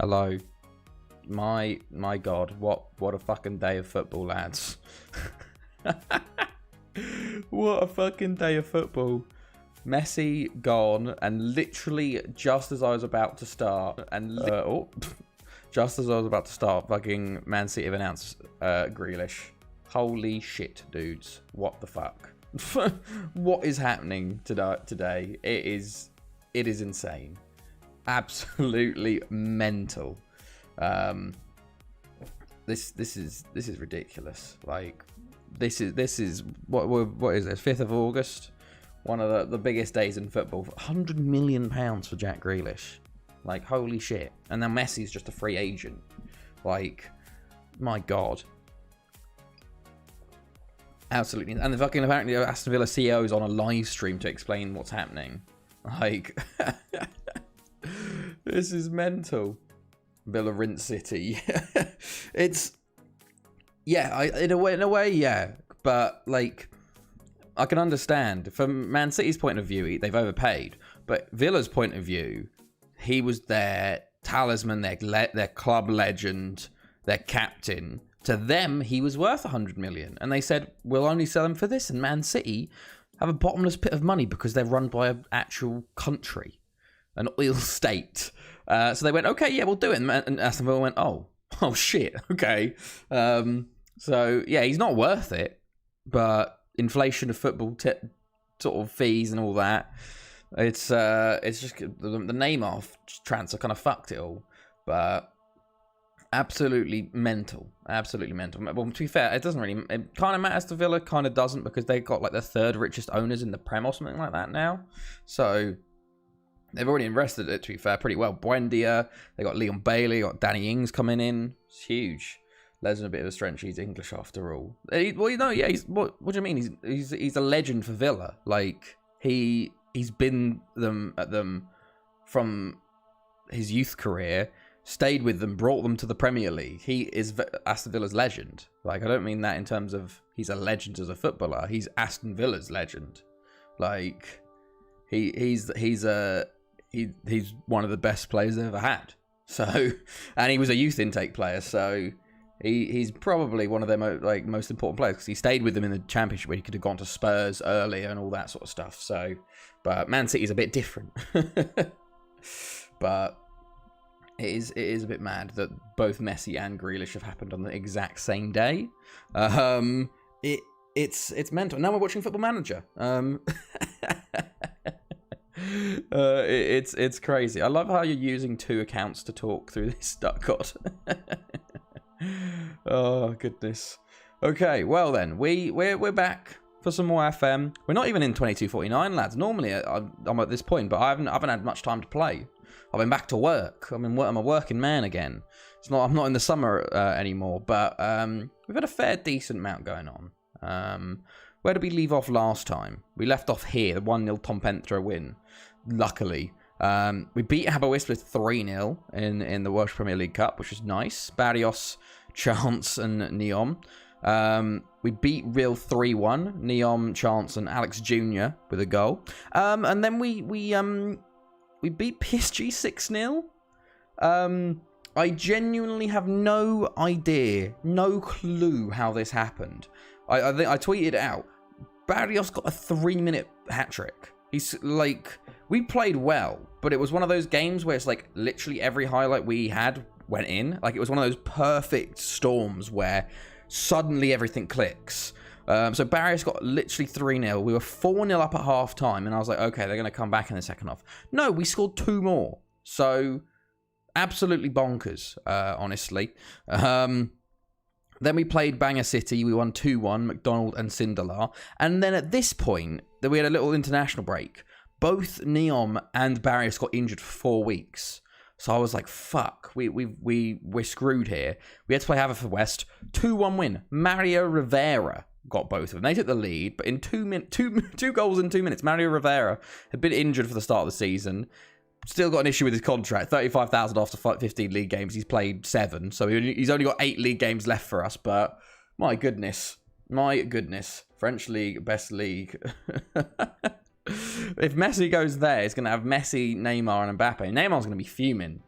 Hello. My God, what a fucking day of football, lads. What a fucking day of football. Messi gone, and literally just as I was about to start, fucking Man City have announced Grealish. Holy shit, dudes. What the fuck? What is happening today? It is insane. Absolutely mental. This is ridiculous. Like, this is what is this? 5th of August, one of the biggest days in football. £100 million for Jack Grealish. Like, holy shit. And then Messi's just a free agent. Like, my God. Absolutely. And the fucking apparently Aston Villa CEO is on a live stream to explain what's happening. Like, this is mental. Villa rinse City. It's, yeah, in a way, yeah. But, like, I can understand. From Man City's point of view, they've overpaid. But Villa's point of view, he was their talisman, their club legend, their captain. To them, he was worth 100 million. And they said, we'll only sell him for this. And Man City have a bottomless pit of money because they're run by an actual country, an oil state. So they went, okay, yeah, we'll do it. And Aston Villa went, oh shit, okay. So, yeah, he's not worth it. But inflation of football sort of fees and all that, it's just the Neymar transfer kind of fucked it all. But absolutely mental. Absolutely mental. Well, to be fair, it kind of matters to Villa, kind of doesn't, because they've got like the 3rd richest owners in the Prem or something like that now. So they've already invested it, to be fair, pretty well. Buendia, they got Leon Bailey, got Danny Ings coming in. It's huge. Les a bit of a stretch. He's English after all. Well, you know, yeah. What do you mean? He's a legend for Villa. Like, he's been at them from his youth career, stayed with them, brought them to the Premier League. He is Aston Villa's legend. Like, I don't mean that in terms of he's a legend as a footballer. He's Aston Villa's legend. Like, he's one of the best players they've ever had. So, and he was a youth intake player. So he's probably one of their most important players, because he stayed with them in the Championship where he could have gone to Spurs earlier and all that sort of stuff. So, but Man City's a bit different. But it is a bit mad that both Messi and Grealish have happened on the exact same day. It's mental. Now we're watching Football Manager. It's crazy. I love how you're using 2 accounts to talk through this, Duckcott. Oh goodness. Okay, well then, we're back for some more FM. We're not even in 22:49, lads. Normally I'm at this point, but I haven't had much time to play. I've been back to work. I'm a working man again. I'm not in the summer anymore, but we've had a fair decent amount going on. Where did we leave off last time? We left off here, the 1-0 Tom Penthro win. Luckily, we beat Aberystwyth 3-0 in the Welsh Premier League Cup, which was nice. Barrios, Chance, and Neom. We beat Real 3-1. Neom, Chance, and Alex Jr. with a goal. And then we beat PSG 6-0. I genuinely have no idea, no clue how this happened. I think I tweeted it out. Barrios got a 3-minute hat trick. He's like, we played well, but it was one of those games where it's like literally every highlight we had went in. Like, it was one of those perfect storms where suddenly everything clicks. So Barrios got literally 3-0. We were 4-0 up at half time, and I was like, okay, they're going to come back in the second half. No, we scored 2 more. So absolutely bonkers, honestly. Then we played Bangor City. We won 2-1, McDonald and Sindelar. And then at this point, we had a little international break. Both Neom and Barrios got injured for 4 weeks. So I was like, fuck, we're screwed here. We had to play Haverfordwest. 2-1 win. Mario Rivera got both of them. They took the lead, but in 2 goals in 2 minutes. Mario Rivera had been injured for the start of the season. Still got an issue with his contract. 35,000 after 15 league games. He's played 7. So he's only got 8 league games left for us. But my goodness. French league, best league. If Messi goes there, it's going to have Messi, Neymar, and Mbappe. Neymar's going to be fuming.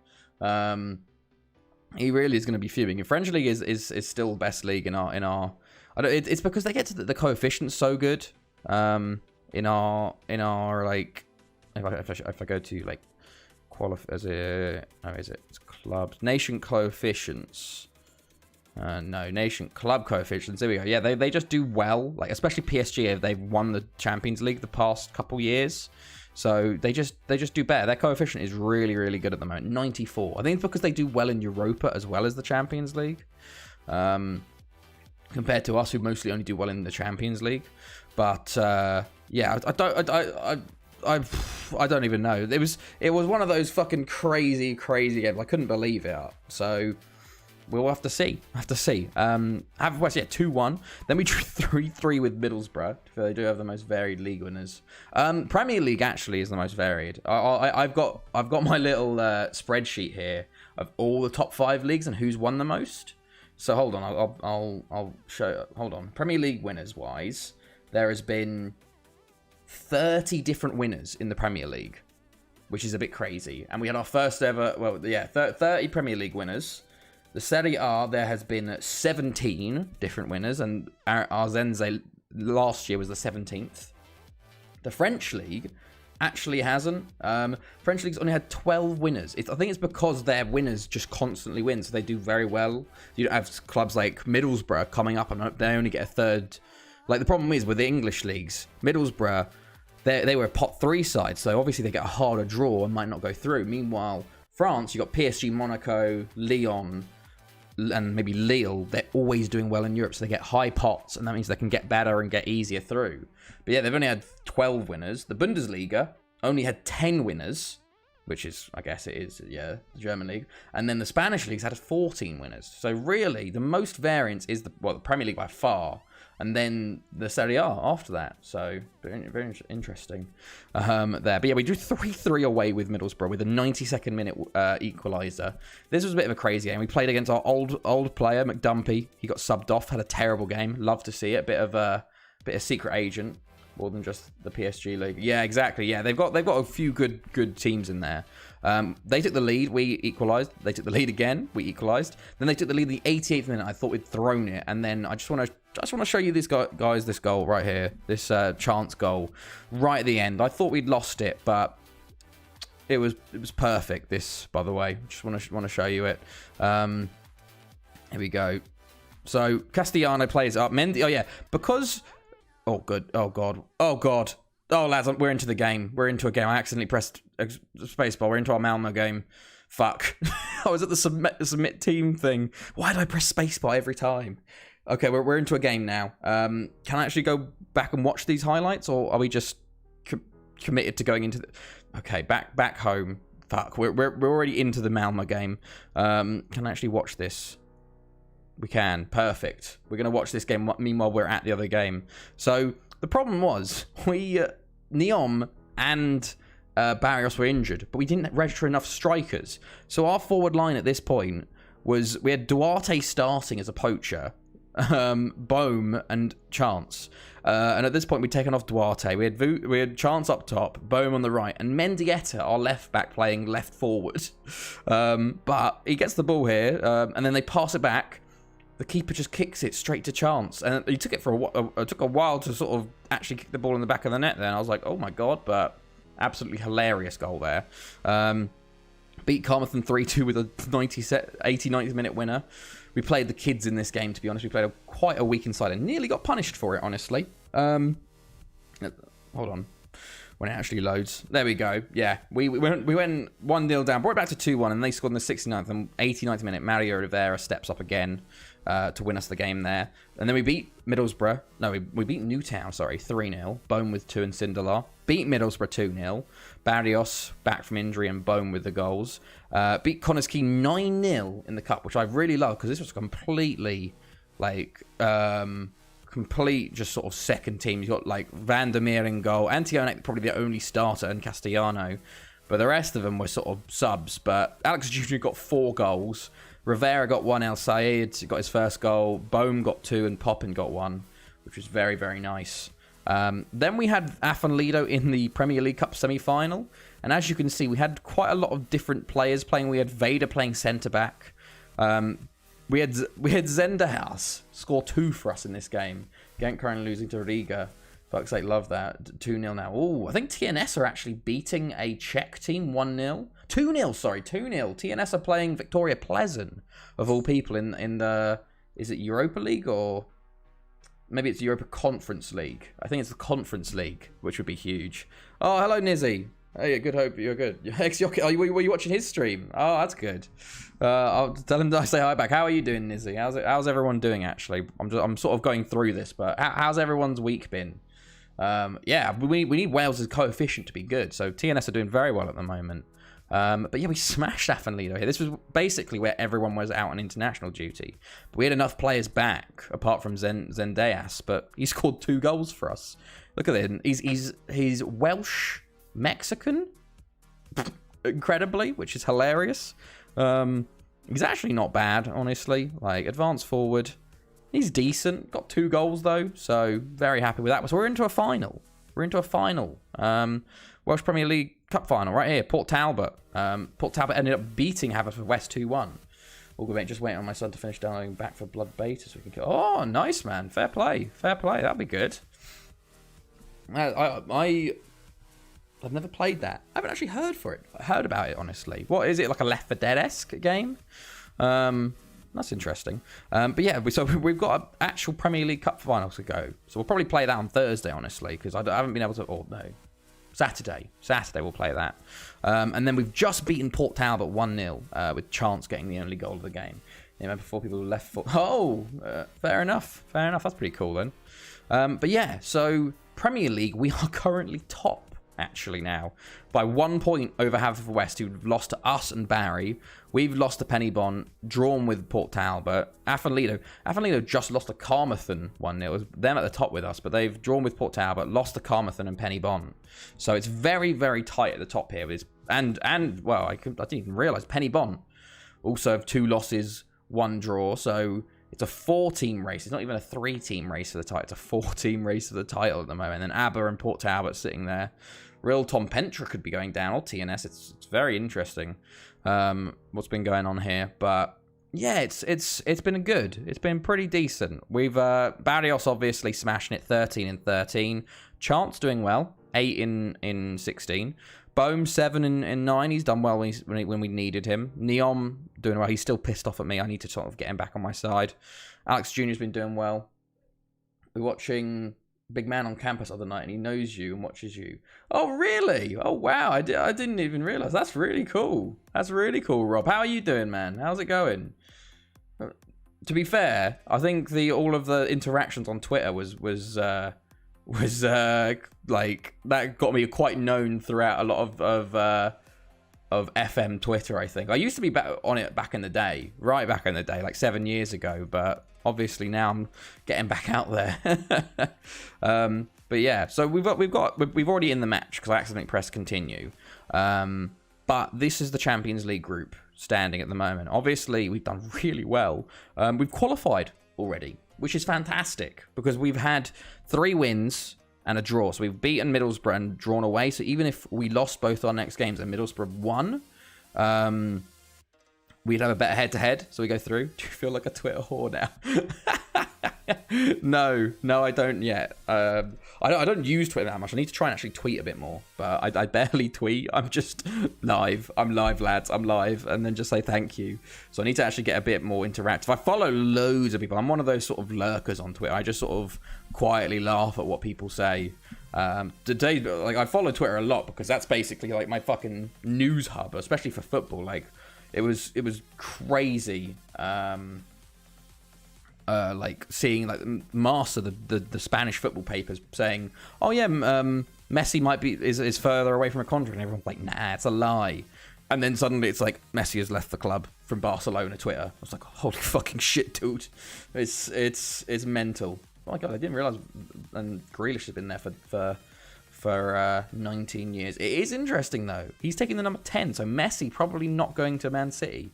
He really is going to be fuming. And French league is still best league in our. It's because they get to the coefficients so good. In our like, if I go to like it's clubs, nation coefficients. No, nation club coefficients. There we go. Yeah, they just do well. Like, especially PSG, they've won the Champions League the past couple years, so they just do better. Their coefficient is really, really good at the moment. 94. I think it's because they do well in Europa as well as the Champions League, compared to us who mostly only do well in the Champions League. But yeah, I don't even know. It was one of those fucking crazy games. I couldn't believe it. So we'll have to see. Haverfordwest, yeah, 2-1. Then we drew 3-3 with Middlesbrough. They do have the most varied league winners. Premier League actually is the most varied. I've got my little spreadsheet here of all the top 5 leagues and who's won the most. So hold on, I'll show. Hold on. Premier League winners wise, there has been 30 different winners in the Premier League, which is a bit crazy. And we had our first ever, 30 Premier League winners. The Serie A, there has been 17 different winners, and Arzenze last year was the 17th. The French League actually hasn't. French League's only had 12 winners. I think it's because their winners just constantly win, so they do very well. You don't have clubs like Middlesbrough coming up, and they only get a third. Like, the problem is with the English leagues, Middlesbrough, they were a pot 3 side, so obviously they get a harder draw and might not go through. Meanwhile, France, you got PSG, Monaco, Lyon, and maybe Lille. They're always doing well in Europe, so they get high pots, and that means they can get better and get easier through. But yeah, they've only had 12 winners. The Bundesliga only had 10 winners, which is, I guess it is, yeah, the German league. And then the Spanish leagues had 14 winners. So really, the most variance is the Premier League by far. And then the Serie A after that. So, very interesting there. But yeah, we drew 3-3 away with Middlesbrough with a 92nd minute equaliser. This was a bit of a crazy game. We played against our old player, McDumpy. He got subbed off, had a terrible game. Love to see it. Bit of secret agent, more than just the PSG league. Yeah, exactly. Yeah, they've got a few good teams in there. They took the lead, we equalised. They took the lead again, we equalised. Then they took the lead in the 88th minute. I thought we'd thrown it, and then I just want to show you this this goal right here, this chance goal right at the end. I thought we'd lost it, but it was perfect. This, by the way, just want to show you it. Here we go. So Castellano plays up. Mendy. Oh yeah, because. Oh good. Oh god. Oh god. Oh lads, we're into the game. We're into a game. I accidentally pressed spacebar. We're into our Malmo game. Fuck. I was at the submit team thing. Why did I press spacebar every time? Okay, we're into a game now. Can I actually go back and watch these highlights, or are we just committed to going into the... Okay, back home. Fuck, we're already into the Malmo game. Can I actually watch this? We can. Perfect. We're going to watch this game. Meanwhile, we're at the other game. So the problem was Neom and Barrios were injured, but we didn't register enough strikers. So our forward line at this point was, we had Duarte starting as a poacher, Bohm and Chance. And at this point, we'd taken off Duarte. We had Chance up top, Bohm on the right, and Mendieta, our left back, playing left forward. But he gets the ball here, and then they pass it back. the keeper just kicks it straight to Chance. And he took it it took a while to sort of actually kick the ball in the back of the net then. I was like, oh my God, but absolutely hilarious goal there. Beat Carmarthen 3-2 with a 90th minute winner. We played the kids in this game, to be honest. We played quite a weak inside and nearly got punished for it, honestly. Hold on. When it actually loads. There we go. Yeah, we went 1-0 down, brought it back to 2-1, and they scored in the 69th and 89th minute. Mario Rivera steps up again to win us the game there. And then we beat Middlesbrough. No, we beat Newtown, sorry, 3-0. Bone with 2 and Sindelar. Beat Middlesbrough 2-0. Barrios back from injury and Bone with the goals. Beat Connors Quay 9-0 in the cup, which I really love because this was completely like complete just sort of second team. You've got like Vandermeer in goal. Antionek probably the only starter, and Castellano. But the rest of them were sort of subs. But Alex Jr. got 4 goals. Rivera got 1. El Sayed got his first goal. Bohm got 2 and Poppin got 1, which was very, very nice. Then we had Afan Lido in the Premier League Cup semi-final. And as you can see, we had quite a lot of different players playing. We had Vader playing centre-back. We had Zenderhaus score 2 for us in this game. Genk currently losing to Riga. Fuck's sake, love that. 2-0 now. Oh, I think TNS are actually beating a Czech team 1-0. 2-0, sorry, 2-0. TNS are playing Victoria Pleasant, of all people, in the... Is it Europa League or... Maybe it's Europa Conference League. I think it's the Conference League, which would be huge. Oh, hello, Nizzy. Hey, good, hope you're good. Were you watching his stream? Oh, that's good. I'll tell him that I say hi back. How are you doing, Nizzy? How's everyone doing, actually? I'm sort of going through this, but how's everyone's week been? Yeah, we need Wales' coefficient to be good, so TNS are doing very well at the moment. But yeah, we smashed Afan Lido here. This was basically where everyone was out on international duty. But we had enough players back, apart from Zendejas, but he scored 2 goals for us. Look at him. He's Welsh Mexican, incredibly, which is hilarious. He's actually not bad, honestly. Like, advanced forward. He's decent. Got 2 goals, though, so very happy with that. So we're into a final. Welsh Premier League Cup final right here. Port Talbot. Port Talbot ended up beating Haverfordwest 2-1. Just waiting on my son to finish downloading Back 4 Blood beta so we can... Oh, nice, man. Fair play. That'll be good. I've never played that. I haven't actually heard about it, honestly. What is it, like a Left 4 Dead-esque game? That's interesting. But yeah, so we've got an actual Premier League Cup final to go. So we'll probably play that on Thursday, honestly, because I haven't been able to... Oh, no. Saturday we'll play that. And then we've just beaten Port Talbot 1-0 with Chance getting the only goal of the game. Yeah, before people left foot. Oh, fair enough. That's pretty cool then. But yeah, so Premier League, we are currently top, actually, now, by 1 point over Haverfordwest, who've lost to us and Barry. We've lost to Pennybont, drawn with Port Talbot. Afan Lido just lost to Carmarthen 1-0. It was them at the top with us, but they've drawn with Port Talbot, lost to Carmarthen and Pennybont. So it's very, very tight at the top here. And well, I didn't even realise Pennybont also have 2 losses, 1 draw. So it's a 4-team race. It's not even a 3-team race for the title. It's a 4-team race for the title at the moment. And then ABBA and Port Talbot sitting there. Real Tom Pentra could be going down, or TNS. It's very interesting what's been going on here. But yeah, it's been good. It's been pretty decent. We've Barrios obviously smashing it, 13 in 13. Chance doing well, 8 in 16. Bohm 7 in 9. He's done well when we needed him. Neom doing well. He's still pissed off at me. I need to sort of get him back on my side. Alex Jr.'s been doing well. We're watching Big Man on Campus the other night, and he knows you and watches you. Oh, really? Oh, wow. I didn't even realize. That's really cool. That's really cool, Rob. How are you doing, man? How's it going? To be fair, I think all of the interactions on Twitter was like, that got me quite known throughout a lot of FM Twitter, I think. I used to be on it back in the day, right back in the day, like 7 years ago, but obviously now I'm getting back out there. But yeah, so we've already in the match because I accidentally pressed continue. But this is the Champions League group standing at the moment. Obviously, we've done really well. We've qualified already, which is fantastic because we've had 3 wins and a draw. So we've beaten Middlesbrough and drawn away. So even if we lost both our next games and Middlesbrough won, we'd have a better head-to-head, so we go through. Do you feel like a Twitter whore now? No, I don't yet. I don't use Twitter that much. I need to try and actually tweet a bit more, but I barely tweet. I'm just live. I'm live, lads. I'm live, and then just say thank you. So I need to actually get a bit more interactive. I follow loads of people. I'm one of those sort of lurkers on Twitter. I just sort of quietly laugh at what people say. Today, like, I follow Twitter a lot because that's basically like my fucking news hub, especially for football. Like, it was crazy. Like seeing like Marca, the Spanish football papers saying, "Oh yeah, Messi is further away from a contract," and everyone's like, "Nah, it's a lie." And then suddenly it's like Messi has left the club from Barcelona. Twitter. I was like, "Holy fucking shit, dude!" It's mental. Oh my god, I didn't realize. And Grealish has been there for 19 years. It is interesting though. He's taking the number 10, so Messi probably not going to Man City.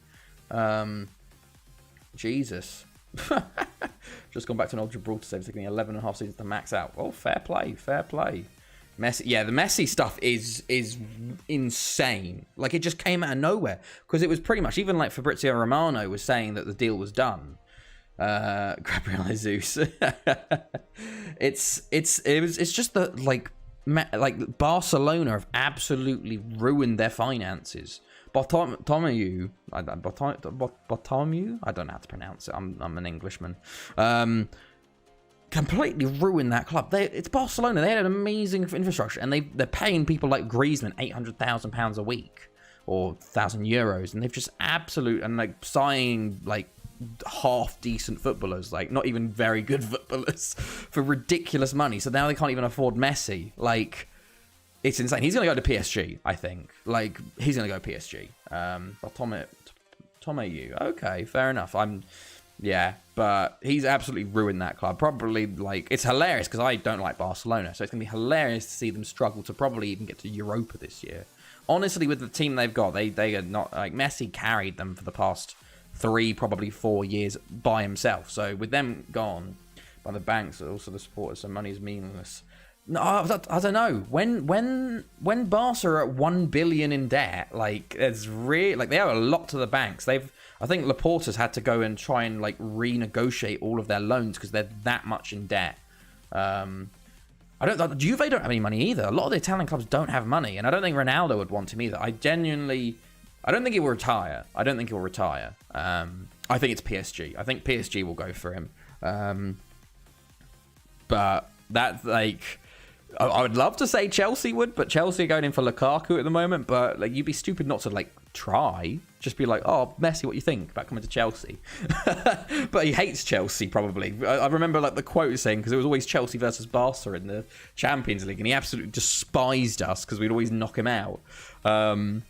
Jesus. Just gone back to an old Gibraltar save, taking 11 and a half seasons to max out. Oh, fair play. Messi, yeah, the Messi stuff is insane. Like, it just came out of nowhere because it was pretty much, even like Fabrizio Romano was saying that the deal was done. Gabriel Jesus. it's just that like Barcelona have absolutely ruined their finances. Bartomeu, I don't know how to pronounce it. I'm an Englishman. Completely ruined that club. It's Barcelona. They had an amazing infrastructure, and they're paying people like Griezmann £800,000 a week or €1,000, and they've just and like signing like half decent footballers, like not even very good footballers, for ridiculous money. So now they can't even afford Messi. Like, it's insane. He's going to go to PSG, I think. Like, he's going to go PSG. Bartomeu. Okay, fair enough. Yeah, but he's absolutely ruined that club. Probably, like, it's hilarious because I don't like Barcelona. So it's going to be hilarious to see them struggle to probably even get to Europa this year. Honestly, with the team they've got, they are not, like, Messi carried them for the past 3, probably 4 years by himself. So with them gone by the banks, also the supporters, so money is meaningless. No, I don't know. When Barca are at 1 billion in debt, like, it's really, like, they owe a lot to the banks. I think Laporta's had to go and try and like renegotiate all of their loans because they're that much in debt. Juve don't have any money either. A lot of the Italian clubs don't have money, and I don't think Ronaldo would want him either. I don't think he will retire. I think it's PSG. I think PSG will go for him. But that, like, I would love to say Chelsea would, but Chelsea are going in for Lukaku at the moment. But like, you'd be stupid not to like try. Just be like, "Oh, Messi, what you think about coming to Chelsea?" But he hates Chelsea probably. I remember like the quote saying, because it was always Chelsea versus Barca in the Champions League, and he absolutely despised us because we'd always knock him out. But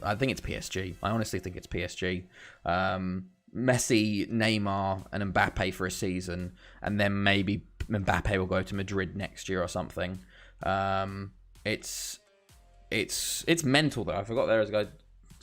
I think it's PSG. I honestly think it's PSG. Messi, Neymar, and Mbappe for a season, and then maybe Mbappe will go to Madrid next year or something. It's mental though. I forgot there was a guy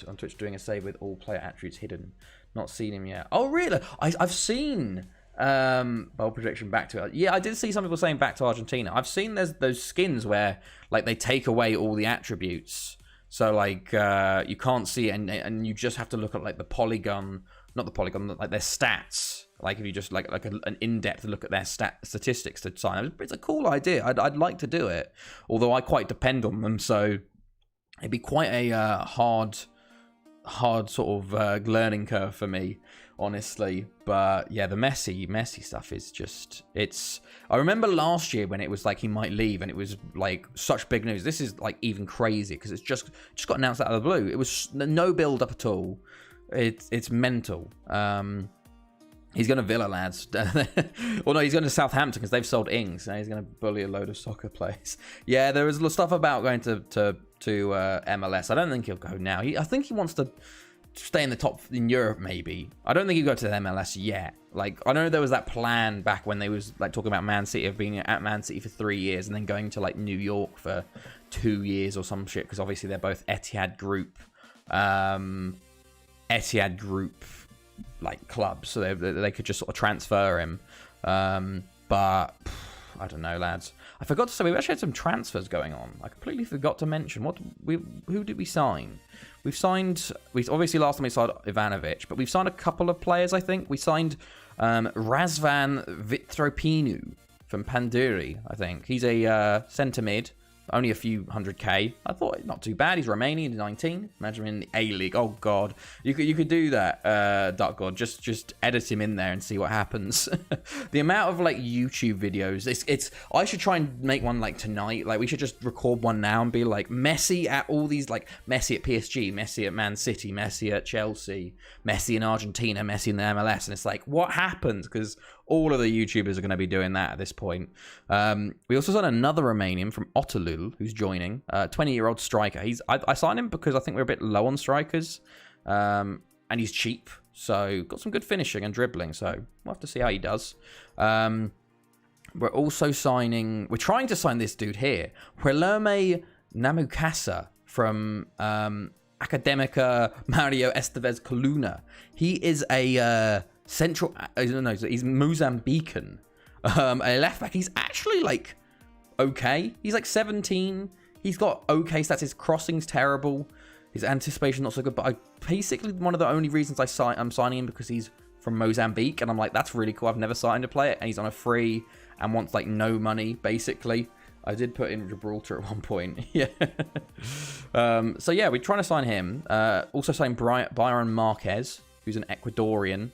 on Twitch doing a save with all player attributes hidden. Not seen him yet. Oh really? I've seen bold projection back to it. Yeah, I did see some people saying back to Argentina. I've seen there's those skins where like they take away all the attributes. So like you can't see it, and you just have to look at like the polygon. Not the polygon, like their stats. Like if you just like an in-depth look at their statistics to sign. It's a cool idea. I'd like to do it, although I quite depend on them. So it'd be quite a hard sort of learning curve for me, honestly. But yeah, the Messi stuff is just, I remember last year when it was like he might leave, and it was like such big news. This is like even crazy because it's just got announced out of the blue. It was no build up at all. It's mental. He's going to Villa, lads. Well, no, he's going to Southampton because they've sold Ings. Now he's going to bully a load of soccer players. Yeah, there was stuff about going to MLS. I don't think he'll go now. I think he wants to stay in the top in Europe, maybe. I don't think he'll go to the MLS yet. Like, I know there was that plan back when they was like talking about Man City, of being at Man City for 3 years and then going to like New York for 2 years or some shit, because obviously they're both Etihad Group. Etihad Group like clubs, so they could just sort of transfer him. But I don't know, lads. I forgot to say, we've actually had some transfers going on. I completely forgot to mention. Who did we sign? Obviously last time we signed Ivanovic, but we've signed a couple of players, I think. We signed Razvan Vitropinu from Panduri, I think. He's a centre mid. Only a few 100k. I thought not too bad. He's Romanian, 19. Imagine him in the A-League. Oh god, you could do that, Dark God. Just edit him in there and see what happens. The amount of like YouTube videos. It's. I should try and make one like tonight. Like we should just record one now and be like Messi at all these, like Messi at PSG, Messi at Man City, Messi at Chelsea, Messi in Argentina, Messi in the MLS, and it's like what happens because all of the YouTubers are going to be doing that at this point. We also signed another Romanian from Ottolul, who's joining. 20-year-old striker. I signed him because I think we're a bit low on strikers. And he's cheap. So, got some good finishing and dribbling. So, we'll have to see how he does. We're trying to sign this dude here. Guilherme Namukasa from Academica Mario Estevez Coluna. He is a... central, I don't know, he's Mozambican. A left back. He's actually like okay. He's like 17. He's got okay stats. His crossing's terrible. His anticipation not so good. But basically one of the only reasons I'm signing him because he's from Mozambique, and I'm like that's really cool. I've never signed a player, and he's on a free and wants like no money basically. I did put in Gibraltar at one point. Yeah. So yeah, we're trying to sign him. Also signed Byron Marquez, who's an Ecuadorian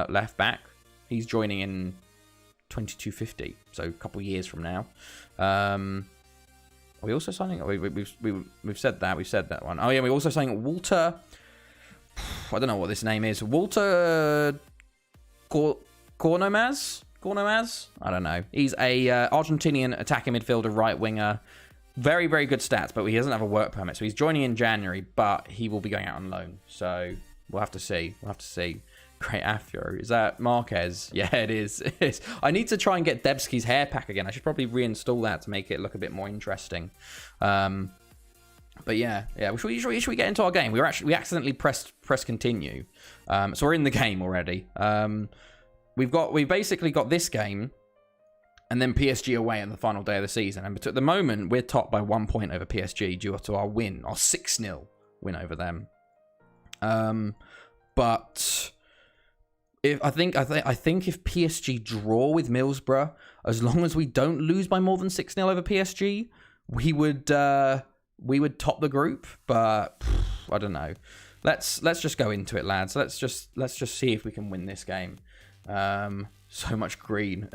left back. He's joining in 2250, so a couple of years from now. Are we also signing? We've said that. We've said that one. Oh yeah, we're also signing Walter. I don't know what this name is. Walter Cornomaz. I don't know. He's a Argentinian attacking midfielder, right winger. Very, very good stats, but he doesn't have a work permit, so he's joining in January. But he will be going out on loan. So we'll have to see. Great Afro. Is that Marquez? Yeah, it is. I need to try and get Debski's hair pack again. I should probably reinstall that to make it look a bit more interesting. But yeah. Should we get into our game? We accidentally press continue. So we're in the game already. We've basically got this game, and then PSG away on the final day of the season. And at the moment, we're top by 1 point over PSG due to our win, our 6-0 win over them. But I think if PSG draw with Middlesbrough, as long as we don't lose by more than 6-0 over PSG, we would top the group. But I don't know. Let's just go into it, lads. Let's just see if we can win this game. So much green.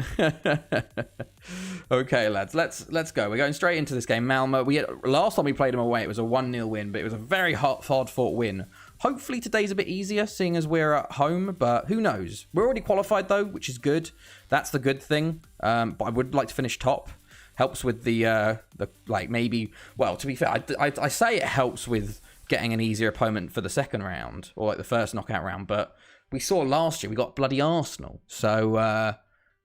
Okay, lads, let's go. We're going straight into this game. Malmo. Last time we played them away, it was a 1-0 win, but it was a very hard-fought win. Hopefully today's a bit easier, seeing as we're at home, but who knows? We're already qualified though, which is good. That's the good thing. But I would like to finish top. Helps with the like maybe. Well, to be fair, I say it helps with getting an easier opponent for the second round or like the first knockout round, but we saw last year we got bloody Arsenal, so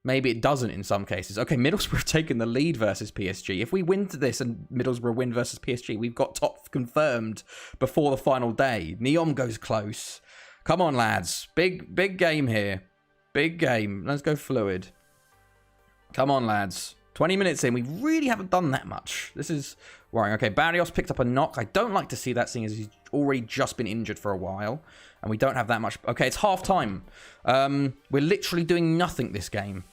maybe it doesn't in some cases. Okay, Middlesbrough have taken the lead versus PSG. If we win to this and Middlesbrough win versus PSG, we've got top confirmed before the final day. Neom goes close. Come on, lads. Big game here. Big game. Let's go fluid. Come on, lads. 20 minutes in. We really haven't done that much. This is worrying. Okay, Barrios picked up a knock. I don't like to see that, seeing as he's already just been injured for a while. And we don't have that much. Okay, it's half time. We're literally doing nothing this game.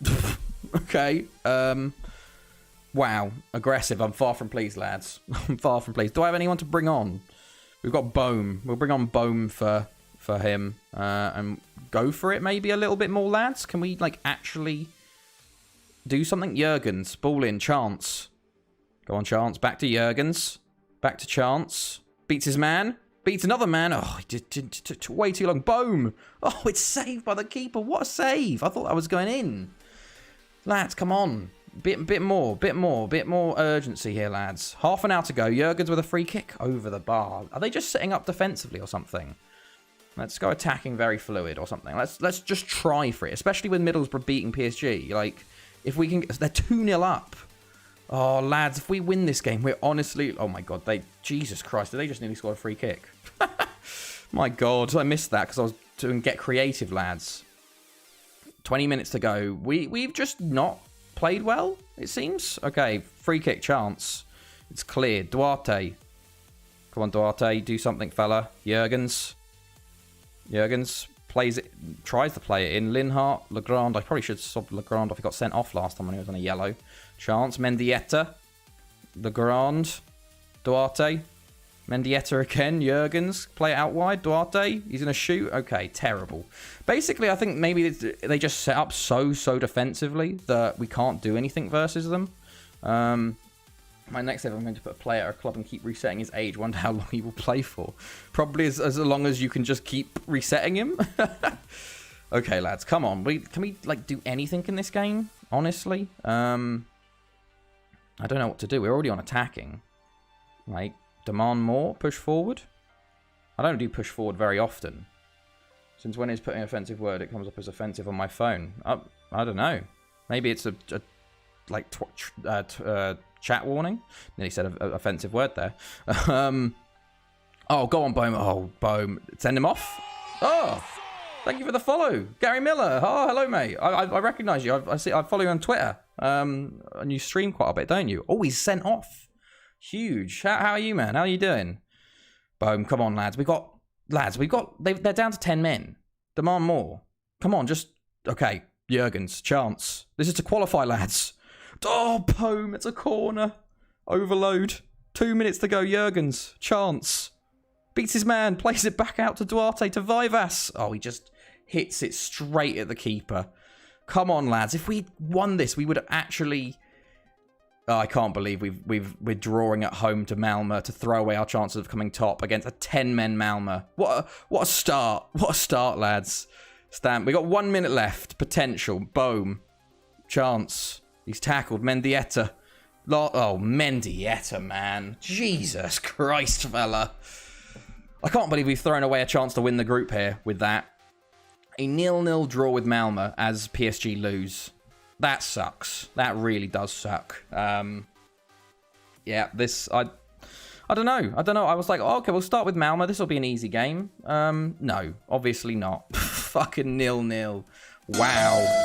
Okay. Wow. Aggressive. I'm far from pleased, lads. I'm far from pleased. Do I have anyone to bring on? We've got Bohm. We'll bring on Bohm for him. And go for it maybe a little bit more, lads. Can we, like, actually do something? Jurgens. Ball in. Chance. Go on, Chance. Back to Jurgens. Back to Chance. Beats his man. Beats another man. Oh, he took way too long. Boom. Oh, it's saved by the keeper. What a save. I thought that was going in. Lads, come on. Bit more urgency here, lads. Half an hour to go. Jurgens with a free kick over the bar. Are they just setting up defensively or something? Let's go attacking very fluid or something. Let's just try for it, especially with Middlesbrough beating PSG. Like, if we can... They're 2-0 up. Oh, lads, if we win this game, we're honestly... Oh, my God. Jesus Christ, did they just nearly score a free kick? My God, I missed that because I was doing get creative, lads. 20 minutes to go. We've just not played well, it seems. Okay, free kick chance. It's cleared. Duarte. Come on, Duarte. Do something, fella. Jurgens plays it, tries to play it in. Linhart, Legrand. I probably should sub Legrand off. He got sent off last time when he was on a yellow. Chance. Mendieta. Legrand. Duarte. Mendieta again. Jurgens. Play it out wide. Duarte. He's going to shoot. Okay, terrible. Basically, I think maybe they just set up so defensively that we can't do anything versus them. My next ever, I'm going to put a player at a club and keep resetting his age. Wonder how long he will play for. Probably as long as you can just keep resetting him. Okay, lads, come on. Can we like do anything in this game? Honestly, I don't know what to do. We're already on attacking. Like, demand more, push forward. I don't do push forward very often. Since when is putting offensive word? It comes up as offensive on my phone. I don't know. Maybe it's a chat warning. Nearly said an offensive word there. Oh, go on, Bohm. Oh, Bohm. Send him off. Oh, thank you for the follow. Gary Miller. Oh, hello, mate. I recognise you. I follow you on Twitter. And you stream quite a bit, don't you? Oh, he's sent off. Huge. How are you, man? How are you doing? Boom. Come on, lads. They're down to 10 men. Demand more. Come on, just... Okay, Jurgens. Chance. This is to qualify, lads. Oh, Boom. It's a corner. Overload. 2 minutes to go, Jurgens. Chance. Beats his man. Plays it back out to Duarte, to Vivas. Oh, he just hits it straight at the keeper. Come on, lads. If we won this, we would actually... Oh, I can't believe we're drawing at home to Malmö to throw away our chances of coming top against a 10-men Malmö. What a start. What a start, lads. Stamp. We got 1 minute left. Potential. Boom. Chance. He's tackled. Mendieta. Oh, Mendieta, man. Jesus Christ, fella. I can't believe we've thrown away a chance to win the group here with that. A 0-0 draw with Malmö as PSG lose. That sucks. That really does suck. Yeah, this... I don't know. I was like, oh, okay, we'll start with Malmö. This will be an easy game. No, obviously not. Fucking 0-0. Wow.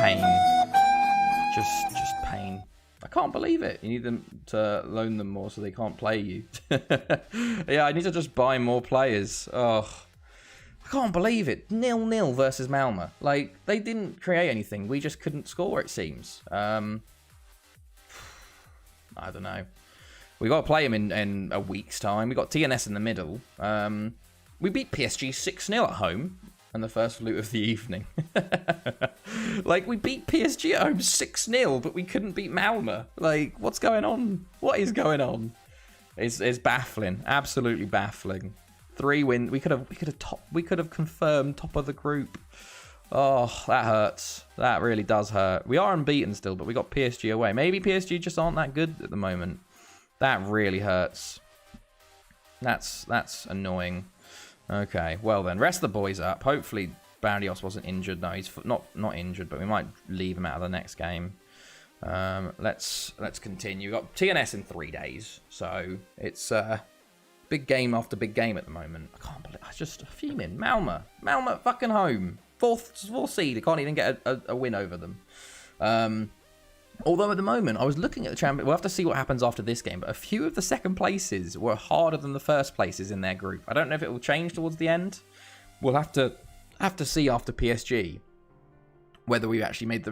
Pain. Just pain. I can't believe it. You need them to loan them more so they can't play you. Yeah, I need to just buy more players. Oh, I can't believe it. 0-0 versus Malmö. Like, they didn't create anything. We just couldn't score, it seems. I don't know. We got to play them in a week's time. We got TNS in the middle. We beat PSG 6-0 at home in the first loot of the evening. Like, we beat PSG at home 6-0, but we couldn't beat Malmö. Like, what's going on? What is going on? It's baffling. Absolutely baffling. 3 wins. We could have confirmed top of the group. Oh, that hurts. That really does hurt. We are unbeaten still, but we got PSG away. Maybe PSG just aren't that good at the moment. That really hurts. That's annoying. Okay, well then, rest the boys up. Hopefully Barrios wasn't injured. No, he's not injured, but we might leave him out of the next game. Let's continue. We've got TNS in 3 days, so it's big game after big game at the moment. I can't believe I just fuming. Malmö fucking home. Fourth seed. They can't even get a win over them. Although at the moment, I was looking at the champion. We'll have to see what happens after this game. But a few of the second places were harder than the first places in their group. I don't know if it will change towards the end. We'll have to see after PSG whether we actually made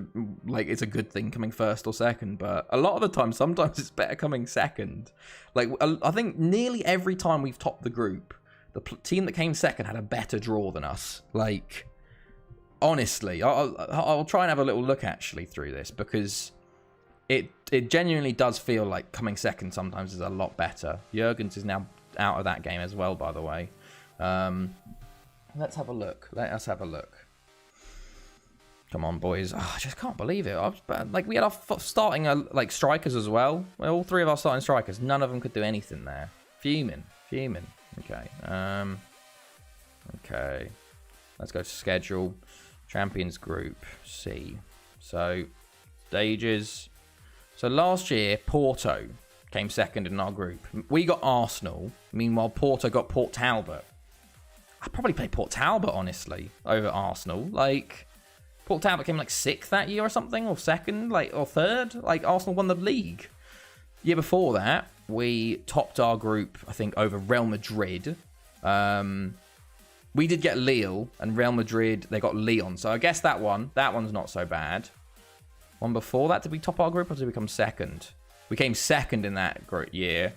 it's a good thing coming first or second. But a lot of the time, sometimes it's better coming second. Like, I think nearly every time we've topped the group, the team that came second had a better draw than us. Like, honestly, I'll try and have a little look actually through this, because it genuinely does feel like coming second sometimes is a lot better. Jurgens is now out of that game as well, by the way. Let's have a look. Let us have a look. Come on, boys. Oh, I just can't believe it. We had our starting strikers as well. All 3 of our starting strikers. None of them could do anything there. Fuming. Okay. Okay. Let's go to schedule. Champions Group C. So, stages. So last year, Porto came second in our group. We got Arsenal. Meanwhile, Porto got Port Talbot. I'd probably play Port Talbot, honestly, over Arsenal. Like, Port Talbot came like 6th that year or something, or 2nd, like, or 3rd. Like, Arsenal won the league. Year before that, we topped our group, I think, over Real Madrid. We did get Lille, and Real Madrid, they got Lyon. So I guess that one's not so bad. One before that, did we top our group, or did we come 2nd? We came 2nd in that year.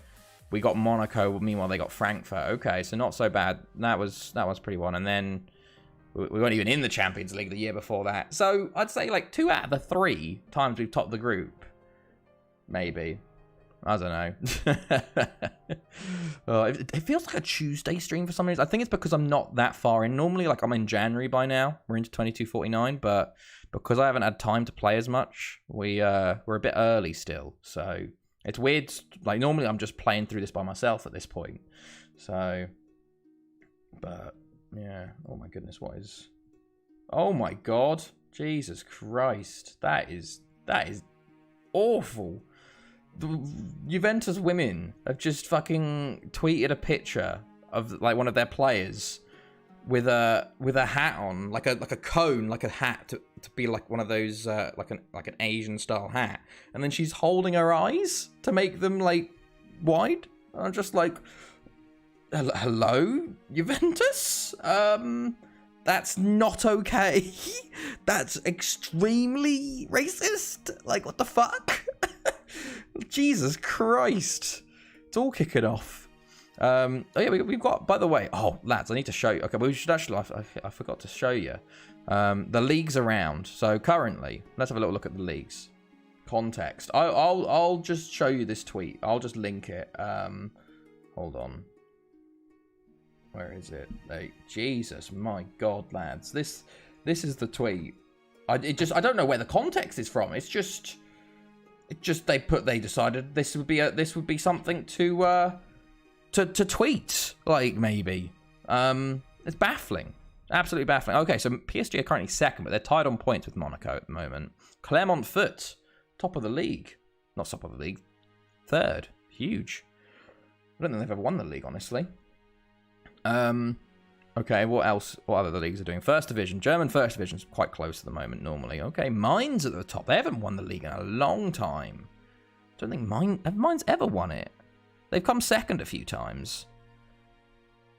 We got Monaco, meanwhile they got Frankfurt. Okay, so not so bad. That was pretty one. And then we weren't even in the Champions League the year before that. So I'd say like 2 out of the 3 times we've topped the group. Maybe. I don't know. It feels like a Tuesday stream for some reason. I think it's because I'm not that far in. Normally, like, I'm in January by now. We're into 2249, but because I haven't had time to play as much, we're a bit early still. So it's weird. Like, normally I'm just playing through this by myself at this point. So, but yeah. Oh my goodness, what is? Oh my God, Jesus Christ, that is awful. The Juventus women have just fucking tweeted a picture of like one of their players with a hat on, like a cone, like a hat to be like one of those like an Asian style hat, and then she's holding her eyes to make them like wide. I'm just like, hello, Juventus. That's not okay. That's extremely racist. Like, what the fuck? Jesus Christ. It's all kicking off. Oh yeah, we've got, by the way, oh lads, I need to show you. Okay, we should actually, I forgot to show you the leagues around. So currently, let's have a little look at the leagues. Context. I'll just show you this tweet. I'll just link it. Hold on. Where is it? Like, Jesus, my God, lads. This is the tweet. I don't know where the context is from. It's just they decided this would be something to tweet, like, maybe. It's baffling. Absolutely baffling. Okay, so PSG are currently 2nd, but they're tied on points with Monaco at the moment. Clermont Foot, top of the league. Not top of the league. 3rd. Huge. I don't think they've ever won the league, honestly. Okay, what else? What other leagues are doing? First Division. German First Division is quite close at the moment, normally. Okay, Mainz at the top. They haven't won the league in a long time. Don't think Mainz ever won it. They've come 2nd a few times.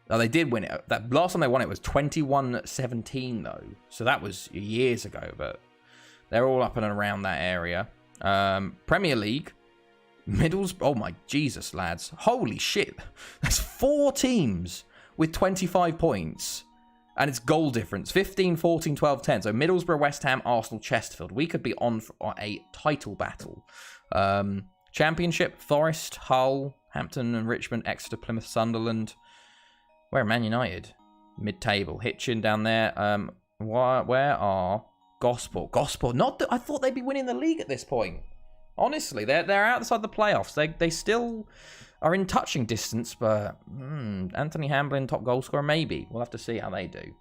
Oh, they did win it. That last time they won it was 21-17, though. So that was years ago, but they're all up and around that area. Premier League. Middlesbrough. Oh, my Jesus, lads. Holy shit. There's 4 teams with 25 points. And it's goal difference. 15, 14, 12, 10. So Middlesbrough, West Ham, Arsenal, Chesterfield. We could be on for a title battle. Championship, Forest, Hull, Hampton and Richmond, Exeter, Plymouth, Sunderland. Where are Man United? Mid-table. Hitchin down there. Where are Gosport? Gosport. I thought they'd be winning the league at this point. Honestly, they're outside the playoffs. They still are in touching distance, but Anthony Hamblin, top goal scorer, maybe. We'll have to see how they do.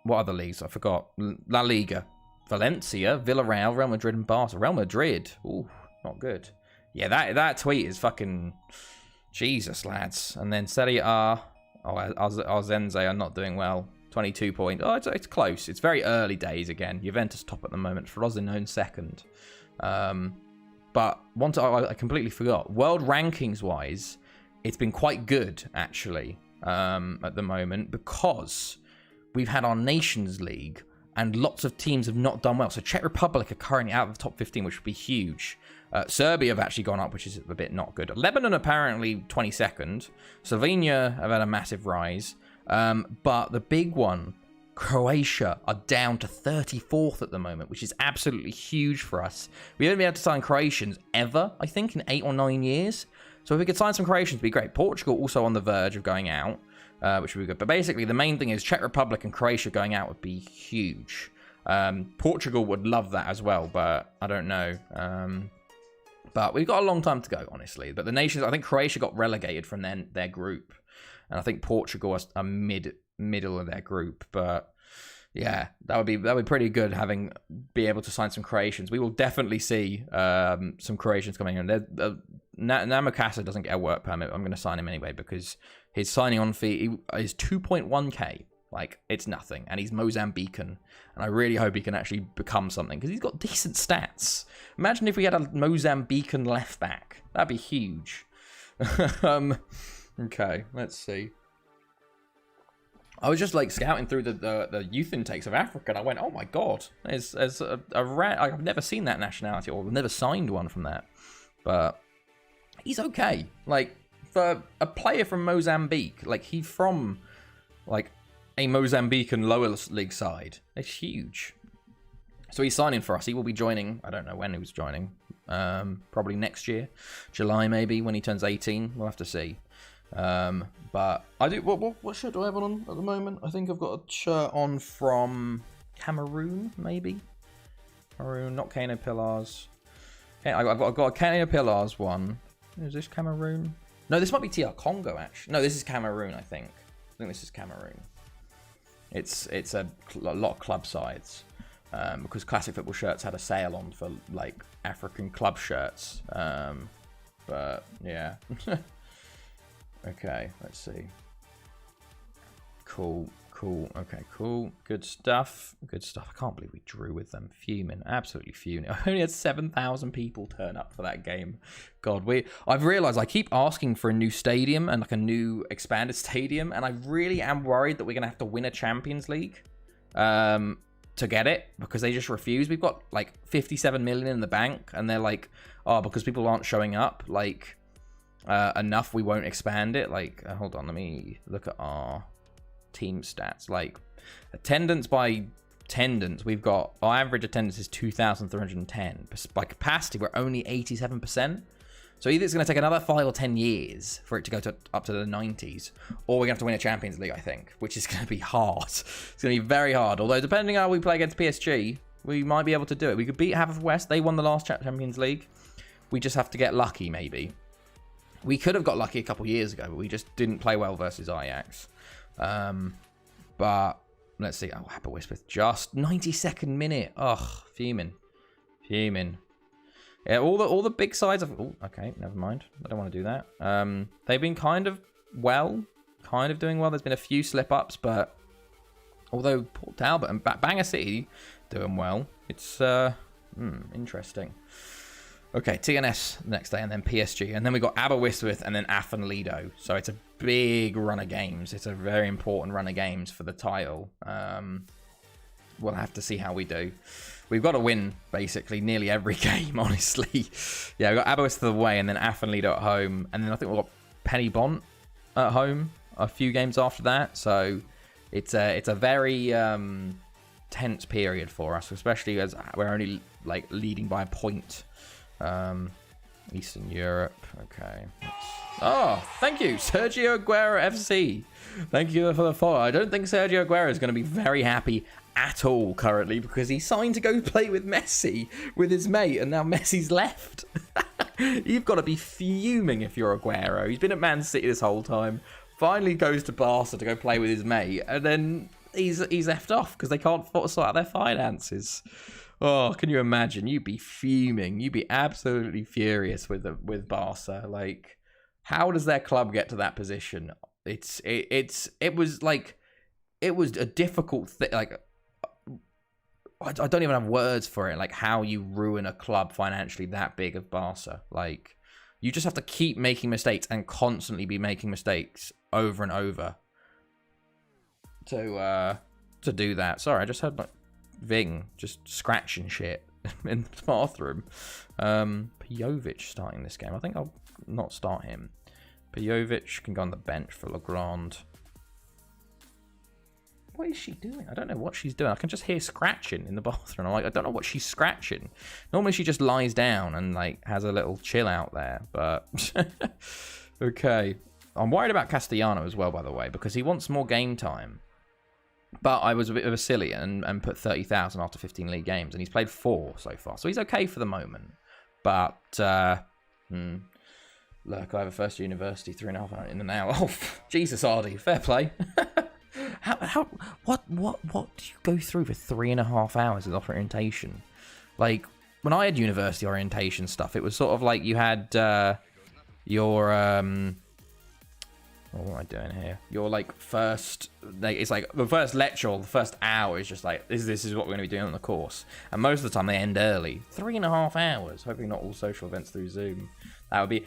What other leagues? I forgot. La Liga. Valencia, Villarreal, Real Madrid, and Barca. Real Madrid. Ooh, not good. Yeah, that tweet is fucking Jesus, lads. And then Serie A. Arzenze are not doing well. 22 points. Oh, it's close. It's very early days again. Juventus top at the moment. Frosinone 2nd. But I completely forgot. World rankings wise, it's been quite good actually at the moment, because we've had our Nations League and lots of teams have not done well. So Czech Republic are currently out of the top 15, which would be huge. Serbia have actually gone up, which is a bit not good. Lebanon apparently 22nd. Slovenia have had a massive rise. But the big one, Croatia, are down to 34th at the moment, which is absolutely huge for us. We haven't been able to sign Croatians ever, I think, in 8 or 9 years. So if we could sign some Croatians, it'd be great. Portugal also on the verge of going out, which would be good. But basically, the main thing is Czech Republic and Croatia going out would be huge. Portugal would love that as well, but I don't know. But we've got a long time to go, honestly. But the nations, I think Croatia got relegated from their group. And I think Portugal are middle of their group. But Yeah, that would be pretty good. Be able to sign some Croatians. We will definitely see some Croatians coming in. Namakasa doesn't get a work permit. I'm going to sign him anyway because his signing on fee is 2.1k. Like, it's nothing, and he's Mozambican, and I really hope he can actually become something because he's got decent stats. Imagine if we had a Mozambican left back. That'd be huge. Okay, let's see. I was just like scouting through the youth intakes of Africa, and I went, "Oh my god, there's a I've never seen that nationality, or never signed one from that." But he's okay. Like, for a player from Mozambique, like he's from like a Mozambican lower league side. It's huge. So he's signing for us. He will be joining. I don't know when he was joining. Probably next year, July maybe, when he turns 18. We'll have to see. But I do. What shirt do I have on at the moment? I think I've got a shirt on from Cameroon, maybe. Cameroon, not Kano Pillars. Okay, I've got a Kano Pillars one. Is this Cameroon? No, this might be TR Congo actually. No, this is Cameroon. I think this is Cameroon. It's a lot of club sides. Because Classic Football Shirts had a sale on for like African club shirts. But yeah. Okay, let's see. Cool. Okay, cool. Good stuff. I can't believe we drew with them. Fuming. Absolutely fuming. I only had 7,000 people turn up for that game. God, I've realised I keep asking for a new stadium and like a new expanded stadium, and I really am worried that we're going to have to win a Champions League to get it, because they just refuse. We've got like 57 million in the bank, and they're like, oh, because people aren't showing up, like... enough, we won't expand it. Like, hold on, let me look at our team stats. Like, attendance by attendance, we've got, our average attendance is 2,310. By capacity, we're only 87%. So either it's going to take another 5 or 10 years for it to go up to the 90s, or we're going to have to win a Champions League, I think, which is going to be hard. It's going to be very hard. Although, depending on how we play against PSG, we might be able to do it. We could beat Haverford. They won the last Champions League. We just have to get lucky, maybe. We could have got lucky a couple years ago, but we just didn't play well versus Ajax. But let's see. Oh, Aberystwyth, just 92nd minute. Ugh, fuming. Yeah, all the big sides of. Oh, okay, never mind. I don't want to do that. They've been kind of doing well. There's been a few slip ups, but although Port Talbot and Bangor City doing well, it's interesting. Okay, TNS next day, and then PSG, and then we got Aberystwyth, and then Afan Lido. So it's a big run of games. It's a very important run of games for the title. We'll have to see how we do. We've got to win basically nearly every game, honestly. Yeah, we got Aberystwyth away, and then Afan Lido at home, and then I think we've got Penny Bont at home a few games after that. So it's a very tense period for us, especially as we're only like leading by a point. Eastern Europe. Okay. Oh, thank you, Sergio Aguero FC. Thank you for the follow. I don't think Sergio Aguero is going to be very happy at all currently, because he signed to go play with Messi with his mate, and now Messi's left. You've got to be fuming if you're Aguero. He's been at Man City this whole time. Finally goes to Barca to go play with his mate, and then he's left off because they can't sort out their finances. Oh, can you imagine? You'd be fuming. You'd be absolutely furious with Barca. Like, how does their club get to that position? It was a difficult thing. Like, I don't even have words for it. Like, how you ruin a club financially that big of Barca. Like, you just have to keep making mistakes and constantly be making mistakes over and over to do that. Sorry, I just heard like Ving just scratching shit in the bathroom. Pejovic starting this game. I think I'll not start him. Pejovic can go on the bench for Legrand. What is she doing? I don't know what she's doing. I can just hear scratching in the bathroom. I'm like, I don't know what she's scratching. Normally she just lies down and like has a little chill out there. But okay. I'm worried about Castellano as well, by the way, because he wants more game time. But I was a bit of a silly and put 30,000 after 15 league games, and he's played 4 so far. So he's okay for the moment. But, look, I have a first year university, 3.5 in an hour. Oh, Jesus, Ardy, fair play. How What do you go through for 3.5 hours of orientation? Like, when I had university orientation stuff, it was sort of like you had your what am I doing here? Your like first, like, it's like the first lecture or the first hour is just like this is what we're going to be doing on the course, and most of the time they end early, 3.5 hours. Hopefully not all social events through Zoom. That would be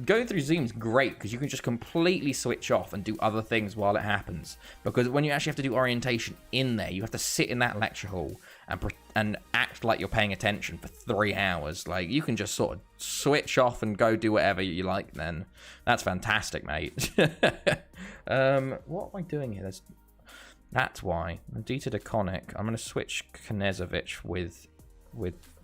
going through Zoom's great because you can just completely switch off and do other things while it happens. Because when you actually have to do orientation in there, you have to sit in that lecture hall and act like you're paying attention for 3 hours. Like, you can just sort of switch off and go do whatever you like. Then that's fantastic, mate. What am I doing here? That's why Dieter DeConnick. I'm going to switch Knezovic with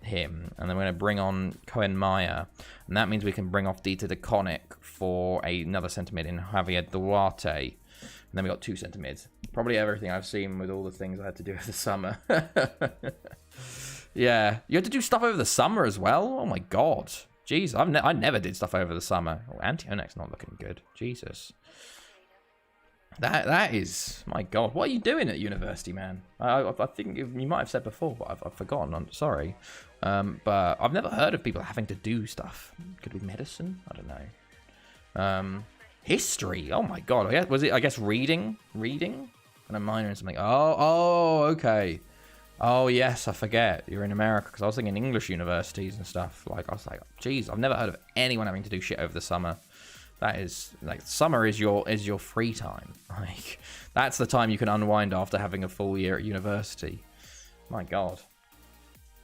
him, and then we're going to bring on Cohen Meyer, and that means we can bring off Dieter DeConnick for another centre mid in Javier Duarte, and then we got 2 centre mids. Probably everything I've seen with all the things I had to do over the summer. Yeah, you had to do stuff over the summer as well. Oh my god, jeez, I never did stuff over the summer. Oh, Antionek's not looking good. Jesus. That is, my god, what are you doing at university, man? I think you might have said before, but I've forgotten. I'm sorry, but I've never heard of people having to do stuff. Could it be medicine? I don't know. History. Oh my god. Was it? I guess reading, and a minor in something. Oh, okay. Oh yes, I forget. You're in America, because I was thinking English universities and stuff. Like, I was like, geez, I've never heard of anyone having to do shit over the summer. That is, like, summer is your free time. Like, that's the time you can unwind after having a full year at university. My god.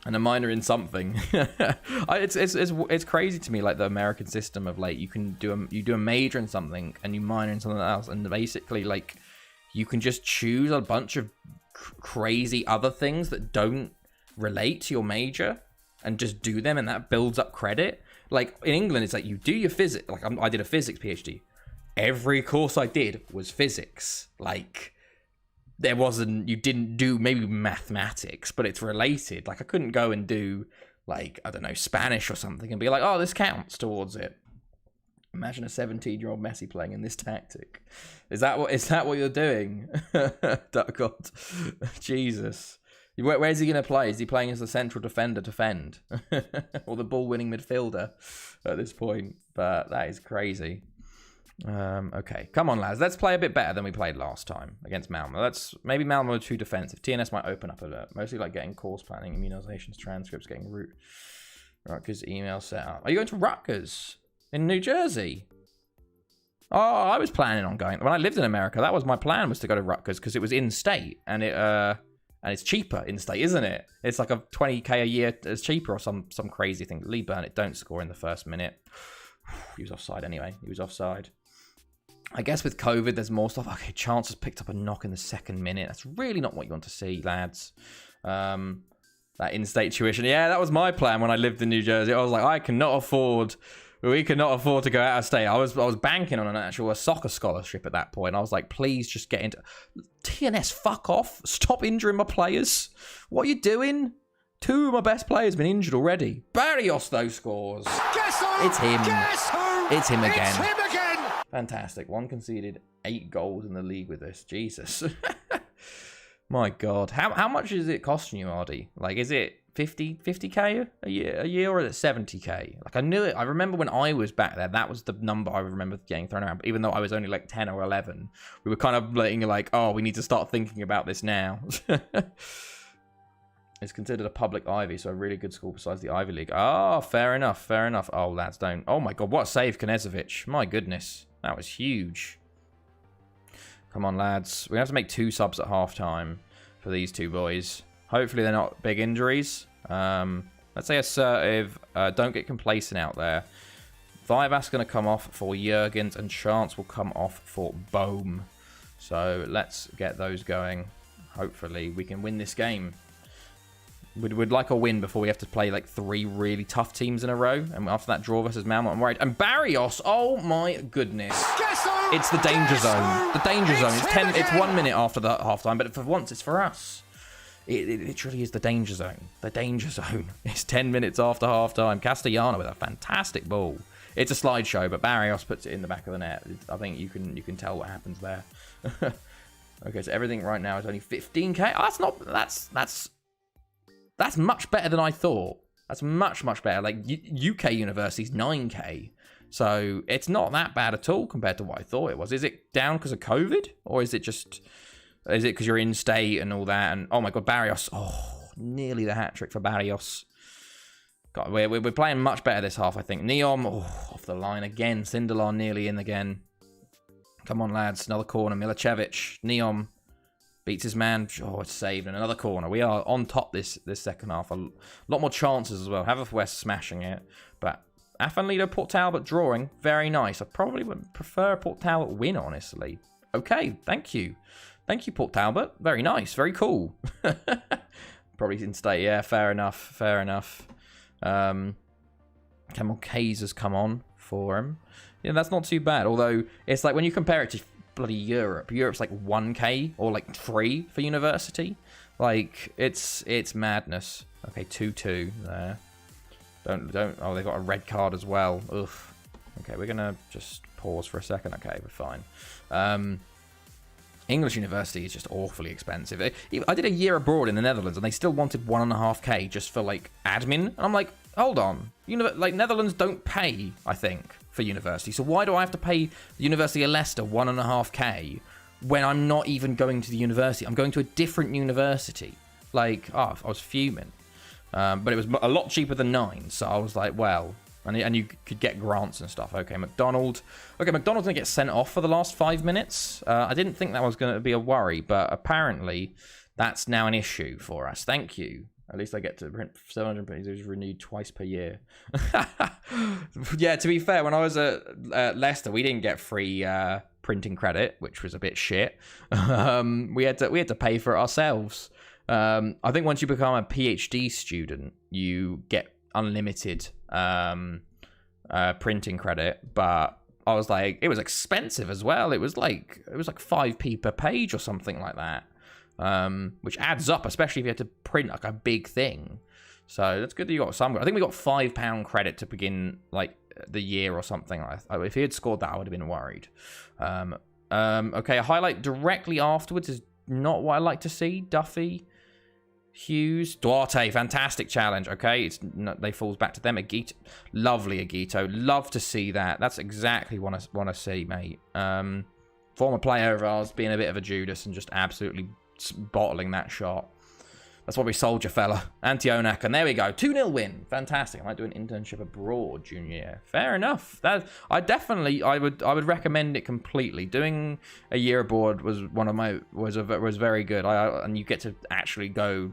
And a minor in something. It's crazy to me, like, the American system of, like, you do a major in something and you minor in something else, and basically, like, you can just choose a bunch of crazy other things that don't relate to your major and just do them, and that builds up credit. Like, in England, it's like you do your physics. Like, I did a physics PhD. Every course I did was physics. Like, you didn't do maybe mathematics, but it's related. Like, I couldn't go and do, like, I don't know, Spanish or something and be like, oh, this counts towards it. Imagine a 17-year-old Messi playing in this tactic. Is that what you're doing? God, Jesus. Where's he going to play? Is he playing as the central defender, defend? Or the ball-winning midfielder at this point? But that is crazy. Okay, come on, lads. Let's play a bit better than we played last time against Malmo. Maybe Malmo are too defensive. TNS might open up a bit. Mostly like getting course planning, immunizations, transcripts, getting Rutgers email set up. Are you going to Rutgers in New Jersey? Oh, I was planning on going. When I lived in America, that was my plan, was to go to Rutgers because it was in-state, and it's cheaper in-state, isn't it? It's like a 20k a year. It's cheaper or some crazy thing. Lee Burnett don't score in the first minute. He was offside anyway. He was offside. I guess with COVID, there's more stuff. Okay, Chance has picked up a knock in the 2nd minute. That's really not what you want to see, lads. That in-state tuition. Yeah, that was my plan when I lived in New Jersey. I was like, we cannot afford to go out of state. I was banking on a soccer scholarship at that point. I was like, please just get into TNS. Fuck off! Stop injuring my players. What are you doing? 2 of my best players have been injured already. Barrios though scores. Guess who? It's him. Guess who? It's him again. It's him again. Fantastic. 1 conceded, 8 goals in the league with this. Jesus. My God. How much is it costing you, Ardy? Like, is it 50k a year, or is it 70k? Like, I knew it. I remember when I was back there, that was the number I remember getting thrown around. But even though I was only like 10 or 11, we were kind of like, oh, we need to start thinking about this now. It's considered a public Ivy, so a really good school besides the Ivy League. Oh, fair enough. Oh, lads, don't. Oh my God, what a save, Knezovic. My goodness, that was huge. Come on, lads. We have to make 2 subs at halftime for these 2 boys. Hopefully they're not big injuries. Let's say assertive. Don't get complacent out there. Vivas going to come off for Jurgens, and Chance will come off for Bohm. So let's get those going. Hopefully we can win this game. We'd like a win before we have to play like 3 really tough teams in a row. And after that draw versus Malmo, I'm worried. And Barrios, oh my goodness. It's the danger zone. The danger zone. It's 1 minute after the halftime, but for once it's for us. It literally is the danger zone. The danger zone. It's 10 minutes after halftime. Castellano with a fantastic ball. It's a slideshow, but Barrios puts it in the back of the net. I think you can tell what happens there. Okay, so everything right now is only 15k. Oh, that's much better than I thought. That's much better. Like UK universities 9k. So it's not that bad at all compared to what I thought it was. Is it down because of COVID, or is it because you're in state and all that? And oh my god, Barrios! Oh, nearly the hat trick for Barrios. God, we're playing much better this half, I think. Neom, off the line again. Sindelar nearly in again. Come on, lads. Another corner. Milicevic. Neom beats his man. Oh, it's saved. And another corner. We are on top this second half. A lot more chances as well. Haverfordwest smashing it. But Afanlido, Port Talbot drawing. Very nice. I probably would prefer a Port Talbot win, honestly. Okay, thank you. Thank you, Port Talbot. Very nice. Very cool. Probably in state. Yeah, fair enough. Cameron Kayser's come on for him. Yeah, that's not too bad. Although, it's like when you compare it to bloody Europe's like 1k or like 3 for university. Like, it's madness. Okay, 2-2 there. Don't. Oh, they've got a red card as well. Ugh. Okay, we're gonna just pause for a second. Okay, we're fine. English university is just awfully expensive. I did a year abroad in the Netherlands, and they still wanted 1.5k just for like admin. And I'm like, hold on, like Netherlands don't pay, I think, for university. So why do I have to pay the University of Leicester 1.5k when I'm not even going to the university? I'm going to a different university. Like, oh, I was fuming. But it was a lot cheaper than 9, so I was like, well, and you could get grants and stuff. Okay, McDonald's going to get sent off for the last 5 minutes. I didn't think that was going to be a worry, but apparently that's now an issue for us. Thank you. At least I get to print 700 pages renewed twice per year. Yeah, to be fair, when I was at Leicester, we didn't get free printing credit, which was a bit shit. We had to pay for it ourselves. I think once you become a PhD student, you get unlimited printing credit, but I was like, it was expensive as well. It was like 5p per page or something like that, which adds up, especially if you had to print like a big thing. So that's good that you got some. I think we got £5 credit to begin like the year or something. If he had scored that, I would have been worried. Okay, a highlight directly afterwards is not what I like to see. Duffy, Hughes, Duarte, fantastic challenge. Okay, they falls back to them. Agito, lovely Agito. Love to see that. That's exactly what I want to see, mate. Former player of ours being a bit of a Judas and just absolutely bottling that shot. That's why we sold you, fella. Antionak, and there we go. 2-0 win. Fantastic. I might do an internship abroad junior year. Fair enough. I would recommend it completely. Doing a year abroad was was very good. And you get to actually go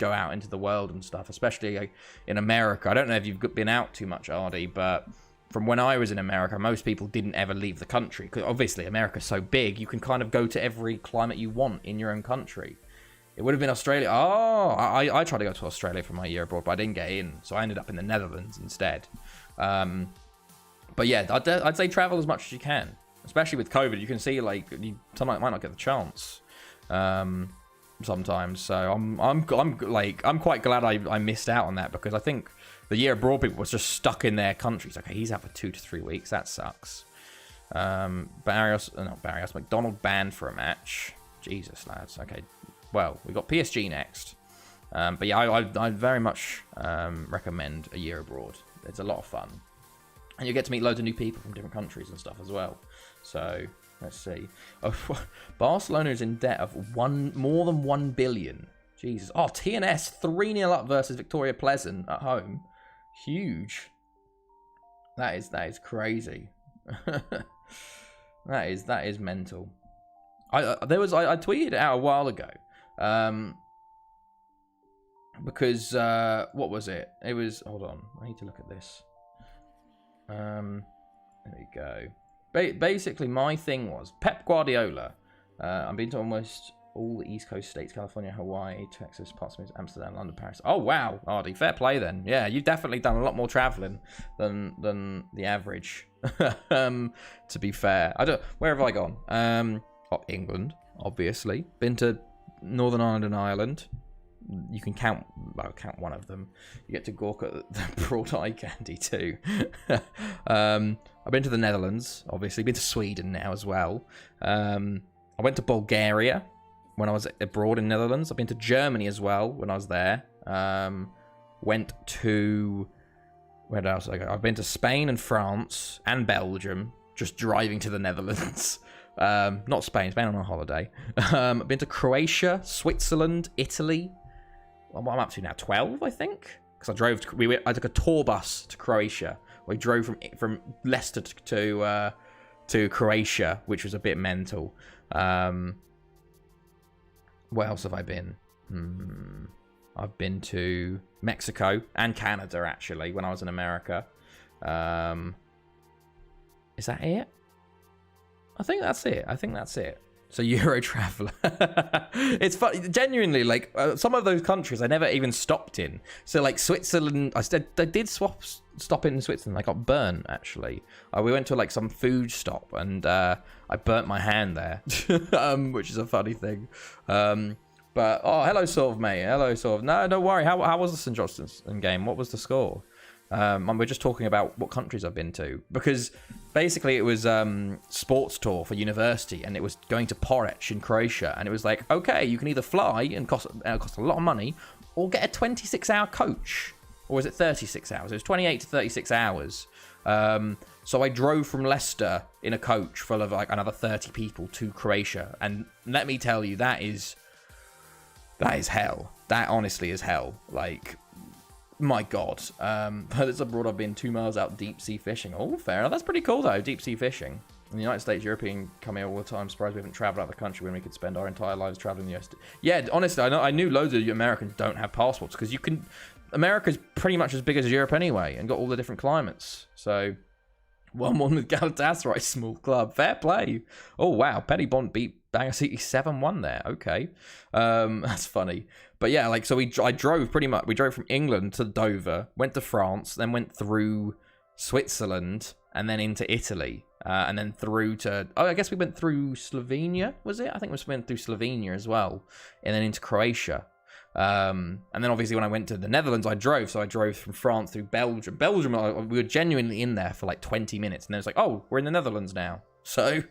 out into the world and stuff, especially in America. I don't know if you've been out too much, Ardy, but from when I was in America, most people didn't ever leave the country. Because obviously America's so big, you can kind of go to every climate you want in your own country. It would have been Australia. Oh, I tried to go to Australia for my year abroad, but I didn't get in. So I ended up in the Netherlands instead. But yeah, I'd say travel as much as you can. Especially with COVID, you can see like you might not get the chance sometimes. So I'm quite glad I missed out on that, because I think the year abroad people was just stuck in their countries. Okay, he's out for 2 to 3 weeks. That sucks. McDonald banned for a match. Jesus, lads. Okay. Well, we've got PSG next. But yeah, I very much recommend a year abroad. It's a lot of fun. And you get to meet loads of new people from different countries and stuff as well. So, let's see. Oh, Barcelona is in debt of more than 1 billion. Jesus. Oh, TNS 3-0 up versus Victoria Pleasant at home. Huge. That is crazy. that is mental. I tweeted it out a while ago. Because what was it? It was, hold on, I need to look at this. There we go. Basically, my thing was Pep Guardiola. I've been to almost all the East Coast states: California, Hawaii, Texas, parts of Amsterdam, London, Paris. Oh wow, Ardy, fair play then. Yeah, you've definitely done a lot more traveling than the average. To be fair, where have I gone? England, obviously. Been to Northern Ireland and Ireland. You can count one of them. You get to gawk at the broad eye candy too. I've been to the Netherlands, obviously. Been to Sweden now as well. I went to Bulgaria when I was abroad in Netherlands. I've been to Germany as well when I was there. Went to... Where else did I go? I've been to Spain and France and Belgium, just driving to the Netherlands. Not Spain on a holiday. I've been to Croatia, Switzerland, Italy. What I'm up to now, 12, I think? Because I drove. I took a tour bus to Croatia. We drove from Leicester to Croatia, which was a bit mental. Where else have I been? I've been to Mexico and Canada, actually, when I was in America. Is that it? I think that's it. So Euro Traveler. It's funny, genuinely, like, some of those countries I never even stopped in. So, like, Switzerland, I did stop in Switzerland. I got burnt, actually. We went to, like, some food stop, and I burnt my hand there, which is a funny thing. But, oh, hello, Sorv, mate. Hello, Sorv. No, don't worry. How was the St. Johnstone game? What was the score? And we're just talking about what countries I've been to. Because, basically, it was sports tour for university, and it was going to Porec in Croatia. And it was like, okay, you can either fly and cost a lot of money, or get a 26-hour coach. Or was it 36 hours? It was 28 to 36 hours. So I drove from Leicester in a coach full of, like, another 30 people to Croatia. And let me tell you, that is hell. That honestly is hell. Like, my God. But it's abroad. I've been 2 miles out deep sea fishing. Oh, fair enough. That's pretty cool, though, deep sea fishing. In the United States, European come here all the time. Surprised we haven't traveled out of the country when we could spend our entire lives traveling the US. Yeah, honestly, I knew loads of Americans don't have passports because America's pretty much as big as Europe anyway and got all the different climates. So, 1-1 with Galatasaray, small club. Fair play. Oh, wow. Petty Bond beat Bangor City 7-1 there. Okay. That's funny. But yeah, like, so I drove pretty much. We drove from England to Dover, went to France, then went through Switzerland, and then into Italy. And then through to... Oh, I guess we went through Slovenia, was it? I think we went through Slovenia as well. And then into Croatia. And then obviously when I went to the Netherlands, I drove. So I drove from France through Belgium. We were genuinely in there for like 20 minutes. And then it's like, oh, we're in the Netherlands now. So,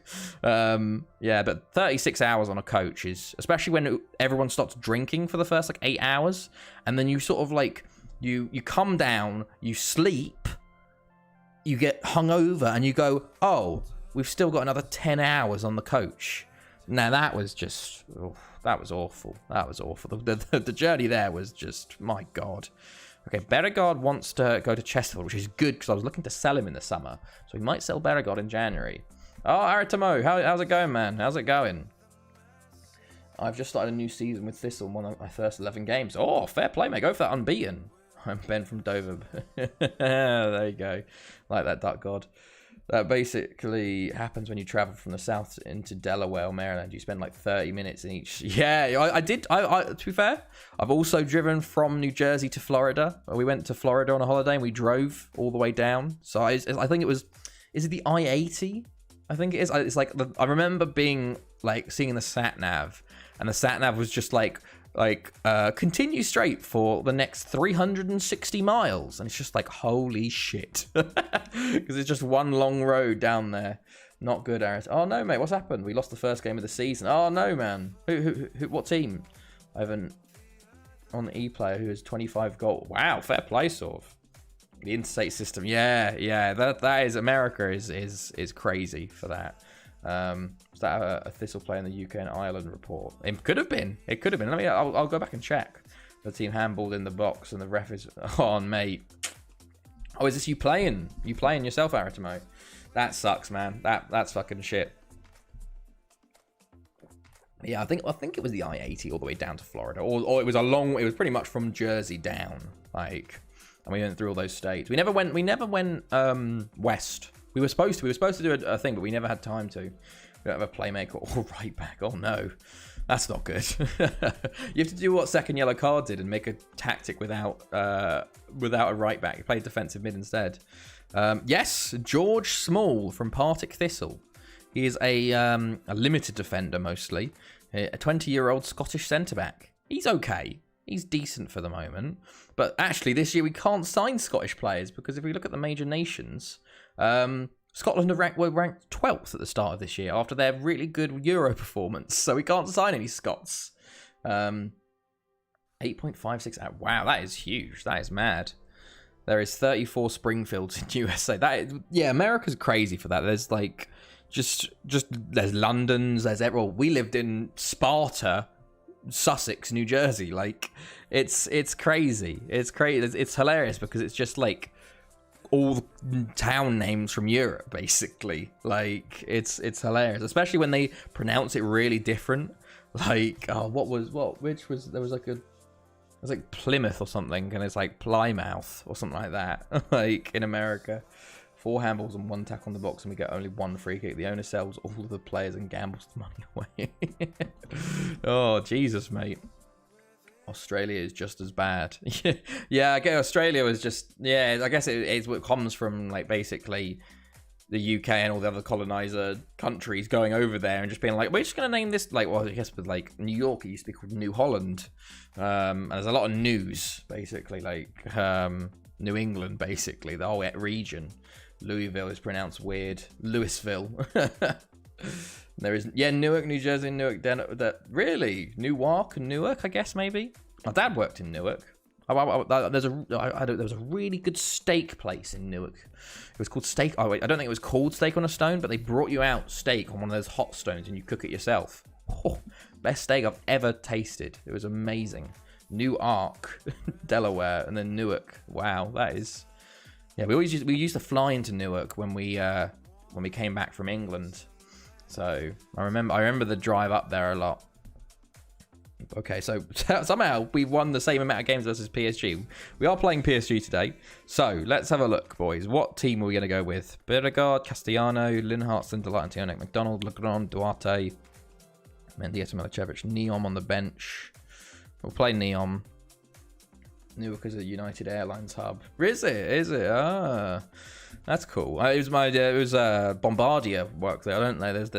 yeah, but 36 hours on a coach is, especially when everyone stops drinking for the first like 8 hours. And then you sort of like, you come down, you sleep, you get hungover, and you go, oh, we've still got another 10 hours on the coach. Now that was just... Oh, that was awful. That was awful. The journey there was just, my God. Okay, Berregard wants to go to Chesterfield, which is good because I was looking to sell him in the summer. So we might sell Berregard in January. Oh, Aritamo, how's it going, man? How's it going? I've just started a new season with Thistle, one of my first 11 games. Oh, fair play, mate. Go for that unbeaten. I'm Ben from Dover. There you go. Like that, Duck God. That basically happens when you travel from the south into Delaware or Maryland. You spend like 30 minutes in each. Yeah, I did. To be fair, I've also driven from New Jersey to Florida. We went to Florida on a holiday and we drove all the way down. So I think it was, is it the I-80? I think it is. It's like, I remember being like seeing the sat nav, and the sat nav was just like continue straight for the next 360 miles, and it's just like, holy shit, because it's just one long road down there. Not good, Aris. Oh no, mate, what's happened? We lost the first game of the season. Oh no, man. Who what team? I have an on the E-player who has 25 goals. Wow, fair play, sort of. The interstate system, yeah, that is, America is crazy for that. Was that a Thistle play in the UK and Ireland report? It could have been. I'll go back and check. The team handballed in the box and the ref is on, mate. Oh, is this you playing? You playing yourself, Aritamo? That sucks, man. That's fucking shit. Yeah, I think it was the I-80 all the way down to Florida, or it was it was pretty much from Jersey down, like. And we went through all those states. We never went west. We were supposed to do a thing, but we never had time to. We don't have a playmaker or right back. Oh no, that's not good. You have to do what second yellow card did and make a tactic without a right back. You played defensive mid instead. Yes, George Small from Partick Thistle. He is a limited defender mostly. A 20-year-old Scottish centre back. He's okay. He's decent for the moment. But actually, this year we can't sign Scottish players because if we look at the major nations, Scotland were ranked 12th at the start of this year after their really good Euro performance. So we can't sign any Scots. 8.56 out. Wow, that is huge. That is mad. There is 34 Springfields in USA. America's crazy for that. There's like just there's London's, there's everyone. We lived in Sparta, Sussex, New Jersey. Like it's crazy. It's crazy. It's hilarious because it's just like all town names from Europe, basically. Like it's hilarious, especially when they pronounce it really different. Like there was like Plymouth or something, and it's like Plymouth or something like that. Like in America, 4 handballs and 1 tackle on the box, and we get only 1 free kick. The owner sells all of the players and gambles the money away. Oh Jesus, mate. Australia is just as bad. Yeah, I guess Australia was just, I guess it's what comes from like basically the UK and all the other colonizer countries going over there and just being like, we're just going to name this, like, well, I guess with like New York, it used to be called New Holland. And there's a lot of news, basically, like New England, basically, the whole region. Louisville is pronounced weird. Louisville. There is, Newark, New Jersey, Newark, really? Newark and Newark, I guess, maybe? My dad worked in Newark. There was a really good steak place in Newark. It was called Steak. Oh wait, I don't think it was called Steak on a Stone, but they brought you out steak on one of those hot stones and you cook it yourself. Oh, best steak I've ever tasted. It was amazing. Newark, Delaware, and then Newark. Wow, that is. Yeah, we used to fly into Newark when we came back from England. So I remember the drive up there a lot. Okay, so somehow we've won the same amount of games versus PSG. We are playing PSG today. So let's have a look, boys. What team are we going to go with? Beauregard, Castellano, Linhart, Sindelar, Antionic, McDonald, Legrand, Duarte, Mendieta, Milicevic, Neom on the bench. We'll play Neom. Newark is a United Airlines hub. Is it? Ah, that's cool. It was Bombardier work there. I don't know. There's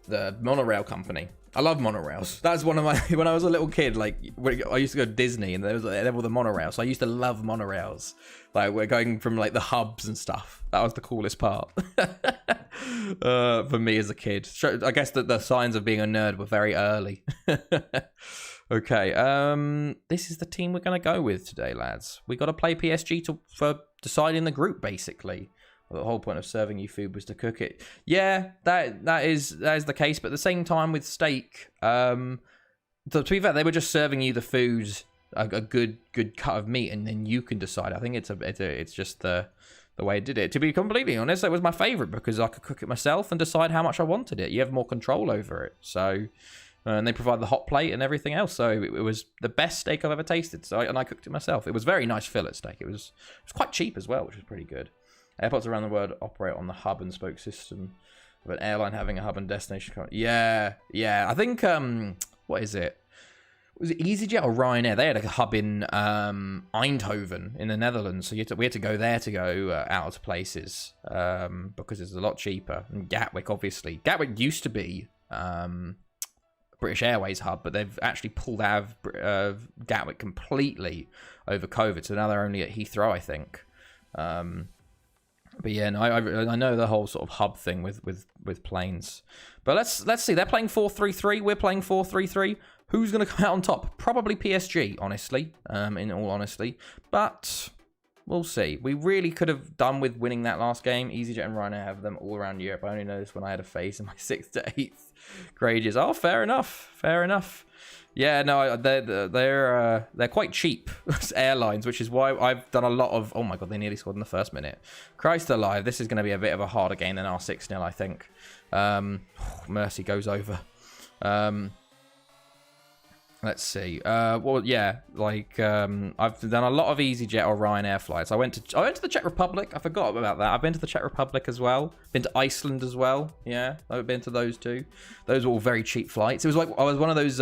the monorail company. I love monorails. That's one of my, when I was a little kid, like I used to go to Disney and there were the monorails. So I used to love monorails. Like we're going from like the hubs and stuff. That was the coolest part for me as a kid. I guess that the signs of being a nerd were very early. Okay, this is the team we're going to go with today, lads. We got to play PSG for deciding the group, basically. Well, the whole point of serving you food was to cook it. Yeah, that is the case. But at the same time, with steak, to be fair, they were just serving you the food, a good cut of meat, and then you can decide. I think it's just the way I did it. To be completely honest, it was my favorite because I could cook it myself and decide how much I wanted it. You have more control over it. So, and they provide the hot plate and everything else. So it was the best steak I've ever tasted. And I cooked it myself. It was very nice fillet steak. It was quite cheap as well, which was pretty good. Airports around the world operate on the hub and spoke system of an airline having a hub and destination. Yeah. I think, what is it? Was it EasyJet or Ryanair? They had a hub in Eindhoven in the Netherlands. So we had to go there to go out to places because it's a lot cheaper. And Gatwick, obviously. Gatwick used to be British Airways hub, but they've actually pulled out of Gatwick completely over COVID. So now they're only at Heathrow, I think. But yeah, no, I know the whole sort of hub thing with planes. But let's see. They're playing 4-3-3. We're playing 4-3-3. Who's going to come out on top? Probably PSG, honestly. In all honesty, but we'll see. We really could have done with winning that last game. EasyJet and Ryanair have them all around Europe. I only noticed when I had a face in my 6th to 8th grade years. Oh, fair enough. Yeah, no, they're quite cheap airlines, which is why I've done a lot of. Oh my god, they nearly scored in the first minute. Christ alive, this is going to be a bit of a harder game than our 6-0, I think. Mercy goes over. Let's see. Well, yeah, like I've done a lot of EasyJet or Ryanair flights. I went to the Czech Republic. I forgot about that. I've been to the Czech Republic as well. Been to Iceland as well. Yeah, I've been to those two. Those were all very cheap flights. It was like I was one of those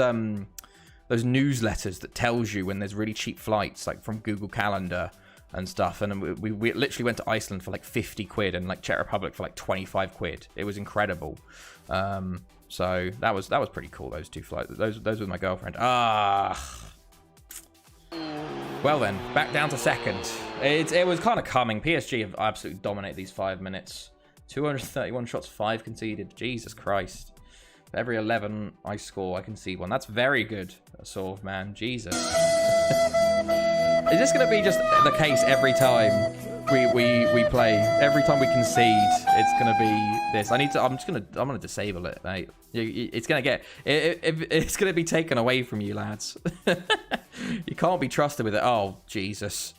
newsletters that tells you when there's really cheap flights, like from Google Calendar and stuff. And we literally went to Iceland for like 50 quid and like Czech Republic for like 25 quid. It was incredible. So that was pretty cool. Those two flights. Those were my girlfriend. Well then, back down to second. It was kind of coming. PSG have absolutely dominated these 5 minutes. 231 shots, 5 conceded. Jesus Christ. For every 11 I score, I concede 1. That's very good, sort of, man. Jesus. Is this going to be just the case every time we play? Every time we concede, it's going to be this. I'm going to disable it, mate. It's going to get... It's going to be taken away from you, lads. You can't be trusted with it. Oh, Jesus.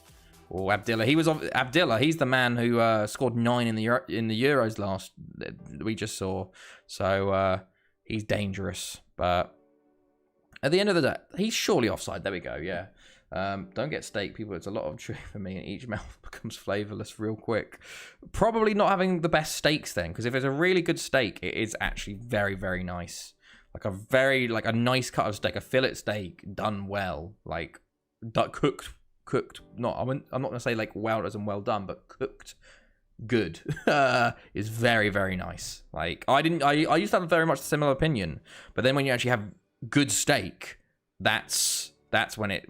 Oh, Abdillah. Abdillah. He's the man who scored 9 in the Euros last. We just saw. So he's dangerous. But at the end of the day, he's surely offside. There we go. Yeah. Don't get steak, people. It's a lot of truth for me, and each mouth becomes flavorless real quick. Probably not having the best steaks then, because if it's a really good steak, it is actually very, very nice. Like a nice cut of steak, a fillet steak done well, like cooked. Not I'm not gonna say like well as in well done, but cooked good is very, very nice. Like I used to have very much a similar opinion, but then when you actually have good steak, that's when it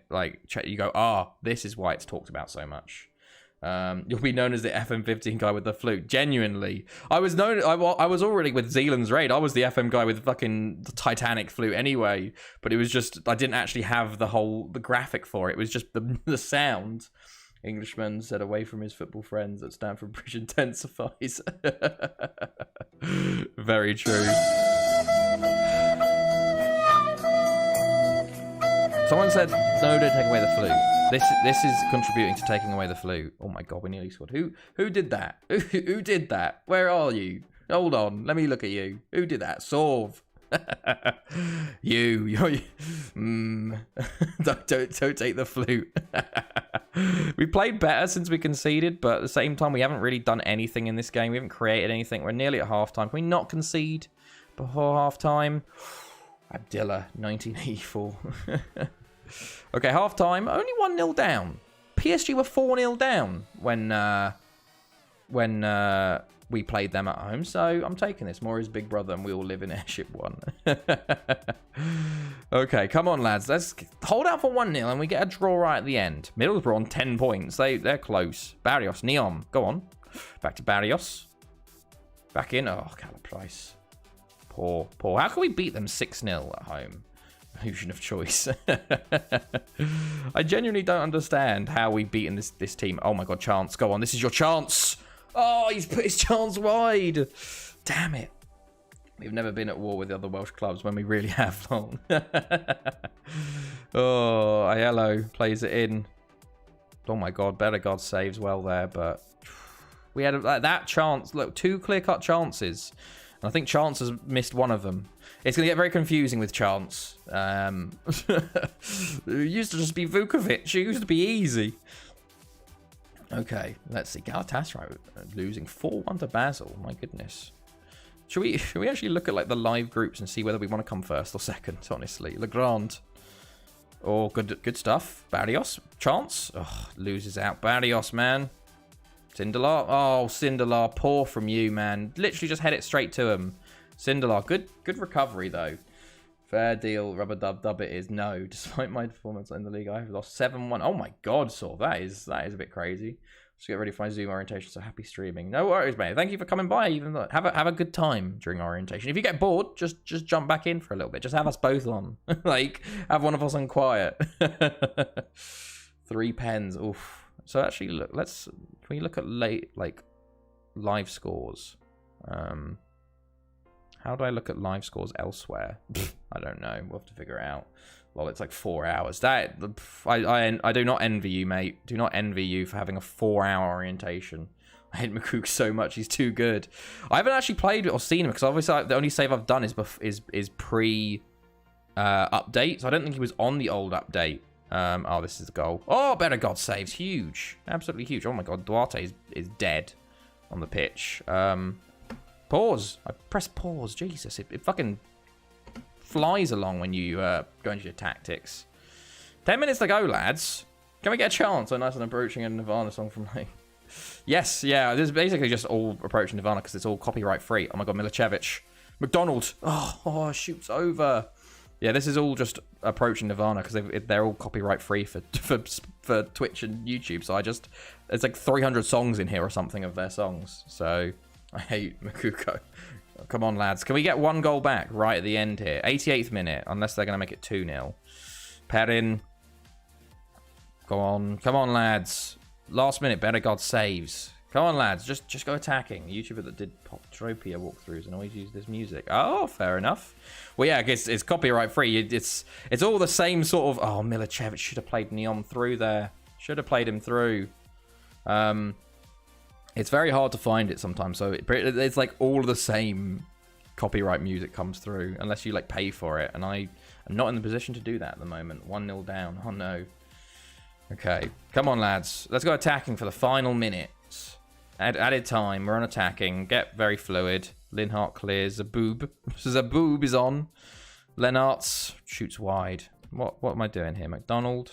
like you go, this is why it's talked about so much. You'll be known as the FM15 guy with the flute. Genuinely, I was already with Zealand's Raid. I was the FM guy with fucking the Titanic flute anyway. But it was just I didn't actually have the graphic for it. It was just the sound. Englishman said away from his football friends at Stamford Bridge intensifies. Very true. Someone said, no, don't take away the flute. This is contributing to taking away the flute. Oh my god, we nearly scored. Who did that? Who did that? Where are you? Hold on, let me look at you. Who did that? Sorv. You're don't take the flute. We played better since we conceded, but at the same time, we haven't really done anything in this game. We haven't created anything. We're nearly at halftime. Can we not concede before halftime? Abdillah, 1984. Okay, half-time, only 1-0 down. PSG were 4-0 down when we played them at home, so I'm taking this. More his big brother and we all live in Airship 1. Okay, come on, lads. Let's hold out for 1-0 and we get a draw right at the end. Middlesbrough on 10 points. They're close. Barrios, Neon, go on. Back to Barrios. Back in. Oh, Calaprice. Poor. How can we beat them 6-0 at home? Illusion of choice. I genuinely don't understand how we've beaten this team. Oh my god, Chance, go on. This is your chance. Oh, he's put his chance wide. Damn it. We've never been at war with the other Welsh clubs when we really have long. Oh, Aiello plays it in. Oh my god, Bellegarde saves well there, but we had that chance. Look, 2 clear-cut chances. And I think Chance has missed one of them. It's going to get very confusing with Chance. It used to just be Vukovic. It used to be easy. Okay, let's see. Galatasaray losing 4-1 to Basel. My goodness. Should we actually look at like the live groups and see whether we want to come first or second? Honestly, Legrand. Oh, good stuff. Barrios, Chance. Oh, loses out. Barrios, man. Sindelar. Oh, Sindelar, poor from you, man. Literally just head it straight to him. Sindelar, good recovery though. Fair deal, rubber dub it is. No, despite my performance in the league, I have lost 7-1. Oh my god, Saul, that is a bit crazy. Just get ready for my Zoom orientation, so happy streaming. No worries, mate. Thank you for coming by. Even though, have a good time during orientation. If you get bored, just jump back in for a little bit. Just have us both on. Like, have one of us on quiet. 3 pens. Oof. So actually, look. Can we look at live scores? How do I look at live scores elsewhere? I don't know. We'll have to figure it out. Well, it's like 4 hours. I do not envy you, mate. Do not envy you for having a 4-hour orientation. I hate McCook so much. He's too good. I haven't actually played or seen him because obviously the only save I've done is pre update. So I don't think he was on the old update. Oh, this is the goal. Oh, Bellegarde saves. Huge. Absolutely huge. Oh my god, Duarte is dead on the pitch. Pause. I press pause. Jesus, it fucking flies along when you go into your tactics. 10 minutes to go, lads. Can we get a chance? Oh, nice and approaching a Nirvana song from like... Yes, yeah, this is basically just all approaching Nirvana because it's all copyright free. Oh my god, Milicevic. McDonald. Oh, shoots over. Yeah, this is all just approaching Nirvana because they're all copyright free for Twitch and YouTube. So there's like 300 songs in here or something of their songs. So I hate Moukoko. Come on, lads. Can we get 1 goal back right at the end here? 88th minute, unless they're going to make it 2-0. Perrin. Go on. Come on, lads. Last minute, Bedegod saves. Come on, lads. Just go attacking. A YouTuber that did Poptropia walkthroughs and always used this music. Oh, fair enough. Well, yeah, I guess it's copyright free. It's all the same sort of... Oh, Milicevic should have played Neon through there. Should have played him through. It's very hard to find it sometimes. So it's like all the same copyright music comes through unless you like pay for it. And I am not in the position to do that at the moment. 1-0 down. Oh, no. Okay. Come on, lads. Let's go attacking for the final minute. Added time. We're on attacking. Get very fluid. Linhart clears. Zaboob. Zaboob is on. Lennartz shoots wide. What am I doing here? McDonald.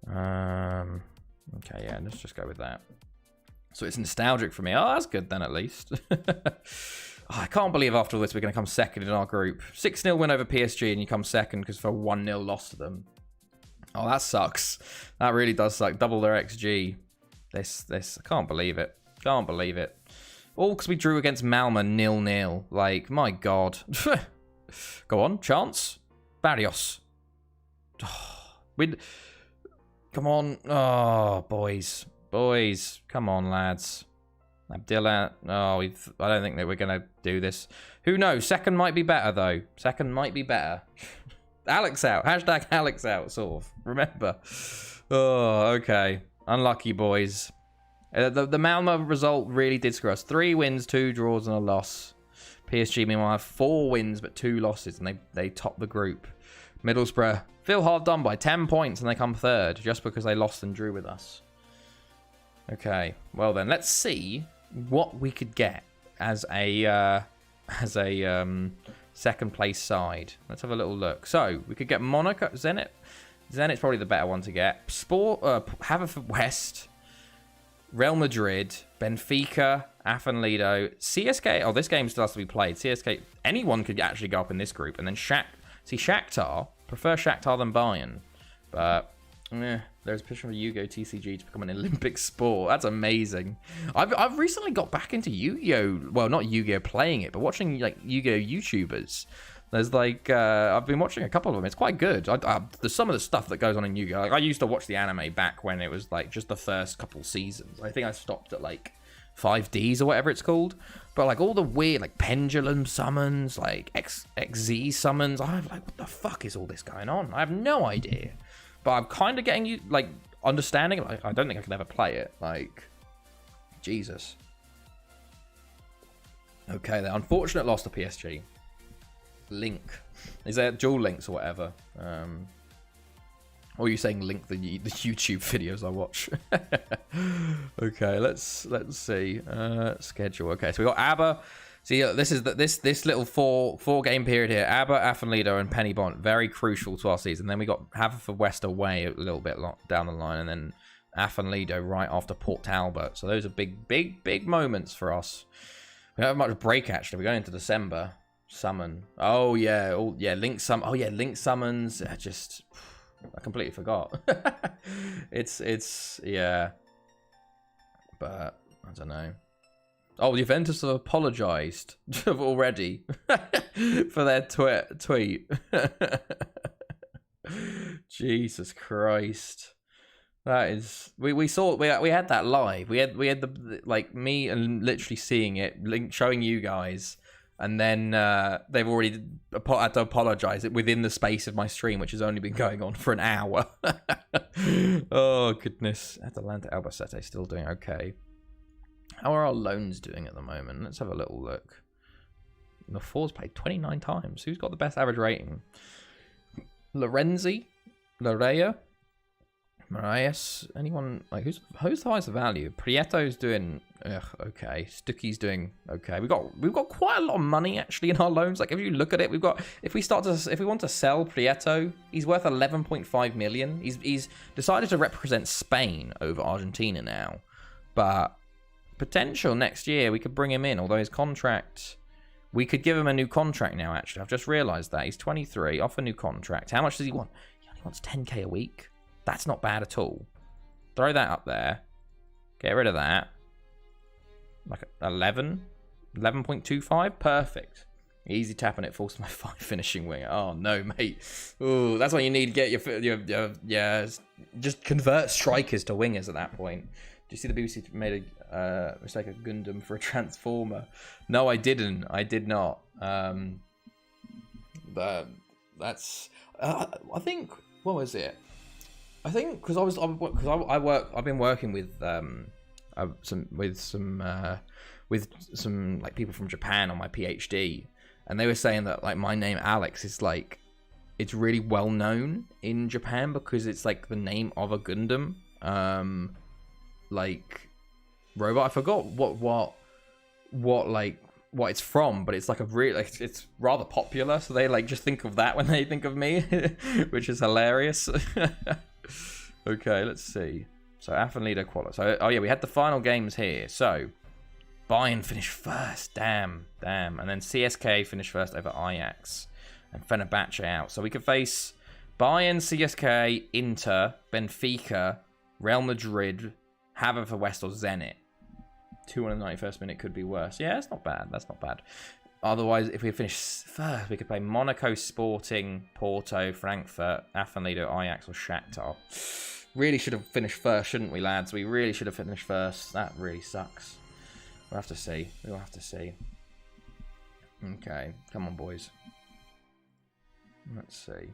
Okay, yeah. Let's just go with that. So it's nostalgic for me. Oh, that's good then, at least. I can't believe after all this we're going to come second in our group. 6-0 win over PSG and you come second because for a 1-0 loss to them. Oh, that sucks. That really does suck. Double their XG. This, I can't believe it. Can't believe it. All because we drew against Malmo 0-0. Like, my God. Go on, chance. Barrios. Come on. Oh, boys. Boys. Come on, lads. Abdillah. Oh, I don't think that we're going to do this. Who knows? Second might be better, though. Second might be better. Alex out. Hashtag Alex out, sort of. Remember. Oh, okay. Unlucky, boys. The Malmo result really did screw us. 3 wins, 2 draws, and a loss. PSG, meanwhile, have 4 wins but 2 losses, and they top the group. Middlesbrough feel hard done by 10 points, and they come third just because they lost and drew with us. Okay, well then, let's see what we could get as a second place side. Let's have a little look. So we could get Monaco, Zenit. Zenit's probably the better one to get. Haverford, Real Madrid, Benfica, Afan CSK. Oh, this game still has to be played. CSK, anyone could actually go up in this group. And then Shakhtar. Prefer Shakhtar than Bayern. But there's a picture of Yu-Gi-Oh! TCG to become an Olympic sport. That's amazing. I've recently got back into Yu-Gi-Oh! Well, not Yu-Gi-Oh! Playing it, but watching like Yu-Gi-Oh! YouTubers. There's like, I've been watching a couple of them. It's quite good. There's some of the stuff that goes on in Yu-Gi-Oh! Like, I used to watch the anime back when it was like just the first couple seasons. I think I stopped at like 5Ds or whatever it's called. But like all the weird like pendulum summons, like XZ summons. I'm like, what the fuck is all this going on? I have no idea. But I'm kind of getting like understanding. Like, I don't think I can ever play it. Like, Jesus. Okay, the unfortunate loss to PSG. Link. Is there dual links or whatever? Or are you saying link the YouTube videos I watch? Okay, let's see. Schedule. Okay, so we got ABBA. See, this is this little four game period here. ABBA, Afan Lido, and Penny Bont, very crucial to our season. Then we got Haverford away a little bit down the line, and then Afan Lido right after Port Talbot. So those are big moments for us. We don't have much break actually. We're going into December. Summon. Oh yeah. Oh yeah. Link summon. Oh yeah. Link summons. I completely forgot. it's yeah. But I don't know. Oh, Juventus have apologized already for their tweet. Jesus Christ. That is we saw we had that live. We had the like me and literally seeing it, Link showing you guys. And then they've already had to apologize within the space of my stream, which has only been going on for an hour. Oh, goodness. Atalanta Albacete still doing okay. How are our loans doing at the moment? Let's have a little look. The Four's played 29 times. Who's got the best average rating? Lorenzi? Larea? Marias? Anyone? Like, who's the highest value? Prieto's doing okay. Stucky's doing okay. We've got quite a lot of money actually in our loans. Like if you look at it, if we want to sell Prieto, he's worth 11.5 million. He's decided to represent Spain over Argentina now. But potential next year we could bring him in, although his contract We could give him a new contract now, actually. I've just realised that. He's 23, off a new contract. How much does he want? He only wants 10k a week. That's not bad at all. Throw that up there. Get rid of that. Like 11? 11.25? Perfect. Easy tapping it, force my 5 finishing winger. Oh, no, mate. Ooh, that's what you need to get your just convert strikers to wingers at that point. Do you see the BBC made a mistake of Gundam for a transformer? No, I didn't. I did not. That's. I think. What was it? I think because I've been working with some like people from Japan on my PhD, and they were saying that like my name Alex is like it's really well known in Japan because it's like the name of a Gundam. Like robot. I forgot what it's from, but it's like a really it's rather popular, so they like just think of that when they think of me, which is hilarious. Okay, let's see. So Athleta qualify. So oh yeah, we had the final games here. So Bayern finished first. Damn. And then CSK finished first over Ajax, and Fenerbahce out. So we could face Bayern, CSK, Inter, Benfica, Real Madrid, Haverfordwest or Zenit. 2 on the 91st minute could be worse. Yeah, that's not bad. That's not bad. Otherwise, if we finish first, we could play Monaco, Sporting, Porto, Frankfurt, Athleta, Ajax or Shakhtar. Really should have finished first, shouldn't we, lads? We really should have finished first. That really sucks. We'll have to see. We'll have to see. Okay, come on, boys. Let's see.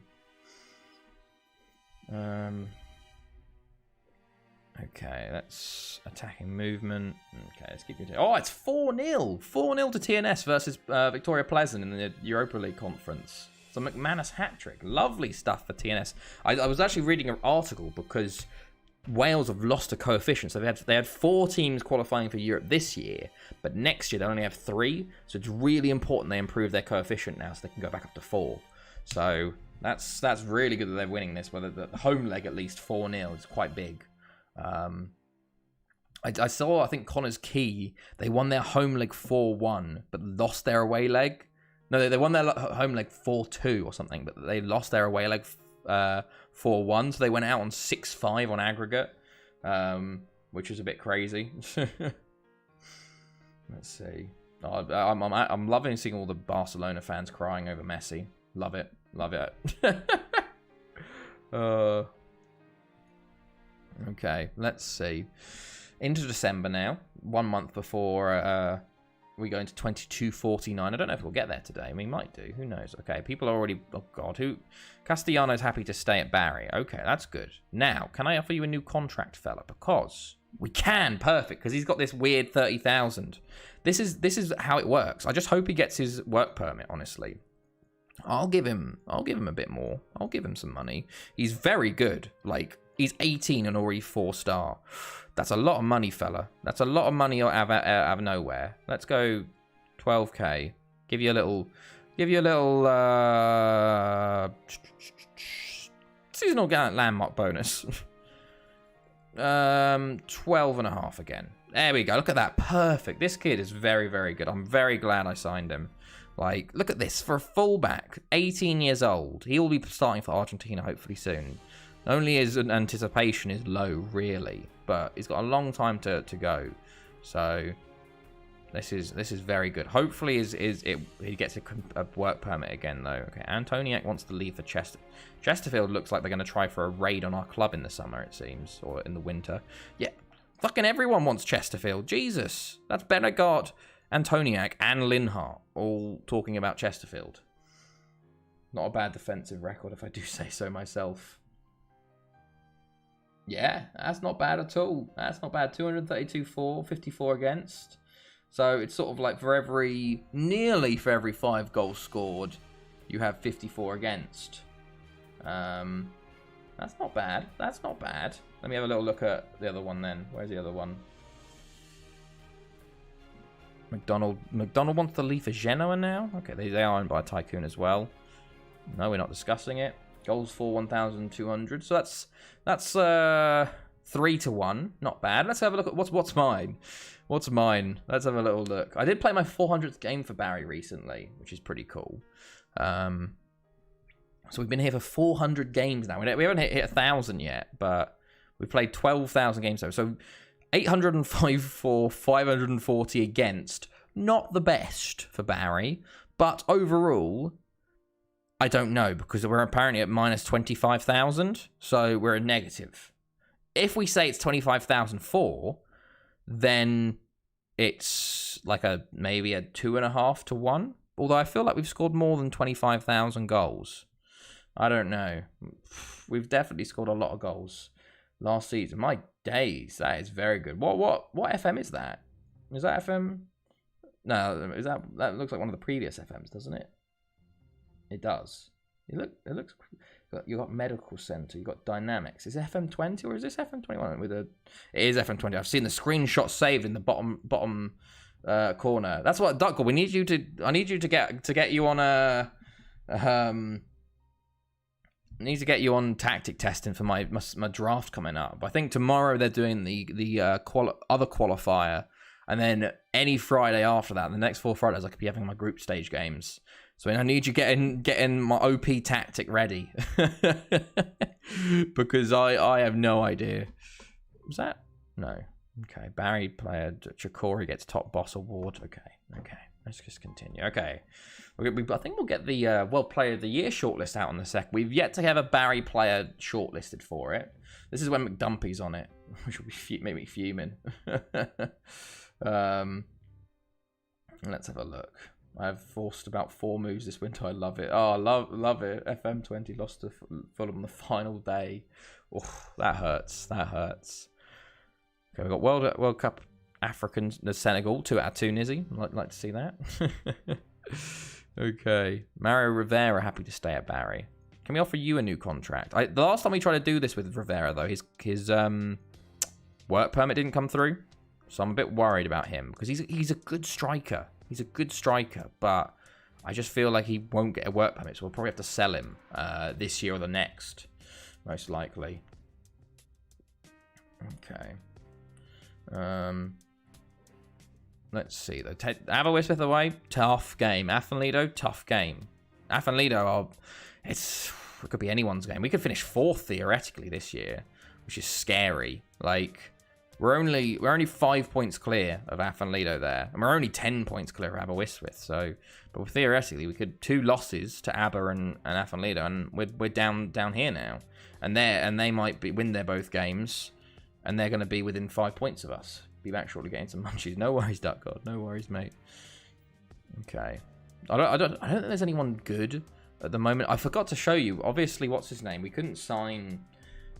Okay, that's attacking movement. Okay, let's keep it. Oh, it's 4-0. 4-0 to TNS versus Victoria Pleasant in the Europa League conference. So McManus hat-trick. Lovely stuff for TNS. I was actually reading an article because Wales have lost a coefficient. So they had 4 teams qualifying for Europe this year, but next year they only have 3. So it's really important they improve their coefficient now so they can go back up to 4. So that's really good that they're winning this. Whether the home leg at least 4-0 is quite big. I saw, I think Connors Key, they won their home leg 4-1, but lost their away leg. No, they won their home leg 4-2 or something, but they lost their away leg 4-1, so they went out on 6-5 on aggregate, which is a bit crazy. Let's see. I'm loving seeing all the Barcelona fans crying over Messi. Love it. Love it. Okay, let's see. Into December now, 1 month before we go into 22:49. I don't know if we'll get there today. We might do. Who knows? Okay, people are already... Oh, God. Castellano's happy to stay at Barry. Okay, that's good. Now, can I offer you a new contract, fella? Because we can. Perfect. Because he's got this weird 30,000. This is how it works. I just hope he gets his work permit, honestly. I'll give him a bit more. I'll give him some money. He's very good. Like... He's 18 and already 4-star. That's a lot of money, fella. That's a lot of money out of nowhere. Let's go 12k. Give you a little seasonal landmark bonus. 12.5 again. There we go. Look at that. Perfect. This kid is very, very good. I'm very glad I signed him. Like, look at this. For a fullback, 18 years old. He will be starting for Argentina hopefully soon. Only his anticipation is low, really, but he's got a long time to go. So this is very good. Hopefully, he gets a work permit again, though. Okay, Antoniak wants to leave for Chesterfield. Looks like they're going to try for a raid on our club in the summer, it seems, or in the winter. Yeah, fucking everyone wants Chesterfield. Jesus, that's Benegard, Antoniak, and Linhart all talking about Chesterfield. Not a bad defensive record, if I do say so myself. Yeah, that's not bad at all. That's not bad. 232 for, 54 against. So it's sort of like nearly for every 5 goals scored, you have 54 against. That's not bad. That's not bad. Let me have a little look at the other one then. Where's the other one? McDonald wants to leave for Genoa now? Okay, they are owned by a tycoon as well. No, we're not discussing it. Goals for 1,200. So that's 3-1. Not bad. Let's have a look at what's mine. What's mine? Let's have a little look. I did play my 400th game for Barry recently, which is pretty cool. So we've been here for 400 games now. We haven't hit 1,000 yet, but we played 12,000 games though. So 805 for, 540 against. Not the best for Barry, but overall, I don't know, because we're apparently at minus 25,000, so we're a negative. If we say it's 25,004, then it's like maybe a 2.5 to 1. Although I feel like we've scored more than 25,000 goals. I don't know. We've definitely scored a lot of goals last season. My days, that is very good. What FM is that? Is that FM? No, is that looks like one of the previous FMs, doesn't it? It does. It looks. You got medical center. You got dynamics. Is it FM20 or is this FM21? It is FM20. I've seen the screenshot saved in the bottom corner. That's what Duckle. I need you to get you on a need to get you on tactic testing for my draft coming up. I think tomorrow they're doing the other qualifier, and then any Friday after that, the next 4 Fridays, I could be having my group stage games. So I need you getting my OP tactic ready because I have no idea. Was that no? Okay, Barry player Chikori gets top boss award. Okay. Let's just continue. Okay, I think we'll get the World Player of the Year shortlist out in a sec. We've yet to have a Barry player shortlisted for it. This is when McDumpy's on it, which will be make me fuming. Let's have a look. I've forced about 4 moves this winter. I love it. Oh, love it. FM20 lost to Fulham on the final day. Oh, that hurts. Okay, we've got World Cup African, Senegal, 2 out of 2, Nizzy. Like to see that. Okay. Mario Rivera, happy to stay at Barry. Can we offer you a new contract? The last time we tried to do this with Rivera, though, his work permit didn't come through. So I'm a bit worried about him because he's a good striker. He's a good striker, but I just feel like he won't get a work permit, so we'll probably have to sell him this year or the next, most likely. Okay. Let's see, though. Aberystwyth away, tough game. Athenlido, tough game. Athenlido, it could be anyone's game. We could finish 4th theoretically this year, which is scary. Like, we're only 5 points clear of Athenlido there, and we're only 10 points clear of Aberystwyth. So, but theoretically, we could 2 losses to Aber and Athenlido, and we're down here now, and they might win their both games, and they're going to be within 5 points of us. Be back shortly getting some munchies. No worries, Duck God. No worries, mate. Okay. I don't think there's anyone good at the moment. I forgot to show you. Obviously, what's his name? We couldn't sign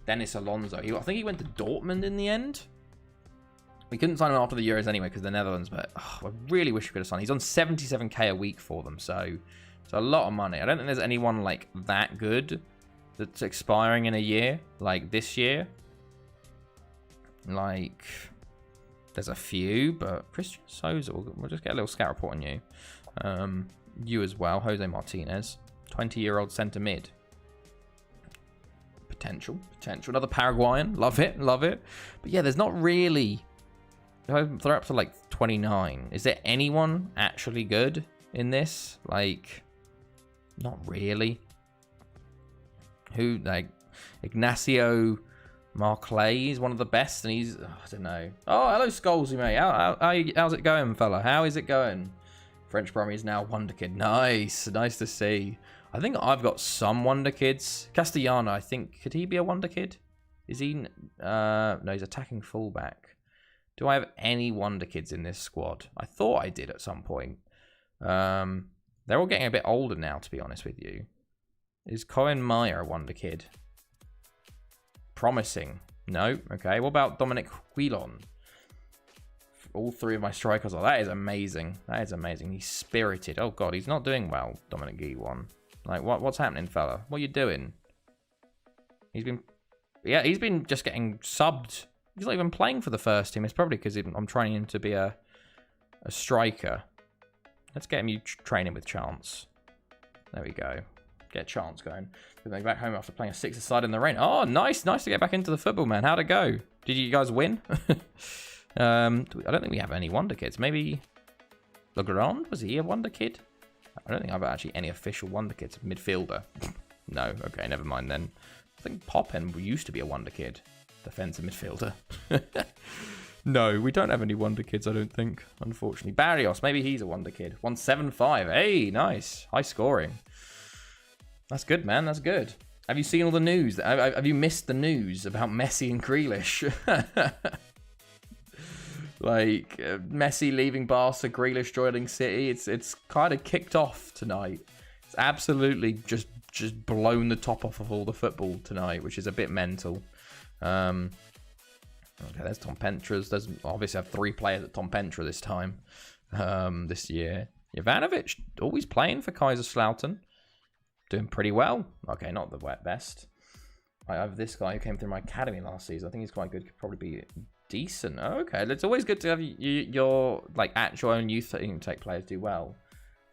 Dennis Alonso. I think he went to Dortmund in the end. We couldn't sign him after the Euros anyway because the Netherlands. But I really wish we could have signed. He's on 77k a week for them, so it's a lot of money. I don't think there's anyone like that good that's expiring in a year like this year. Like, there's a few, but Christian Souza, we'll just get a little scout report on you. You as well, Jose Martinez, 20-year-old centre mid. Potential. Another Paraguayan, love it. But yeah, there's not really. They're up to like 29. Is there anyone actually good in this? Like, not really. Who, like, Ignacio Marclay is one of the best, and he's, I don't know. Oh, hello, Scholesy, mate. How's it going, fella? How is it going? French Brummy is now Wonder Kid. Nice to see. I think I've got some Wonder Kids. Castellano, I think, could he be a Wonder Kid? Is he? No, he's attacking fullback. Do I have any Wonder Kids in this squad? I thought I did at some point. They're all getting a bit older now, to be honest with you. Is Cohen Meyer a Wonder Kid? Promising. No. Okay. What about Dominic Huilon? All 3 of my strikers are. That is amazing. He's spirited. Oh, God. He's not doing well, Dominic Huilon. Like, what's happening, fella? What are you doing? He's been just getting subbed. He's not even playing for the first team. It's probably because I'm training him to be a striker. Let's get him training with Chance. There we go. Get Chance going. Then back home after playing a 6-a-side in the rain. Oh, nice to get back into the football, man. How'd it go? Did you guys win? I don't think we have any wonder kids. Maybe Legrand, was he a wonder kid? I don't think I've actually any official wonder kids. Midfielder. No, okay, never mind then. I think Poppen used to be a wonder kid. Defensive midfielder. No, we don't have any wonder kids, I don't think, unfortunately. Barrios, maybe he's a wonder kid. 175. Hey, nice. High scoring. That's good, man. That's good. Have you seen all the news? Have you missed the news about Messi and Grealish? Like, Messi leaving Barca, Grealish joining City. It's kind of kicked off tonight. It's absolutely just blown the top off of all the football tonight, which is a bit mental. Okay, there's Tom Pentras. There's obviously have 3 players at Tom Pentra this time, this year. Ivanovic, always playing for Kaiserslautern. Doing pretty well. Okay, not the best. I have this guy who came through my academy last season. I think he's quite good. Could probably be decent. Okay, it's always good to have your like actual own youth intake players do well.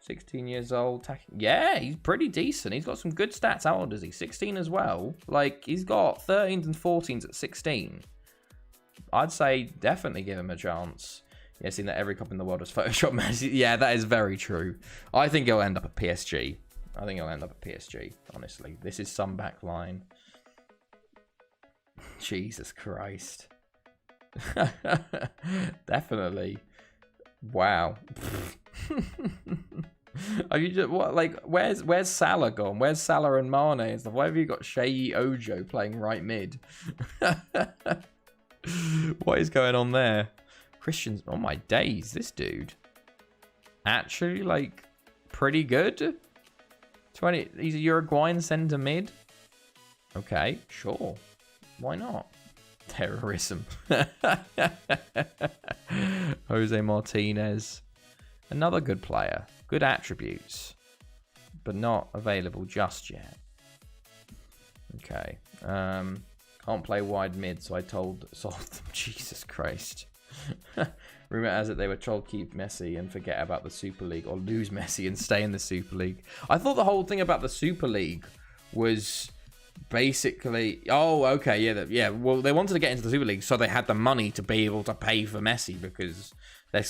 16 years old. Yeah, he's pretty decent. He's got some good stats. How old is he? 16 as well. Like, he's got 13s and 14s at 16. I'd say definitely give him a chance. Yeah, seen that every cop in the world was Photoshop Messi. Yeah, that is very true. I think he'll end up at PSG. Honestly. This is some back line. Jesus Christ. Definitely. Wow. Are you just what? Like, where's Salah gone? Where's Salah and Mane and stuff? Why have you got Sheyi Ojo playing right mid? What is going on there? Christian's, oh my days, this dude actually like pretty good. 20. He's a Uruguayan centre mid. Okay, sure. Why not? Terrorism. Jose Martinez. Another good player. Good attributes. But not available just yet. Okay. Can't play wide mid, so I sold them. Jesus Christ. Rumor has it they were told keep Messi and forget about the Super League, or lose Messi and stay in the Super League. I thought the whole thing about the Super League was basically, oh, okay, yeah. Well, they wanted to get into the Super League, so they had the money to be able to pay for Messi because they're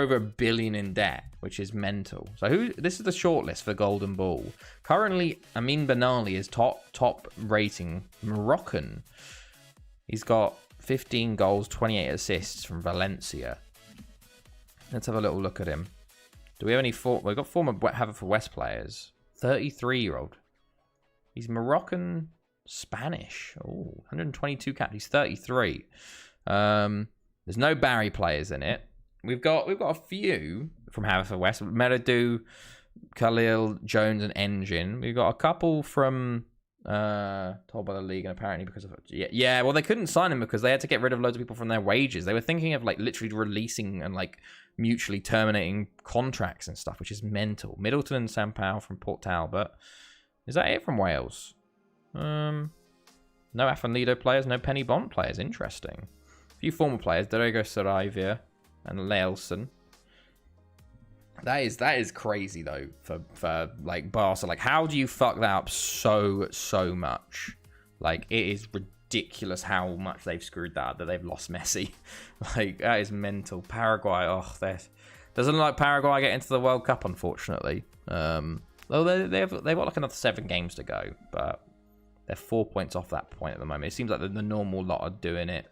over $1 billion in debt, which is mental. So this is the shortlist for Golden Ball. Currently, Amin Benali is top rating Moroccan. He's got 15 goals, 28 assists from Valencia. Let's have a little look at him. Do we have any we've got former Haverford West players. 33-year-old. He's Moroccan Spanish. Oh, 122 caps. He's 33. There's no Barry players in it. We've got a few from Haverford West. Meridou, Khalil, Jones, and Engine. We've got a couple from told by the league, and apparently because of well, they couldn't sign him because they had to get rid of loads of people from their wages. They were thinking of like literally releasing and like mutually terminating contracts and stuff, which is mental. Middleton and Sampao from Port Talbot. Is that it from Wales? No Afanido players, no Penny Bond players. Interesting. A few former players, Diego Sarabia and Leilson. That is crazy though for like Barca. Like, how do you fuck that up so much? Like, it is ridiculous how much they've screwed that up, that they've lost Messi. Like, that is mental. Paraguay, doesn't look like Paraguay get into the World Cup, unfortunately. Though they've got like another 7 games to go, but they're 4 points off that point at the moment. It seems like the normal lot are doing it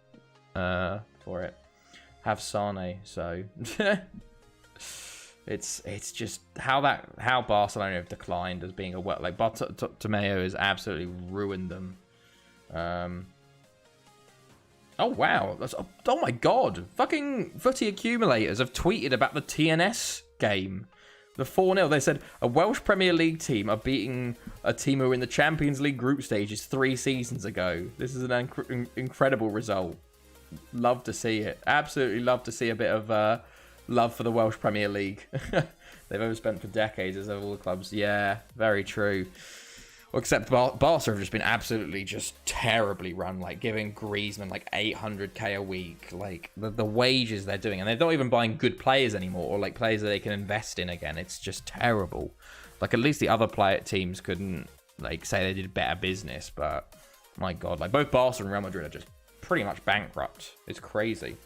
for it. Have Sane, so it's just how Barcelona have declined as being a like Bartomeu has absolutely ruined them. Oh wow, oh my god, fucking footy accumulators have tweeted about the TNS game. The 4-0, they said, a Welsh Premier League team are beating a team who were in the Champions League group stages 3 seasons ago. This is an incredible result. Love to see it. Absolutely love to see a bit of love for the Welsh Premier League. They've overspent for decades, as have all the clubs. Yeah, very true. Well, except Barca have just been absolutely just terribly run, like giving Griezmann like 800k a week, like the wages they're doing, and they're not even buying good players anymore, or like players that they can invest in again. It's just terrible. Like, at least the other teams couldn't like say they did better business, but my god, like both Barca and Real Madrid are just pretty much bankrupt. It's crazy.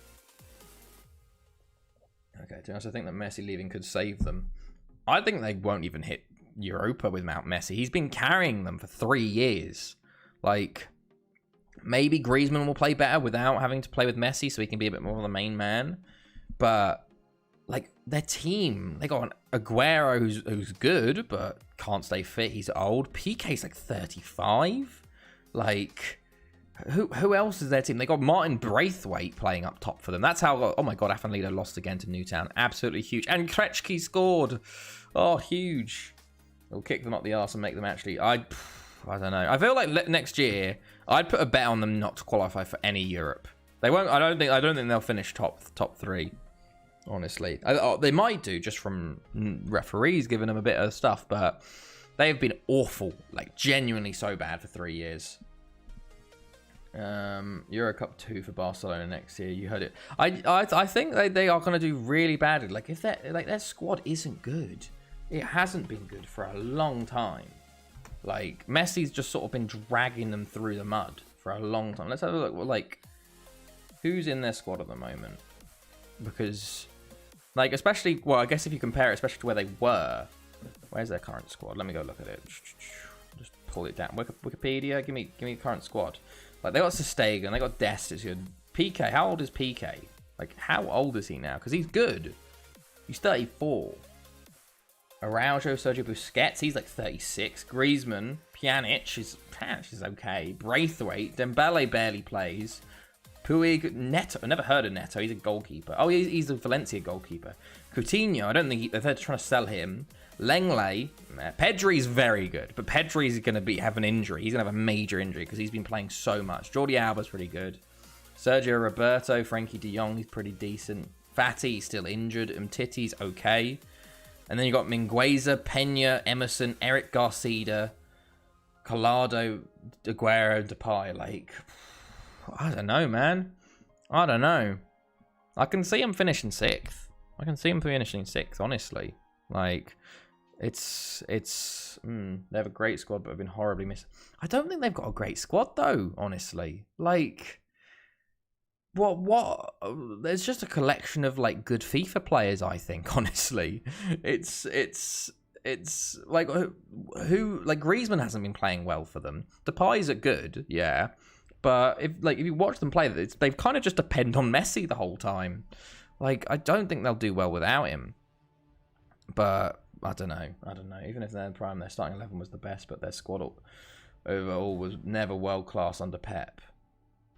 Okay, do you also think that Messi leaving could save them? I think they won't even hit Europa without Messi. He's been carrying them for 3 years. Like, maybe Griezmann will play better without having to play with Messi, so he can be a bit more of the main man. But, like, their team, they got an Aguero who's good, but can't stay fit. He's old. PK's like 35. Like, who else is their team? They got Martin Braithwaite playing up top for them. That's how... Oh my god, Afanlido lost again to Newtown. Absolutely huge. And Krejci scored. Oh, huge. It'll kick them up the arse and make them actually... I don't know. I feel like next year, I'd put a bet on them not to qualify for any Europe. They won't... I don't think they'll finish top 3. Honestly. They might do, just from referees giving them a bit of stuff, but they've been awful. Like, genuinely so bad for 3 years. Euro Cup 2 for Barcelona next year. You heard it. I think they are going to do really badly. Like, if their squad isn't good, it hasn't been good for a long time. Like, Messi's just sort of been dragging them through the mud for a long time. Let's have a look. Well, like, who's in their squad at the moment? Because, like, especially, well, I guess if you compare it, especially to where they were. Where's their current squad? Let me go look at it. Just pull it down. Wikipedia, give me current squad. Like, they got Sestegen, they got Dest is good. PK, how old is PK? Like, how old is he now? Because he's good. He's 34. Araujo, Sergio Busquets, he's like 36. Griezmann, Pjanic is okay. Braithwaite, Dembele barely plays. Puig, Neto, I never heard of Neto, he's a goalkeeper. Oh, he's a Valencia goalkeeper. Coutinho, I don't think they're trying to sell him. Lenglet, Pedri's very good, but Pedri's going to have an injury. He's going to have a major injury because he's been playing so much. Jordi Alba's pretty good. Sergio Roberto, Frankie de Jong, he's pretty decent. Fati, still injured. Umtiti's okay. And then you got Mingueza, Pena, Emerson, Eric Garcia, Collado, Aguero, Depay. Like, I don't know, man. I don't know. I can see him finishing 6th. I can see him finishing 6th, honestly. Like, they have a great squad, but have been horribly missed. I don't think they've got a great squad, though, honestly. Like, what? There's just a collection of, like, good FIFA players, I think, honestly. It's like, who, like, Griezmann hasn't been playing well for them. Depay's are good, yeah. But if you watch them play, they've kind of just depend on Messi the whole time. Like, I don't think they'll do well without him. But I don't know. Even if they're in prime, their starting 11 was the best, but their squad overall was never world class under Pep.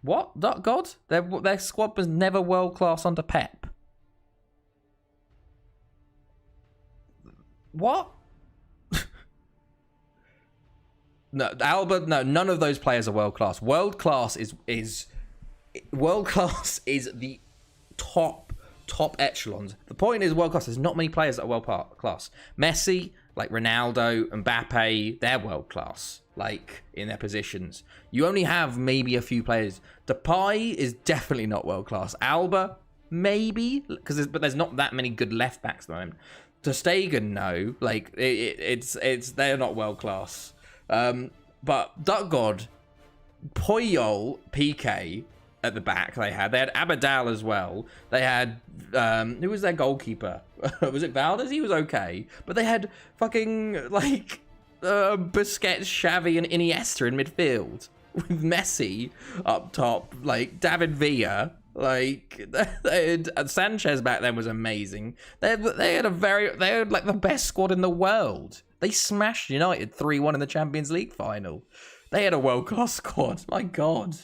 What? God? Their squad was never world class under Pep. What? No, Alba. No, none of those players are world class. World class is the top echelons. The point is, world class. There's not many players that are world class. Messi, like Ronaldo, Mbappe, they're world class. Like, in their positions, you only have maybe a few players. Depay is definitely not world class. Alba, maybe, but there's not that many good left backs at the moment. Ter Stegen, no. Like, it's they're not world class. But Duck God, Puyol, PK. At the back they had Abadal as well. They had who was their goalkeeper? Was it Valdez? He was okay, but they had fucking like Busquets, Xavi, and Iniesta in midfield with Messi up top, like David Villa. Like, Sanchez back then was amazing. They had like the best squad in the world. They smashed United 3-1 in the Champions League final. They had a world class squad. My God.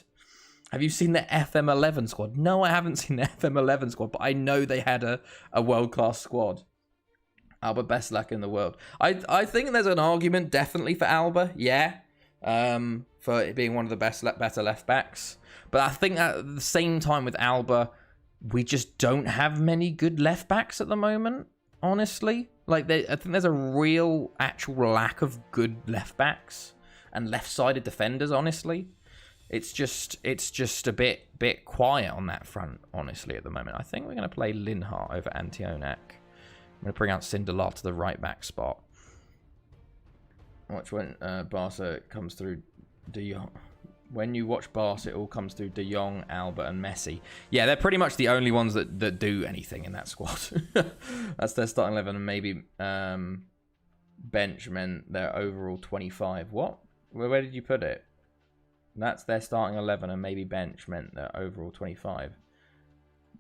Have you seen the FM11 squad? No, I haven't seen the FM11 squad, but I know they had a world-class squad. Alba, best luck in the world. I think there's an argument definitely for Alba, yeah, for it being one of the better left-backs. But I think at the same time with Alba, we just don't have many good left-backs at the moment, honestly. Like, I think there's a real, actual lack of good left-backs and left-sided defenders, honestly. It's just a bit quiet on that front, honestly, at the moment. I think we're going to play Linhart over Antionak. I'm going to bring out Sindelar to the right-back spot. Watch when Barca comes through De When you watch Barca, it all comes through De Jong, Alba, and Messi. Yeah, they're pretty much the only ones that do anything in that squad. That's their starting 11, and maybe bench meant their overall 25. What? Where did you put it? That's their starting 11, and maybe bench meant their overall 25.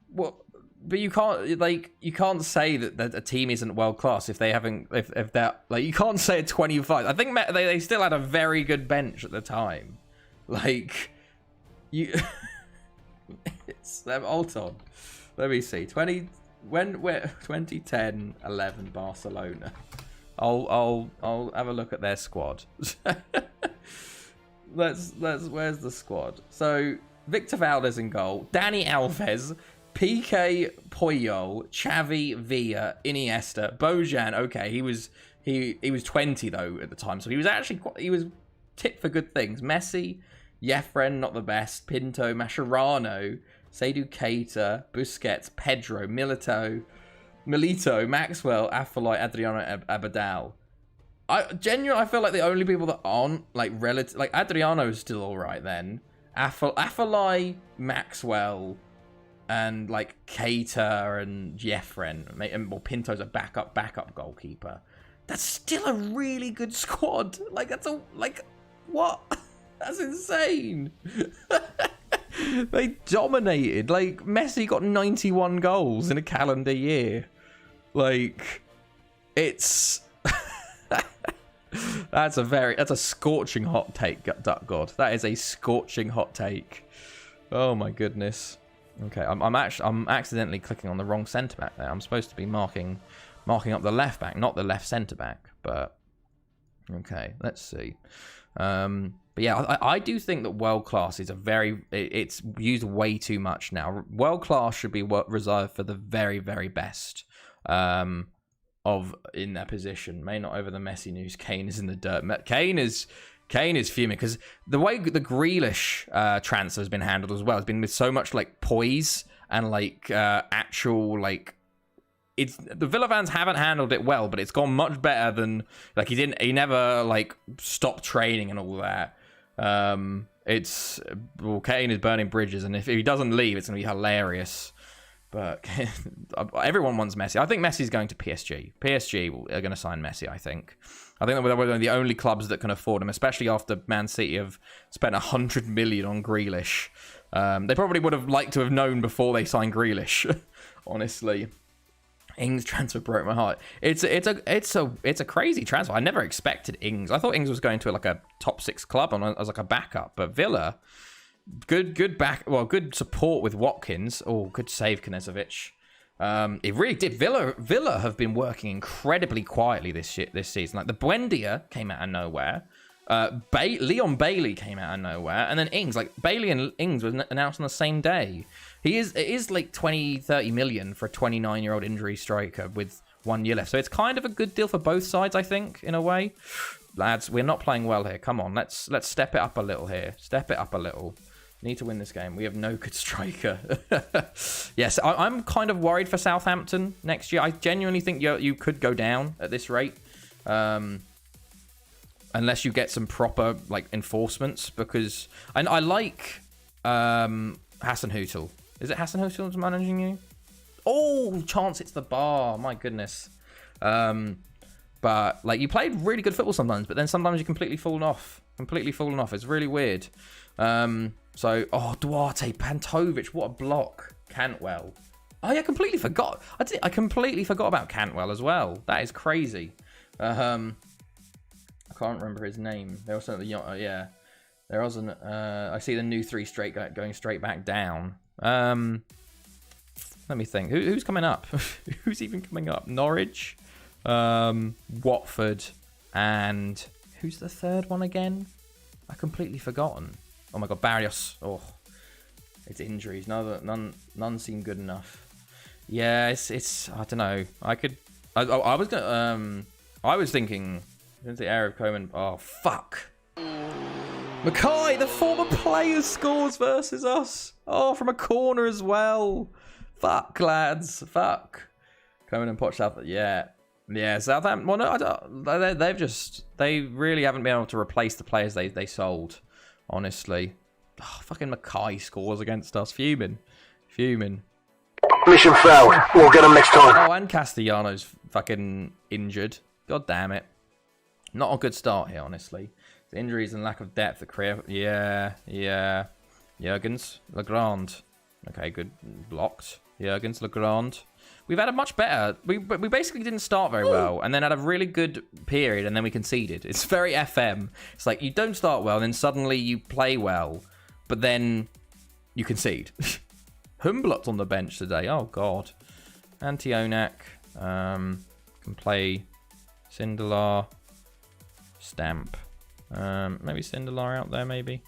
What? But you can't say that a team isn't world class if they haven't if they're like, you can't say a 25. I think they still had a very good bench at the time. Like, you, it's hold on. Let me see. 2010, 11 Barcelona. I'll have a look at their squad. let's where's the squad? So Victor Valdez in goal, Dani Alves, Piqué, Puyol, Xavi, Villa, Iniesta, Bojan. Okay, he was 20 though at the time, so he was actually he was tipped for good things. Messi, Jeffren, not the best. Pinto, Mascherano, Seydou Keita, Busquets, Pedro, Milito, Maxwell, Afellay, Adriano, Abadal. I feel like the only people that aren't like relative, like Adriano's still all right then. Afellay, Maxwell, and like Keita and Jeffren, or Pinto's a backup goalkeeper. That's still a really good squad. Like what? That's insane. They dominated. Like, Messi got 91 goals in a calendar year. Like, it's that's a scorching hot take, Duck God. That is a scorching hot take. Oh my goodness. Okay, I'm accidentally clicking on the wrong centre back there. I'm supposed to be marking up the left back, not the left centre back. But okay, let's see. But yeah, I do think that world class is it's used way too much now. World class should be reserved for the very, very best in their position. May not over the Messi news. Kane is in the dirt. Kane is fuming because the way the Grealish transfer has been handled as well has been with so much like poise and like actual like. It's the Villa fans haven't handled it well, but it's gone much better than like he never like stopped training and all that. Kane is burning bridges, and if he doesn't leave, it's gonna be hilarious. But everyone wants Messi. I think Messi's going to PSG. PSG are going to sign Messi. I think that we're one of the only clubs that can afford him, especially after Man City have spent 100 million on Grealish. They probably would have liked to have known before they signed Grealish. Honestly. Ings transfer broke my heart. It's a crazy transfer. I never expected Ings. I thought Ings was going to like a top 6 club and as like a backup. But Villa, good support with Watkins. Oh, good save, Knezovic. It really did. Villa have been working incredibly quietly this season. Like the Buendia came out of nowhere. Leon Bailey came out of nowhere, and then Ings. Like Bailey and Ings was announced on the same day. It is like 20-30 million for a 29-year-old injury striker with 1 year left. So it's kind of a good deal for both sides, I think, in a way. Lads, we're not playing well here. Come on, let's step it up a little here. Step it up a little. Need to win this game. We have no good striker. Yes, I'm kind of worried for Southampton next year. I genuinely think you could go down at this rate. Unless you get some proper like enforcements, because I like Hasenhüttl. Is it Hasenhüttl who's managing you? Oh, chance it's the bar. My goodness. But like you played really good football sometimes, but then sometimes you're completely fallen off. It's really weird. Duarte, Pantovic, what a block. Cantwell. Oh yeah, I completely forgot. I completely forgot about Cantwell as well. That is crazy. I can't remember his name. There was something. Yeah, there wasn't. I see the new 3 straight going straight back down. Let me think. Who's coming up? Who's even coming up? Norwich, Watford, and who's the third one again? I completely forgotten. Oh my god, Barrios. Oh, it's injuries. None seem good enough. Yeah, it's. I don't know. I was thinking. The area of Coleman. Oh fuck. Mackay, the former player, scores versus us. Oh, from a corner as well. Fuck, lads. Fuck. Coleman and Poch South. Yeah. Southampton. Well, no, they really haven't been able to replace the players they sold. Honestly, fucking Mackay scores against us. Fuming. Mission failed. We'll get him next time. Oh, and Castellanos fucking injured. God damn it. Not a good start here, honestly. The injuries and lack of depth at career. Yeah. Jurgens, Legrand. Okay, good. Blocked. Jurgens, Legrand. We've had a much better... We basically didn't start very well, and then had a really good period, and then we conceded. It's very FM. It's like, you don't start well, and then suddenly you play well, but then you concede. Humblot on the bench today. Oh, God. Antionak. Can play Sindelar. Stamp. Maybe Sindelar out there, maybe.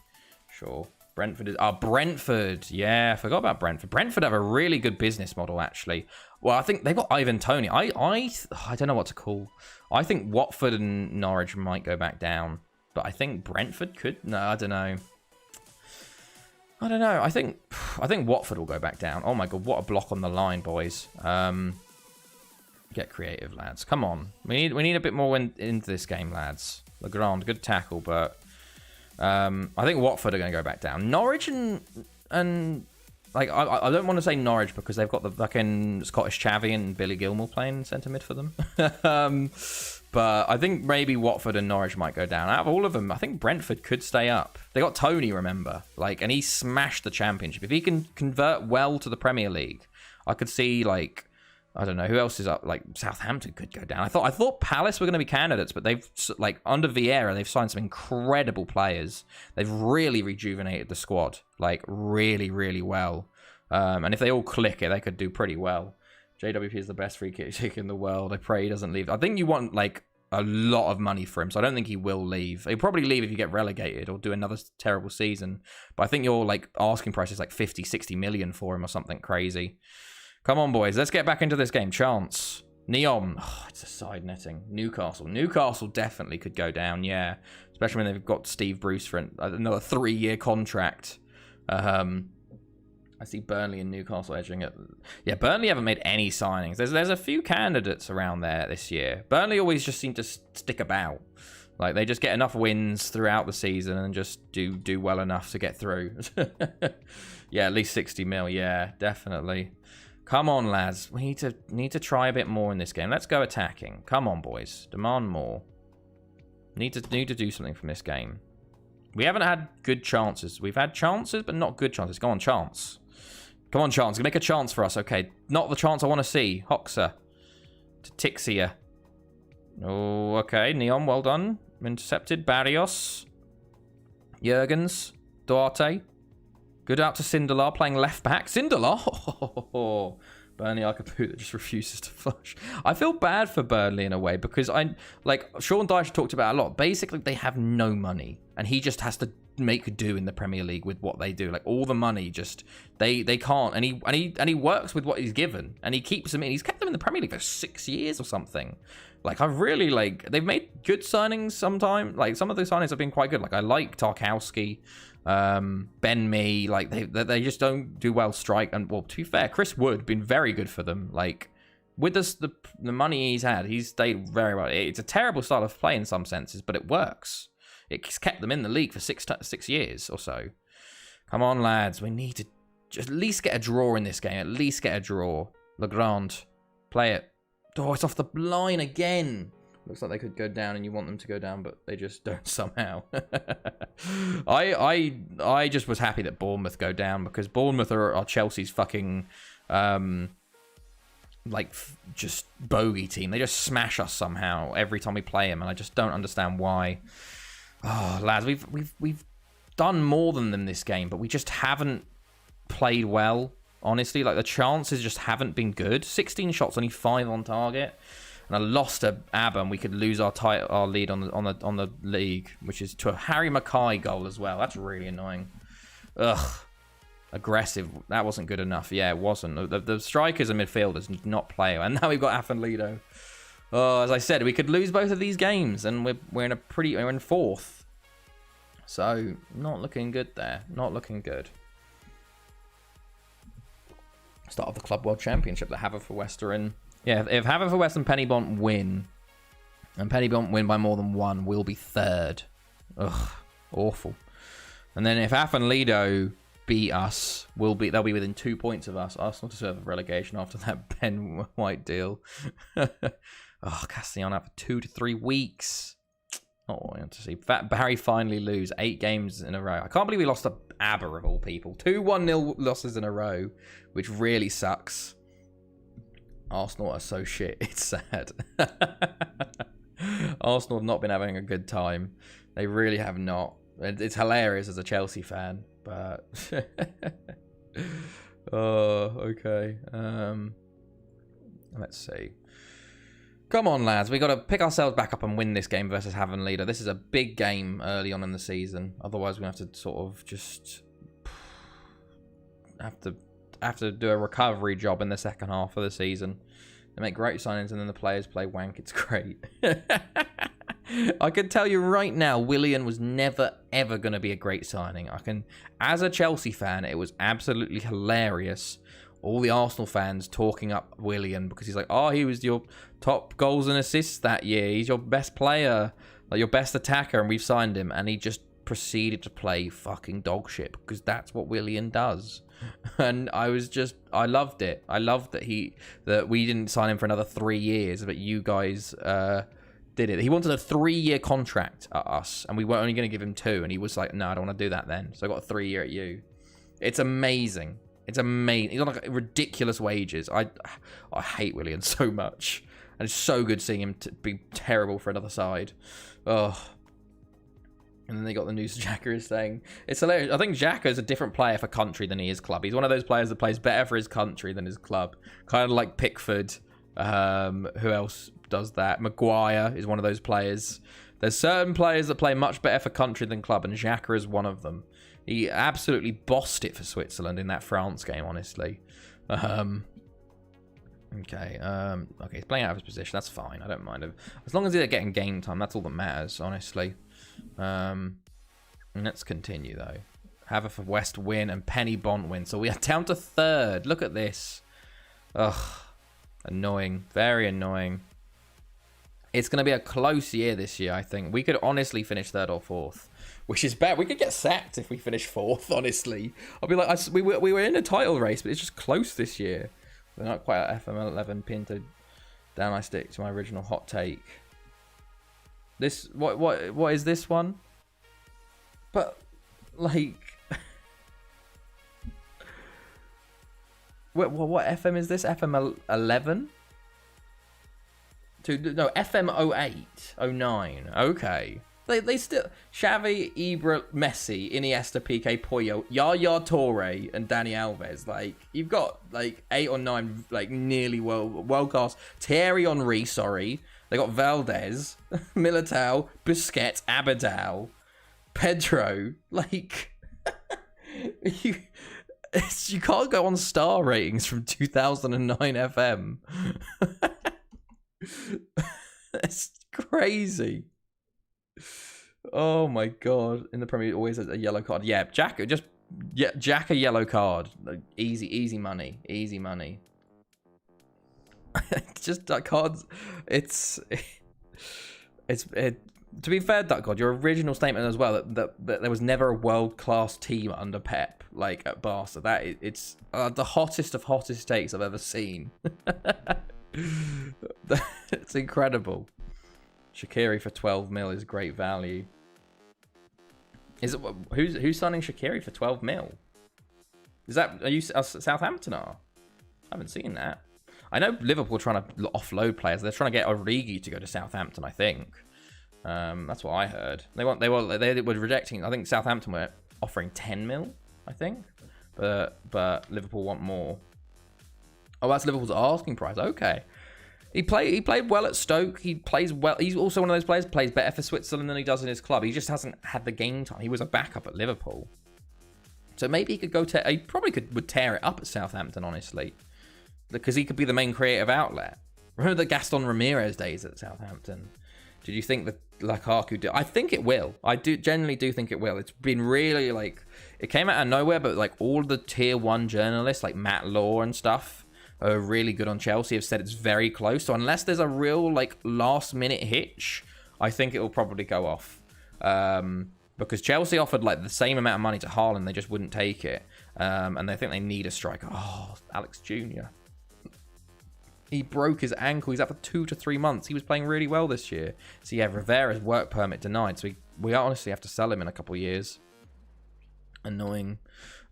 Sure. Brentford is... Brentford. Yeah, I forgot about Brentford. Brentford have a really good business model, actually. Well, I think they've got Ivan Toney. I don't know what to call. I think Watford and Norwich might go back down. But I think Brentford could... No, I don't know. I think Watford will go back down. Oh, my God. What a block on the line, boys. Get creative, lads. Come on. We need a bit more into this game, lads. Legrand, good tackle, but... I think Watford are going to go back down. Norwich and like I don't want to say Norwich because they've got the fucking Scottish Chavy and Billy Gilmore playing centre mid for them. But I think maybe Watford and Norwich might go down. Out of all of them, I think Brentford could stay up. They got Toney, remember, and he smashed the Championship. If he can convert well to the Premier League, I could see I don't know who else is up. Southampton could go down. I thought Palace were going to be candidates, but they've under Vieira, they've signed some incredible players. They've really rejuvenated the squad, really, really well. And if they all click it, they could do pretty well. JWP is the best free kick in the world. I pray he doesn't leave. I think you want a lot of money for him, so I don't think he will leave. He'll probably leave if you get relegated or do another terrible season. But I think your asking price is 50, 60 million for him or something crazy. Come on, boys. Let's get back into this game. Chance. Neon. Oh, it's a side netting. Newcastle definitely could go down, yeah. Especially when they've got Steve Bruce for another 3-year contract. I see Burnley and Newcastle edging it. Yeah, Burnley haven't made any signings. There's a few candidates around there this year. Burnley always just seem to stick about. They just get enough wins throughout the season and just do well enough to get through. Yeah, at least 60 mil. Yeah, definitely. Come on, lads. We need to try a bit more in this game. Let's go attacking. Come on, boys. Demand more. Need to do something from this game. We haven't had good chances. We've had chances, but not good chances. Go on, Chance. Come on, Chance. Make a chance for us. Okay, not the chance I want to see. Hoxer. To Tixia. Oh, okay. Neon, well done. Intercepted. Barrios. Jurgens. Duarte. Good out to Sindelar, playing left back. Sindelar? Oh, Burnley Arcapu that just refuses to flush. I feel bad for Burnley in a way because Sean Dyche talked about a lot. Basically, they have no money, and he just has to make do in the Premier League with what they do. All the money, just they can't. And he works with what he's given, and he keeps them in. He's kept them in the Premier League for 6 years or something. I really they've made good signings sometimes. Some of the signings have been quite good. I like Tarkowski. Ben Mee, they just don't do well strike. And well, to be fair, Chris Wood been very good for them. With the money he's had, he's stayed very well. It's a terrible style of play in some senses, but it works. It's kept them in the league for 6 years or so. Come on, lads, we need to just at least get a draw in this game. At least get a draw. Legrand, play it. Oh, it's off the line again. Looks like they could go down and you want them to go down, but they just don't somehow. I just was happy that Bournemouth go down because Bournemouth are Chelsea's fucking just bogey team. They just smash us somehow every time we play them, and I just don't understand why. Oh, lads, we've done more than them this game, but we just haven't played well. Honestly, the chances just haven't been good. 16 shots, only 5 on target. And I lost to ABBA, and we could lose our lead on the league, which is to a Harry Mackay goal as well. That's really annoying. Ugh. Aggressive. That wasn't good enough. Yeah, it wasn't. The strikers and midfielders did not play. And now we've got Afenlido. Oh, as I said, we could lose both of these games, and we're in 4th. So, not looking good there. Not looking good. Start of the Club World Championship that Haverfordwest are in. Yeah, if Haverfordwest and Pennybont win, and Pennybont win by more than 1, we'll be 3rd. Ugh, awful. And then if Af and Lido beat us, they'll be within 2 points of us. Arsenal deserve relegation after that Ben White deal. Castellana for 2 to 3 weeks. Oh, I want to see Barry finally lose 8 games in a row. I can't believe we lost to Aber of all people. 2 1-0 losses in a row, which really sucks. Arsenal are so shit. It's sad. Arsenal have not been having a good time. They really have not. It's hilarious as a Chelsea fan, but oh, okay. Let's see. Come on, lads. We got to pick ourselves back up and win this game versus Havenlieder. This is a big game early on in the season. Otherwise, we have to sort of just have to do a recovery job in the second half of the season. They make great signings and then the players play wank. It's great. I can tell you right now, Willian was never, ever going to be a great signing. As a Chelsea fan, it was absolutely hilarious. All the Arsenal fans talking up Willian because he's like, oh, he was your top goals and assists that year. He's your best player, like your best attacker, and we've signed him. And he just proceeded to play fucking dog shit because that's what Willian does. And I loved it. I loved that we didn't sign him for another 3 years, but you guys did it. He wanted a 3-year contract at us, and we were only going to give him 2. And he was like, no, I don't want to do that then. So I got a 3-year at you. It's amazing. It's amazing. He's on like ridiculous wages. I hate Willian so much. And it's so good seeing him be terrible for another side. Oh. And then they got the news Xhaka is saying. It's hilarious. I think Xhaka is a different player for country than he is club. He's one of those players that plays better for his country than his club. Kind of like Pickford. Who else does that? Maguire is one of those players. There's certain players that play much better for country than club, and Xhaka is one of them. He absolutely bossed it for Switzerland in that France game, honestly. Okay, he's playing out of his position. That's fine. I don't mind him. As long as they're getting game time, that's all that matters, honestly. Let's continue, though. Haverfordwest win and Penny Bont win. So we are down to 3rd. Look at this. Ugh. Annoying. Very annoying. It's going to be a close year this year, I think. We could honestly finish 3rd or 4th. Which is bad. We could get sacked if we finish 4th, honestly. I'll be like, we were in a title race, but it's just close this year. We're not quite at FM11 Pinto. Down I stick to my original hot take. This, what is this one? But, like... what FM is this? FM 11? No, FM 08, 09. Okay. They still... Xavi, Ibra, Messi, Iniesta, Piqué, Puyol, Yaya Toure, and Dani Alves. Like, you've got, like, 8 or 9, like, nearly world-class. Thierry Henry, sorry. They got Valdez, Militao, Busquets, Abadal, Pedro. Like, you can't go on star ratings from 2009 FM. It's crazy. Oh my god! In the Premier League, always a yellow card. Yeah, Jack a yellow card. Like, easy money. Easy money. Just that cards. To be fair, Duck God, your original statement as well that there was never a world class team under Pep like at Barca. It's the hottest of hottest takes I've ever seen. It's incredible. Shaqiri for 12 mil is great value. Is it who's signing Shaqiri for 12 mil? Are you Southampton are? I haven't seen that. I know Liverpool are trying to offload players. They're trying to get Origi to go to Southampton, I think. That's what I heard. They were rejecting. I think Southampton were offering 10 mil, I think, but Liverpool want more. Oh, that's Liverpool's asking price. Okay. He played well at Stoke. He plays well. He's also one of those players who plays better for Switzerland than he does in his club. He just hasn't had the game time. He was a backup at Liverpool. So maybe he could go he probably would tear it up at Southampton, honestly. Because he could be the main creative outlet. Remember the Gaston Ramirez days at Southampton? Did you think that Lukaku did? I think it will. I generally do think it will. It's been really like... It came out of nowhere, but like all the tier 1 journalists like Matt Law and stuff are really good on Chelsea have said it's very close. So unless there's a real like last minute hitch, I think it will probably go off. because Chelsea offered like the same amount of money to Haaland, they just wouldn't take it, and they think they need a striker. Oh, Alex Jr. He broke his ankle. He's out for 2 to 3 months. He was playing really well this year. So yeah, Rivera's work permit denied. So we honestly have to sell him in a couple of years. Annoying.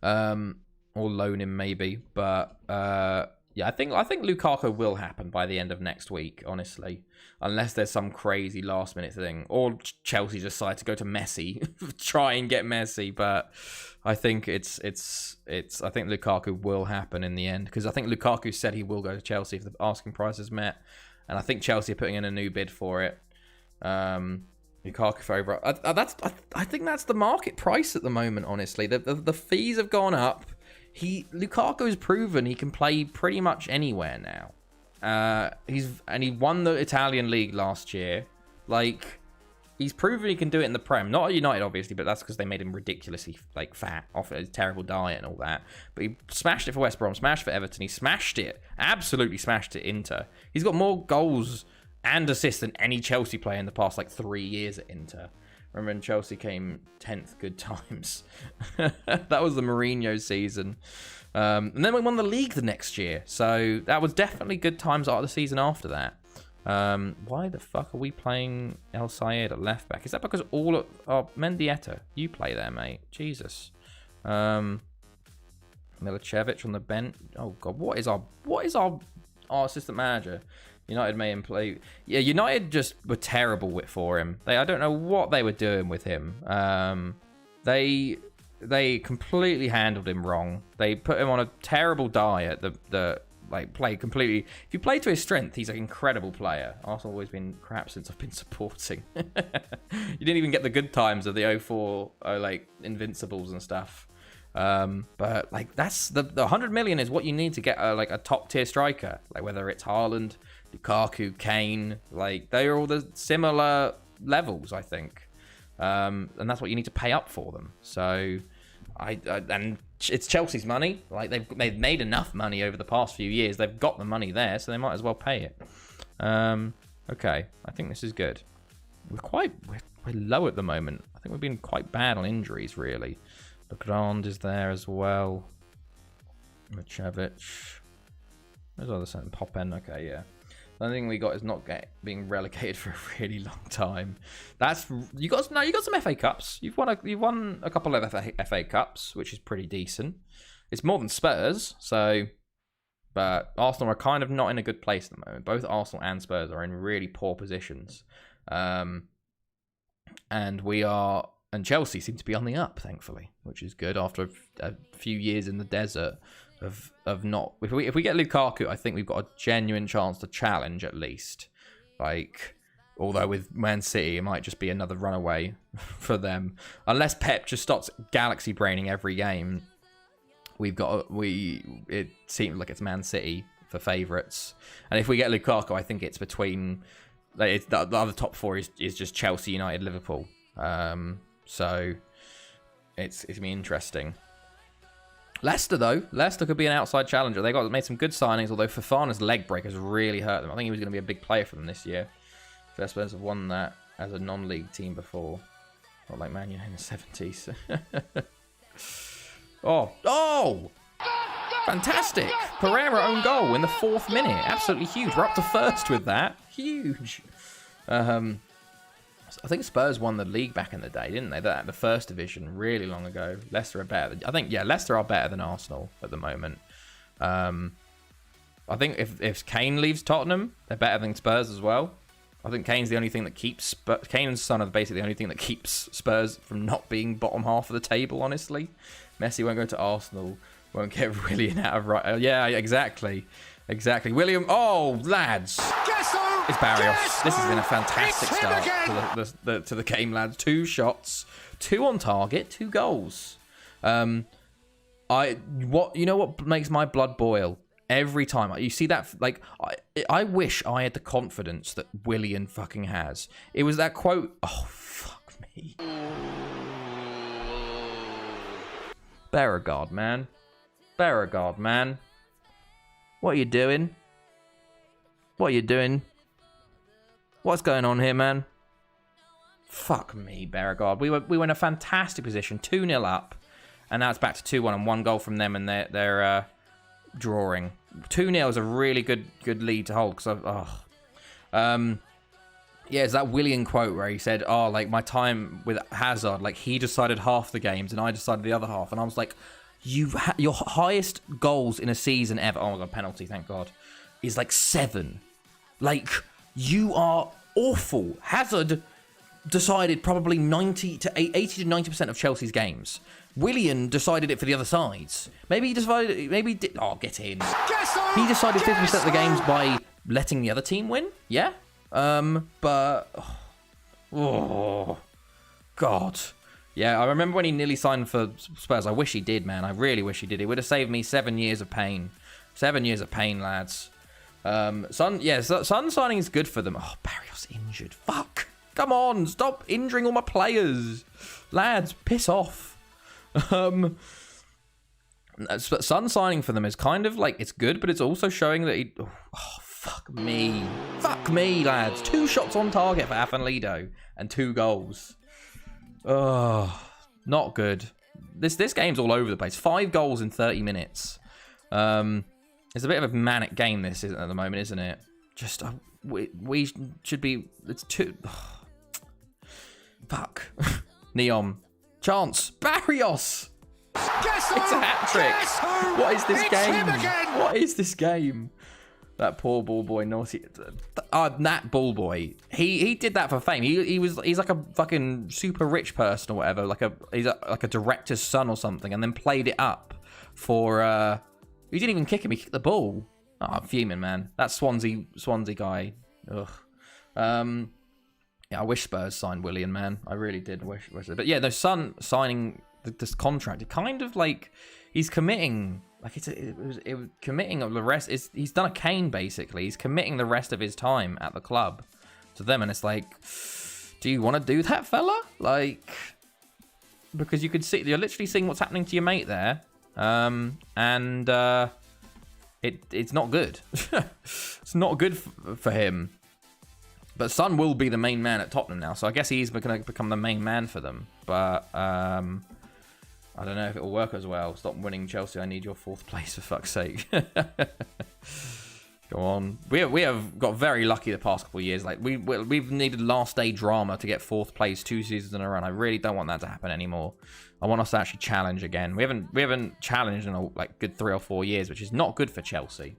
Or loan him maybe. But yeah, I think Lukaku will happen by the end of next week, honestly. Unless there's some crazy last minute thing. Or Chelsea decide to go to Messi. Try and get Messi. But I think I think Lukaku will happen in the end. Because I think Lukaku said he will go to Chelsea if the asking price is met. And I think Chelsea are putting in a new bid for it. Lukaku for over. I think that's the market price at the moment, honestly. The fees have gone up. Lukaku's proven he can play pretty much anywhere now. He won the Italian league last year. Like, he's proven he can do it in the Prem. Not at United, obviously, but that's because they made him ridiculously like fat off his terrible diet and all that. But he smashed it for West Brom, smashed it for Everton. He smashed it, absolutely smashed it Inter. He's got more goals and assists than any Chelsea player in the past like 3 years at Inter. Remember when Chelsea came 10th good times? That was the Mourinho season. And then we won the league the next year. So that was definitely good times out of the season after that. Why the fuck are we playing El Sayed at left back? Is that because all of... Oh, Mendieta, you play there, mate. Jesus. Milicevic on the bench. Oh, God. What is our assistant manager? United made him play. Yeah, United just were terrible for him. I don't know what they were doing with him. They completely handled him wrong. They put him on a terrible diet. Play completely. If you play to his strength, he's an incredible player. Arsenal always been crap since I've been supporting. You didn't even get the good times of the 04 like Invincibles and stuff. But like that's the 100 million is what you need to get a top tier striker. Like whether it's Haaland, Lukaku, Kane, like they are all the similar levels, I think. And that's what you need to pay up for them. So and it's Chelsea's money. Like they've made enough money over the past few years. They've got the money there, so they might as well pay it. Okay, I think this is good. We're low at the moment. I think we've been quite bad on injuries, really. Legrand is there as well. Milicevic. There's other something. Poppen. Okay, yeah. The only thing we got is not being relegated for a really long time. You got some FA Cups. You've won a couple of FA Cups, which is pretty decent. It's more than Spurs, so. But Arsenal are kind of not in a good place at the moment. Both Arsenal and Spurs are in really poor positions, and Chelsea seem to be on the up, thankfully, which is good after a few years in the desert of not. If we get Lukaku, I think we've got a genuine chance to challenge at least. Like, although with Man City, it might just be another runaway for them, unless Pep just starts galaxy braining every game. It seems like it's Man City for favourites, and if we get Lukaku, I think it's between. Like, the other top four is just Chelsea, United, Liverpool. So it's gonna be interesting. Leicester could be an outside challenger. They made some good signings, although Fofana's leg break has really hurt them. I think he was going to be a big player for them this year. Spurs have won that as a non-league team before, not like Man United in the 70s. Oh! Fantastic! Pereira own goal in the 4th minute. Absolutely huge. We're up to first with that. Huge. I think Spurs won the league back in the day, didn't they? The first division, really long ago. Leicester are better. Leicester are better than Arsenal at the moment. I think if Kane leaves Tottenham, they're better than Spurs as well. I think Kane's the only thing that keeps Kane and Son are basically the only thing that keeps Spurs from not being bottom half of the table. Honestly, Messi won't go to Arsenal. Won't get Willian out of right. Yeah, exactly. William. Oh, lads. It's Barrios. This has been a fantastic start to the game, lads. 2 shots, 2 on target, 2 goals. What makes my blood boil every time you see that? Like, I wish I had the confidence that Willian fucking has. It was that quote. Oh, fuck me. Beauregard, man. What are you doing? What's going on here, man? Fuck me, Beauregard. We were in a fantastic position, 2-0 up, and now it's back to 2-1 and 1 goal from them, and they're drawing. 2-0 is a really good lead to hold because yeah, it's that Willian quote where he said, "Oh, like my time with Hazard, like he decided half the games and I decided the other half," and I was like, your highest goals in a season ever. Oh my god, penalty, thank God, is like 7. Like you are awful. Hazard decided probably 80 to 90% of Chelsea's games. Willian decided it for the other sides. Maybe he decided. Oh, get in. He decided 50% of the games by letting the other team win. Yeah. But oh God. Yeah, I remember when he nearly signed for Spurs. I wish he did, man. I really wish he did. It would have saved me 7 years of pain. 7 years of pain, lads. Son signing is good for them. Oh, Barrios injured. Fuck. Come on, stop injuring all my players. Lads, piss off. Son signing for them is kind of like, it's good, but it's also showing that he... Oh, fuck me. Fuck me, lads. 2 shots on target for Afanlido and 2 goals. Oh, not good. This game's all over the place. 5 goals in 30 minutes. It's a bit of a manic game this at the moment, isn't it? Just we should be. It's 2. Oh, fuck. Neon. Chance. Barrios. It's a hat trick. What is this game? What is this game? That poor ball boy, naughty. That ball boy. He did that for fame. He's like a fucking super rich person or whatever. He's like a director's son or something, and then played it up for. He didn't even kick him. He kicked the ball. Oh, I'm fuming, man. That Swansea guy. Ugh. Yeah, I wish Spurs signed Willian, man. I really did wish it. But yeah, the Son signing this contract, it kind of like he's committing. Like it was committing of the rest. He's done a Kane basically. He's committing the rest of his time at the club to them, and it's like, do you want to do that, fella? Like, because you could see, you're literally seeing what's happening to your mate there, and it's not good. It's not good for him. But Son will be the main man at Tottenham now, so I guess he's going to become the main man for them. But I don't know if it will work as well. Stop winning, Chelsea. I need your 4th place, for fuck's sake. Go on. We have got very lucky the past couple of years. Like we've needed last day drama to get 4th place 2 seasons in a row. I really don't want that to happen anymore. I want us to actually challenge again. We haven't challenged in a good 3 or 4 years, which is not good for Chelsea.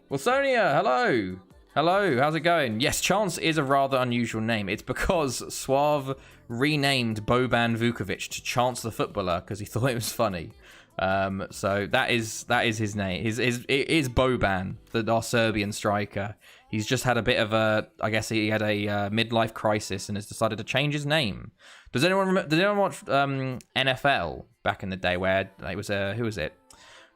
Well, Sonia, hello. Hello, how's it going? Yes, Chance is a rather unusual name. It's because Suave renamed Boban Vukovic to Chance the Footballer because he thought it was funny. So that is his name. It is Boban, our Serbian striker. He's just had a bit of a, I guess he had a midlife crisis and has decided to change his name. Does anyone watch NFL back in the day where it was who was it?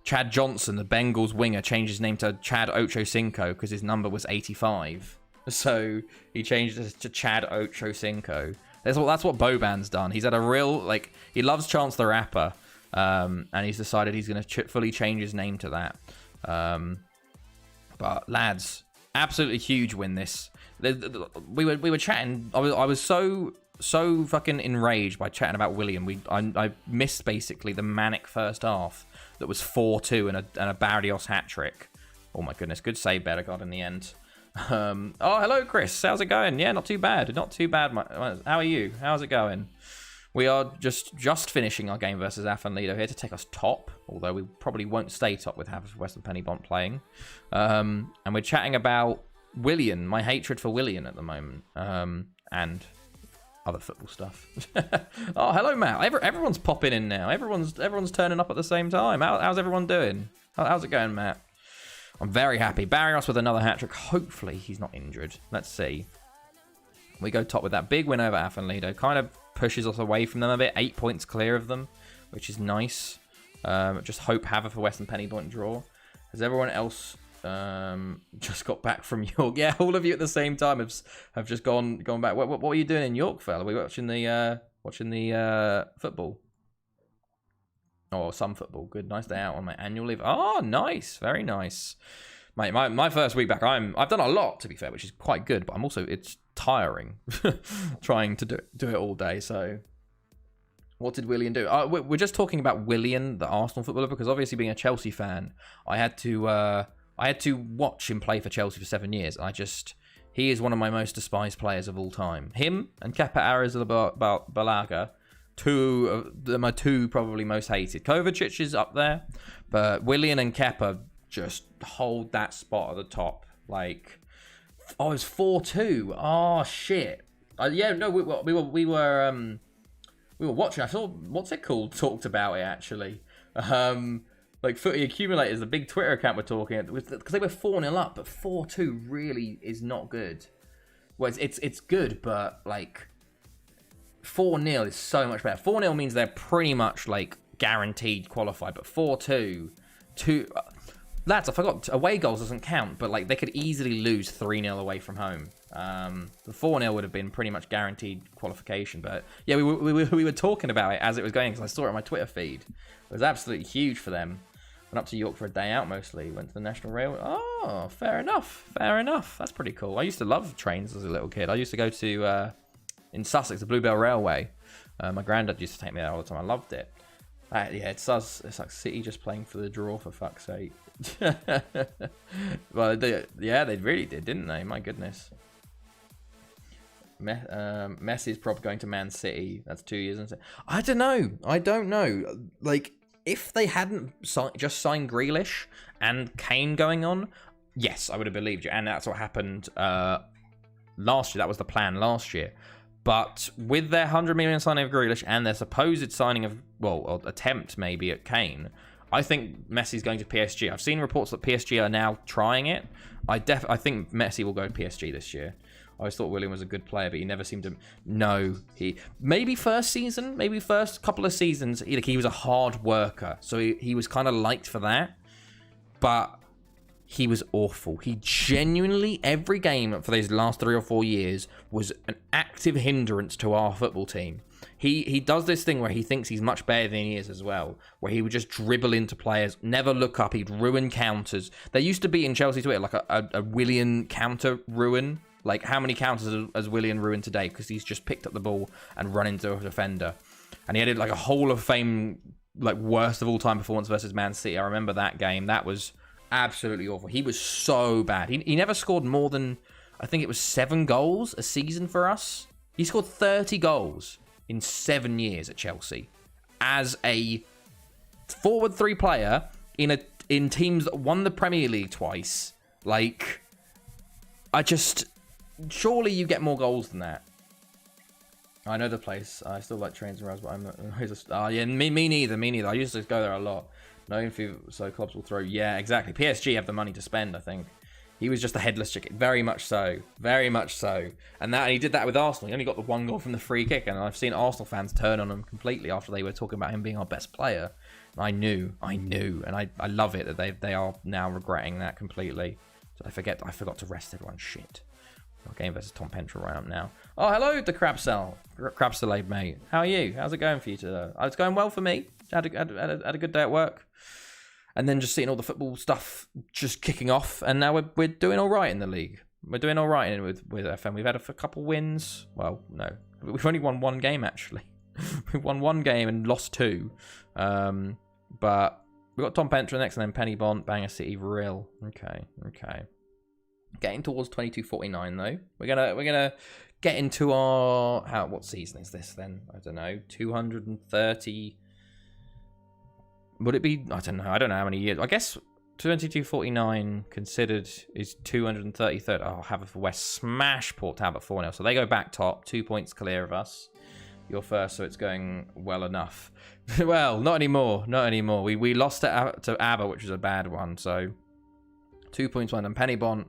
Chad Johnson, the Bengals winger, changed his name to Chad Ochocinco because his number was 85. So he changed it to Chad Ochocinco. That's what Boban's done. He's had a real, he loves Chance the Rapper, and he's decided he's going to fully change his name to that. But lads, absolutely huge win this. We were chatting. I was so fucking enraged by chatting about Willian. I missed basically the manic first half. That was 4-2 and a Barrios hat trick. Oh my goodness, good save, Beauregard in the end. Oh, hello, Chris. How's it going? Yeah, not too bad. Not too bad. How are you? How's it going? We are just finishing our game versus Afanlido here to take us top, although we probably won't stay top with Haverford and Penybont playing. And we're chatting about Willian, my hatred for Willian at the moment, and other football stuff. Oh, hello, Matt. Everyone's popping in now. Everyone's turning up at the same time. How's everyone doing? How's it going, Matt? I'm very happy. Barrios with another hat-trick. Hopefully he's not injured. Let's see. We go top with that big win over Afanlido. Kind of pushes us away from them a bit. 8 points clear of them, which is nice. Just hope Haverford and Penybont draw. Has everyone else just got back from York? Yeah, all of you at the same time have just gone back. What were you doing in York, fella? Were you watching the football? Oh, some football. Good, nice day out on my annual leave. Oh, nice, very nice. my first week back, I've done a lot, to be fair, which is quite good, but it's tiring trying to do it all day. So what did Willian do? We're just talking about Willian, the Arsenal footballer, because obviously being a Chelsea fan, I had to watch him play for Chelsea for 7 years. He is one of my most despised players of all time. Him and Kepa Arrizabalaga, my two probably most hated. Kovacic is up there, but Willian and Kepa just hold that spot at the top. Like, oh, it's 4-2. Oh shit. Yeah, no, we were watching. I saw what's it called talked about it actually. Like Footy Accumulators, the big Twitter account, were talking because they were 4-0 up, but 4-2 really is not good. Well, it's good, but like 4-0 is so much better. 4-0 means they're pretty much like guaranteed qualified, but 4-2, lads, I forgot, away goals doesn't count, but like they could easily lose 3-0 away from home. The 4-0 would have been pretty much guaranteed qualification, but yeah, we were talking about it as it was going because I saw it on my Twitter feed. It was absolutely huge for them. Went up to York for a day out mostly. Went to the National Railway. Oh, fair enough. That's pretty cool. I used to love trains as a little kid. I used to go to in Sussex, the Bluebell Railway. My granddad used to take me there all the time. I loved it. Yeah, it's like City just playing for the draw, for fuck's sake. Well, they really did, didn't they? My goodness. Messi's probably going to Man City. That's 2 years. I don't know. Like, if they hadn't just signed Grealish and Kane going on, yes, I would have believed you. And that's what happened last year. That was the plan last year. But with their 100 million signing of Grealish and their supposed signing of, or attempt maybe at Kane, I think Messi's going to PSG. I've seen reports that PSG are now trying it. I think Messi will go to PSG this year. I always thought Willian was a good player, but he never seemed to know. Maybe first couple of seasons, he was a hard worker. So he was kind of liked for that. But he was awful. He genuinely, every game for those last 3 or 4 years, was an active hindrance to our football team. He does this thing where he thinks he's much better than he is as well, where he would just dribble into players, never look up, he'd ruin counters. There used to be in Chelsea Twitter like a Willian counter ruin. Like, how many counters has Willian ruined today? Because he's just picked up the ball and run into a defender. And he had like a Hall of Fame, like, worst of all time performance versus Man City. I remember that game. That was absolutely awful. He was so bad. He never scored more than, I think it was 7 goals a season for us. He scored 30 goals in 7 years at Chelsea as a forward 3 player in teams that won the Premier League twice. Like, surely you get more goals than that. I know the place. I still like trains and rails, but I'm not. Yeah, me neither. I used to go there a lot. No info, so clubs will throw. Yeah, exactly. PSG have the money to spend, I think. He was just a headless chicken. Very much so. And he did that with Arsenal. He only got the 1 goal from the free kick, and I've seen Arsenal fans turn on him completely after they were talking about him being our best player. And I knew, and I love it that they are now regretting that completely. So I forgot to rest everyone. Shit. Game versus Tom Pentra right up now. Oh, hello, the Crab Salade, mate. How are you? How's it going for you today? It's going well for me. Had a good day at work. And then just seeing all the football stuff just kicking off. And now we're doing all right in the league. We're doing all right with FM. We've had a couple wins. Well, no. We've only won 1 game, actually. We've won 1 game and lost 2. But we've got Tom Pentra next and then Penny Bont, Bangor City, Real. Okay. Getting towards 22.49 though. We're gonna get into our what season is this then? I don't know. 230. Would it be? I don't know. I don't know how many years. I guess 22.49 considered is 233rd. Oh, Haverfordwest smash Port Talbot 4-0. So they go back top, 2 points clear of us. You're first, so it's going well enough. Well, not anymore. We lost to ABBA, which was a bad one. So 2 points won, and Penny Bont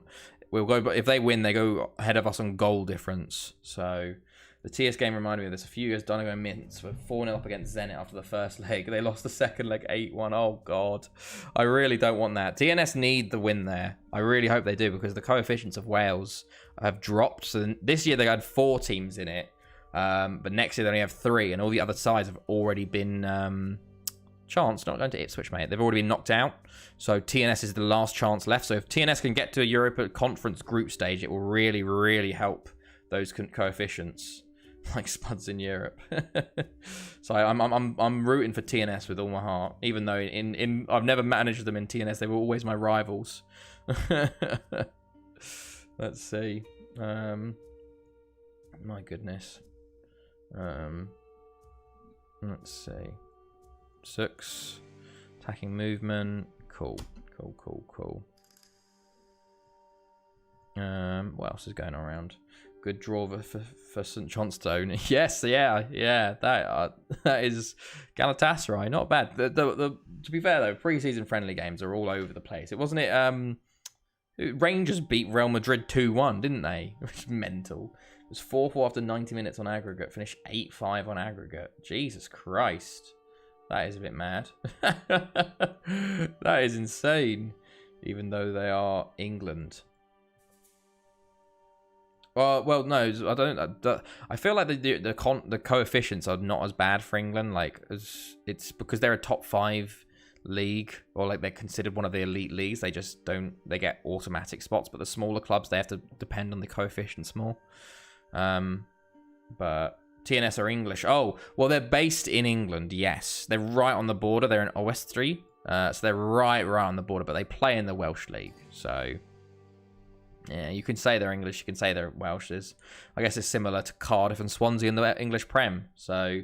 will go. But if they win, they go ahead of us on goal difference. So the TS game reminded me of this. A few years, Donegal and Mints were 4-0 up against Zenit after the first leg. They lost the second leg 8-1. Oh, God. I really don't want that. TNS need the win there. I really hope they do, because the coefficients of Wales have dropped. So this year they had 4 teams in it. But next year they only have 3, and all the other sides have already been chance. Not going to Ipswich, mate. They've already been knocked out. So TNS is the last chance left. So if TNS can get to a Europa Conference group stage, it will really, really help those coefficients, like Spuds in Europe. So I'm rooting for TNS with all my heart, even though in I've never managed them in TNS. They were always my rivals. Let's see. My goodness. Let's see. 6 attacking movement. Cool. What else is going around? Good draw for St Johnstone. Yes, yeah. That is Galatasaray. Not bad. To be fair though, pre-season friendly games are all over the place. It wasn't it. Rangers beat Real Madrid 2-1, didn't they? Which is mental. It was 4-4 after 90 minutes on aggregate. Finished 8-5 on aggregate. Jesus Christ. That is a bit mad. That is insane. Even though they are England. Well, no, I don't. I feel like the coefficients are not as bad for England. Like, it's because they're a top 5 league, or like they're considered one of the elite leagues. They just don't. They get automatic spots, but the smaller clubs they have to depend on the coefficients more. But TNS are English. Oh, well, they're based in England. Yes, they're right on the border. They're in Oswestry, so they're right on the border. But they play in the Welsh league, so. Yeah, you can say they're English, you can say they're Welsh. I guess it's similar to Cardiff and Swansea in the English Prem. So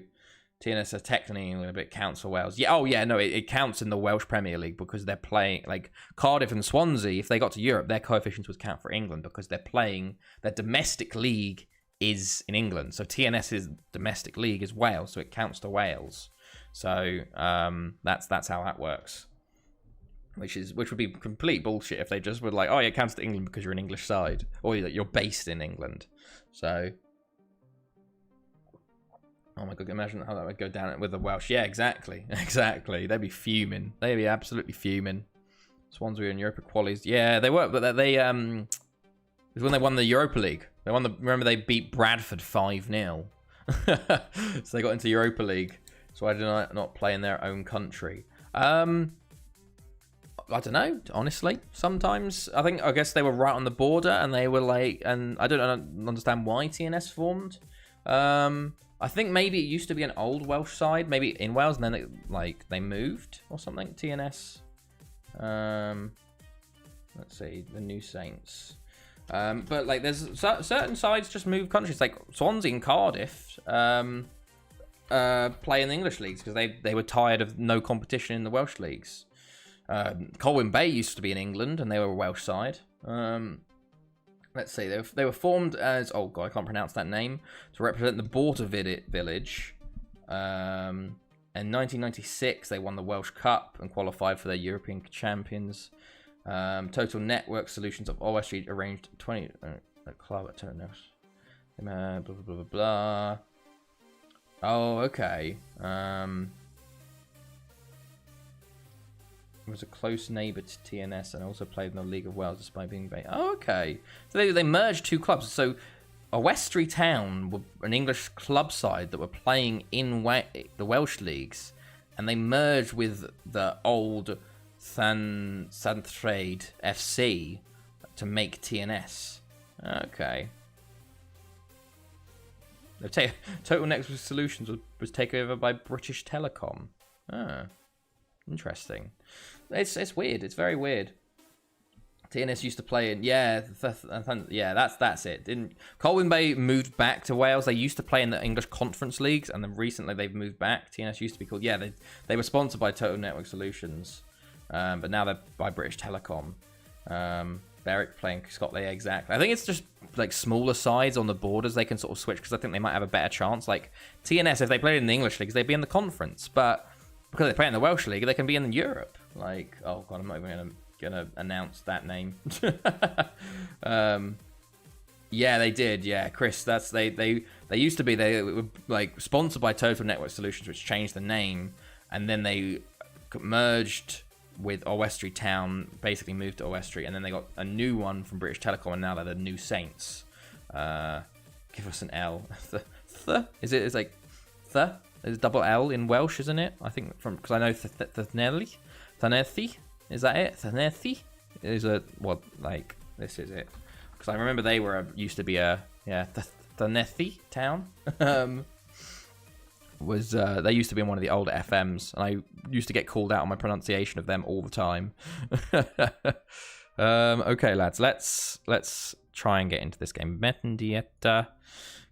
TNS are technically England, but it counts for Wales. Yeah, it counts in the Welsh Premier League because they're playing, like Cardiff and Swansea, if they got to Europe, their coefficients would count for England because they're playing, their domestic league is in England. So TNS's domestic league is Wales, so it counts to Wales. So that's how that works. Which would be complete bullshit if they just were like, oh, yeah, it counts to England because you're an English side, or that you're based in England. So, oh my god, imagine how that would go down with the Welsh. Yeah, exactly. They'd be fuming. They'd be absolutely fuming. Swansea in Europa qualies. Yeah, they were, but they it was when they won the Europa League. Remember they beat Bradford 5-0. So they got into Europa League. So why did I not play in their own country? I don't know, honestly. Sometimes I guess they were right on the border, and they were like, and I don't understand why TNS formed. I think maybe it used to be an old Welsh side, maybe in Wales, and then they moved or something. TNS. Let's see, the New Saints. But like, there's certain sides just move countries, like Swansea and Cardiff. Play in the English leagues because they were tired of no competition in the Welsh leagues. Colwyn Bay used to be in England, and they were a Welsh side. Let's see, they were formed as, oh god, I can't pronounce that name, to represent the Border Village. In 1996, they won the Welsh Cup and qualified for their European champions. Total Network Solutions of Oswestry arranged 20 club. I don't know. Blah blah blah blah. Oh, okay. Was a close neighbour to TNS and also played in the League of Wales despite being based. Oh, okay. So they merged 2 clubs. So Oswestry Town were an English club side that were playing in the Welsh leagues, and they merged with the old Llantrade FC to make TNS. Okay. Total Network Solutions was taken over by British Telecom. Ah, interesting. It's weird. It's very weird. TNS used to play in that's it. Colwyn Bay moved back to Wales. They used to play in the English Conference leagues, and then recently they've moved back. TNS used to be called they were sponsored by Total Network Solutions, but now they're by British Telecom. Berwick playing Scotland, exactly. I think it's just like smaller sides on the borders they can sort of switch because I think they might have a better chance. Like TNS, if they played in the English leagues, they'd be in the conference, but because they play in the Welsh league, they can be in Europe. Like, oh god, I'm not even gonna announce that name. Yeah, they did. Yeah, Chris, they used to be, they were like sponsored by Total Network Solutions, which changed the name, and then they merged with Oswestry Town, basically moved to Oswestry, and then they got a new one from British Telecom, and now they're the New Saints. Give us an L. It's like the. There's double L in Welsh, isn't it? I think because I know Llanelli. Is that it? Llanelli is this is it. Because I remember they used to be a Llanelli town. They used to be in one of the older FMs, and I used to get called out on my pronunciation of them all the time. Okay, lads, let's try and get into this game. Metendieta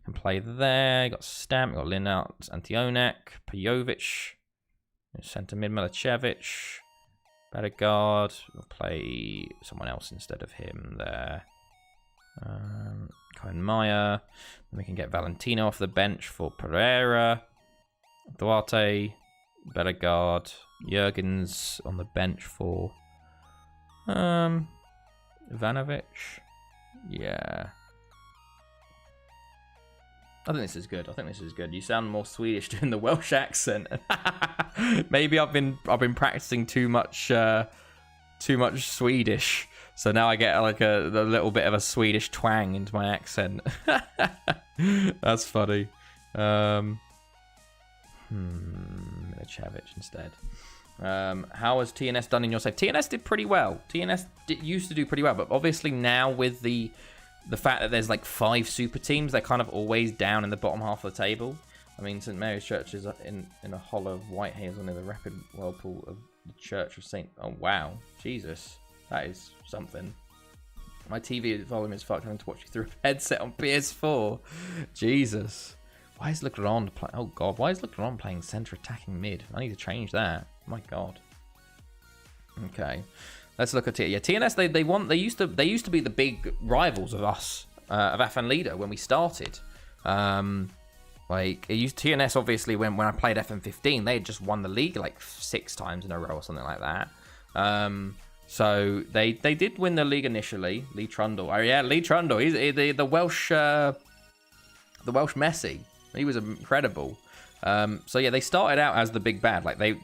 can play there. You got Stamp, you got Linart, Antionek, Pajovic, centre mid Milicevic, Badegaard. We'll play someone else instead of him there. Kyle Meyer. Then we can get Valentino off the bench for Pereira. Duarte, Badegaard, Jurgens on the bench for Ivanovic. Yeah. I think this is good. You sound more Swedish doing the Welsh accent. Maybe I've been practicing too much Swedish, so now I get like a little bit of a Swedish twang into my accent. That's funny. Milicevic instead. How has TNS done in your save? TNS did pretty well. Used to do pretty well, but obviously now with the fact that there's like 5 super teams, they're kind of always down in the bottom half of the table. I mean, St Mary's Church is in a hollow of Whitehazel near the rapid whirlpool of the Church of St. Oh wow, Jesus, that is something. My TV volume is fucked. Having to watch you through a headset on PS4. Jesus. Why is Le Grand playing? Oh god, why is Le Grand playing centre attacking mid? I need to change that. My god. Okay, let's look at it. Yeah, TNS. They used to be the big rivals of us of FN Leader when we started. Like it used TNS obviously when I played FM15, they had just won the league like 6 times in a row or something like that. So they did win the league initially. Lee Trundle. Oh yeah, Lee Trundle. He's the Welsh Messi. He was incredible. So yeah, they started out as the big bad. Like they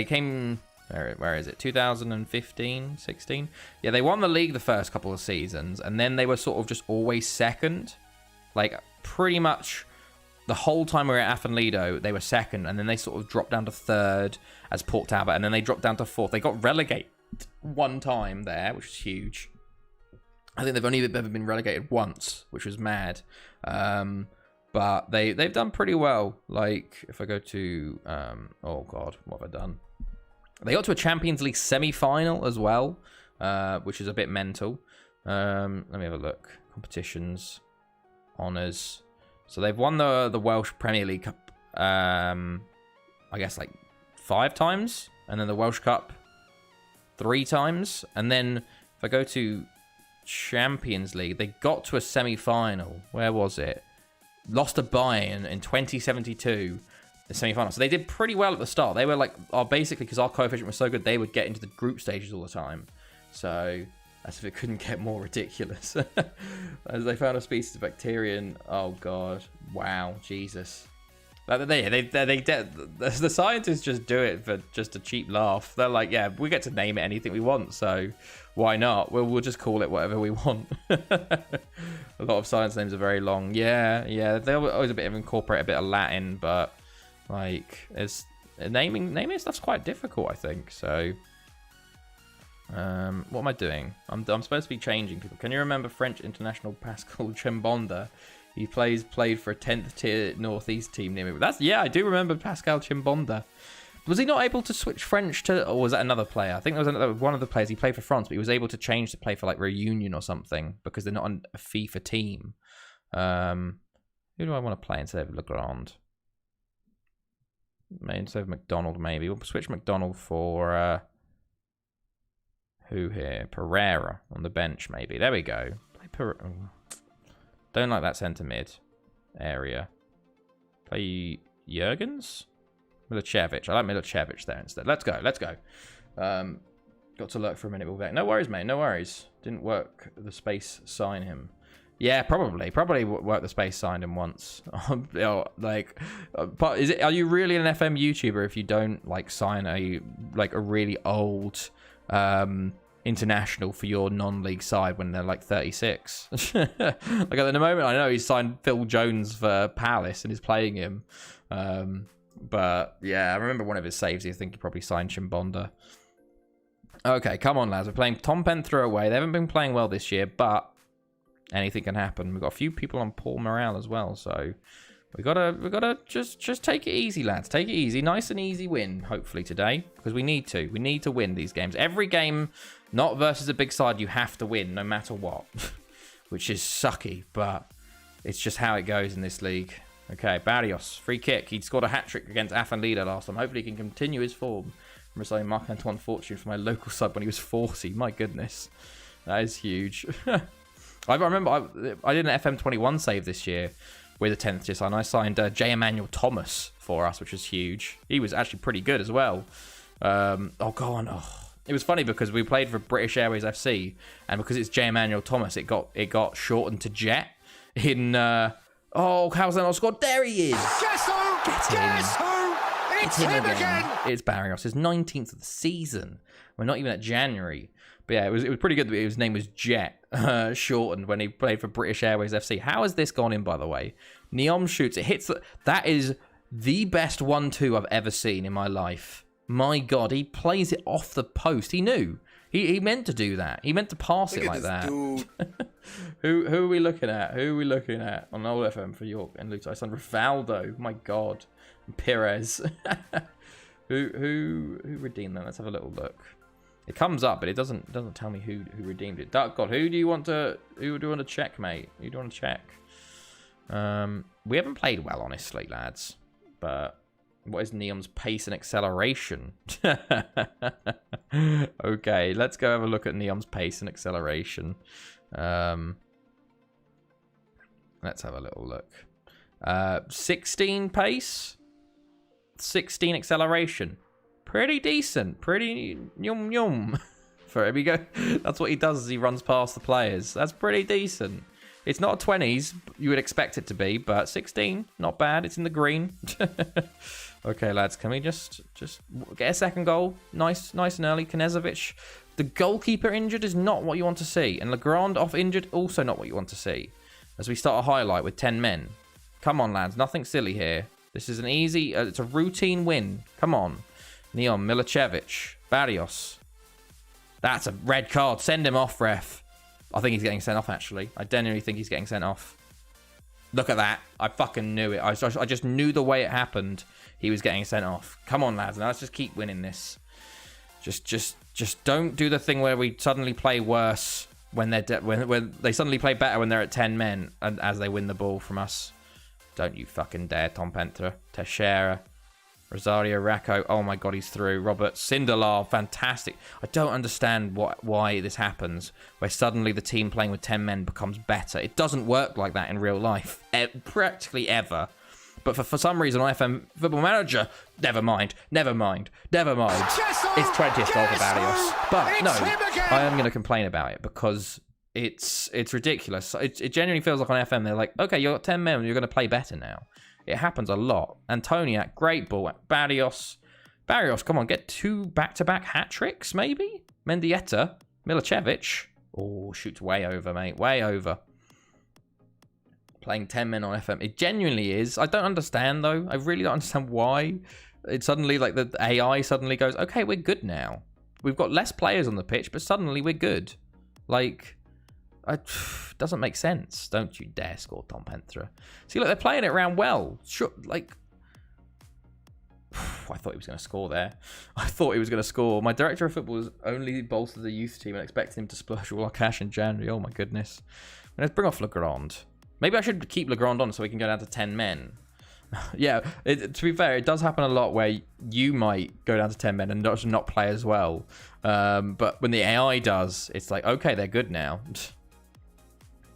came. Where is it? 2015, 16. Yeah, they won the league the first couple of seasons, and then they were sort of just always second. Like pretty much the whole time we were at Afan Lido, they were second, and then they sort of dropped down to third as Port Talbot, and then they dropped down to fourth. They got relegated one time there, which was huge. I think they've only ever been relegated once, which was mad. But they've done pretty well. Like, if I go to... oh, God, what have I done? They got to a Champions League semi-final as well, which is a bit mental. Let me have a look. Competitions. Honours. So they've won the Welsh Premier League Cup, I guess, like 5 times. And then the Welsh Cup 3 times. And then if I go to Champions League, they got to a semi-final. Where was it? Lost to Bayern in 2072, the semi-final. So they did pretty well at the start. They were like, basically, because our coefficient was so good, they would get into the group stages all the time. So as if it couldn't get more ridiculous. As they found a species of bacterium. Oh god, wow, Jesus. The scientists just do it for just a cheap laugh. They're like, yeah, we get to name it anything we want, so why not? We'll just call it whatever we want. A lot of science names are very long. Yeah, they always incorporate a bit of Latin, but like, it's naming stuff's quite difficult, I think. So, what am I doing? I'm supposed to be changing people. Can you remember French international Pascal Chimbonda? He played for a 10th tier Northeast team near me. I do remember Pascal Chimbonda. Was he not able to switch French to, or was that another player? I think there was one of the players. He played for France, but he was able to change to play for like Reunion or something because they're not on a FIFA team. Who do I want to play instead of Legrand? Instead of McDonald, maybe. We'll switch McDonald for, who here? Pereira on the bench, maybe. There we go. Play Pereira. Don't like that centre mid area. Play Jurgens? Milicevic. I like Milicevic there instead. Let's go. Got to lurk for a minute. We'll back. No worries, mate. No worries. Didn't work the space sign him. Yeah, probably. Probably worked the space signed him once. But are you really an FM YouTuber if you don't like sign a really old international for your non-league side when they're like 36? Like at the moment, I know he's signed Phil Jones for Palace and is playing him. But yeah, I remember one of his saves. I think he probably signed Chimbonda. Okay, come on, lads. We're playing Tom Penthro away. They haven't been playing well this year, but anything can happen. We've got a few people on Paul Morale as well, so we gotta just take it easy, lads. Take it easy. Nice and easy win, hopefully, today. Because we need to. We need to win these games. Every game, not versus a big side, you have to win, no matter what. Which is sucky, but it's just how it goes in this league. Okay, Barrios, free kick. He'd scored a hat-trick against Afan Lida last time. Hopefully he can continue his form. I'm resigning Marc-Antoine Fortune for my local sub when he was 40. My goodness. That is huge. I remember I did an FM21 save this year with a 10th tier sign. I signed J. Emmanuel Thomas for us, which was huge. He was actually pretty good as well. Oh, go on. Oh. It was funny because we played for British Airways FC, and because it's J. Emmanuel Thomas, it got shortened to Jet in... oh, how's that not scored? There he is! Guess who? Get in. Guess who? It's him again! It's Barrios. His 19th of the season. We're not even at January. But yeah, it was pretty good that his name was Jet, shortened when he played for British Airways FC. How has this gone in, by the way? Neom shoots. It hits... That is the best 1-2 I've ever seen in my life. My God, he plays it off the post. He knew. He meant to do that. He meant to pass it like that. Who are we looking at? Who are we looking at on Old FM for York and Luton? I said Rivaldo. My God. Perez. who redeemed them? Let's have a little look. It comes up, but it doesn't tell me who redeemed it. Dark God, who do you want to check, mate? Who do you want to check? We haven't played well, honestly, lads. But what is Neom's pace and acceleration? Okay, let's go have a look at Neom's pace and acceleration. Let's have a little look. 16 pace, 16 acceleration. Pretty decent. Pretty yum. For him, that's what he does as he runs past the players. That's pretty decent. It's not a 20s. You would expect it to be, but 16, not bad. It's in the green. Okay, lads, can we just get a second goal? Nice and early. Knezovic. The goalkeeper injured is not what you want to see. And Legrand off injured, also not what you want to see. As we start a highlight with 10 men. Come on, lads. Nothing silly here. This is an easy... it's a routine win. Come on. Neom, Milicevic, Barrios. That's a red card. Send him off, ref. I think he's getting sent off, actually. I genuinely think he's getting sent off. Look at that. I fucking knew it. I just knew the way it happened. He was getting sent off. Come on, lads. Now let's just keep winning this. Just don't do the thing where we suddenly play worse when when they suddenly play better when they're at 10 men and as they win the ball from us. Don't you fucking dare, Tom Pentra. Teixeira. Rosario Racco. Oh my God, he's through. Robert Sindelar. Fantastic. I don't understand why this happens, where suddenly the team playing with 10 men becomes better. It doesn't work like that in real life. Practically ever. But for some reason on FM Football Manager, never mind. It's 20th goal for Barrios. But no, I am going to complain about it because it's ridiculous. It genuinely feels like on FM they're like, okay, you've got 10 men, you're going to play better now. It happens a lot. Antoniak, great ball. Barrios, come on, get 2 back-to-back hat tricks, maybe? Mendieta, Milicevic. Oh, shoots way over, mate. Way over. Playing 10 men on FM. It genuinely is. I don't understand, though. I really don't understand why. It suddenly, like, the AI suddenly goes, okay, we're good now. We've got less players on the pitch, but suddenly we're good. Like... doesn't make sense. Don't you dare score, Tom Pentra. See, look, they're playing it around well. Sure, like... I thought he was going to score there. I thought he was going to score. My director of football has only bolstered the youth team and expected him to splash all our cash in January. Oh, my goodness. Let's bring off Legrand. Maybe I should keep Legrand on so we can go down to 10 men. Yeah, to be fair, it does happen a lot where you might go down to 10 men and not play as well. But when the AI does, it's like, okay, they're good now.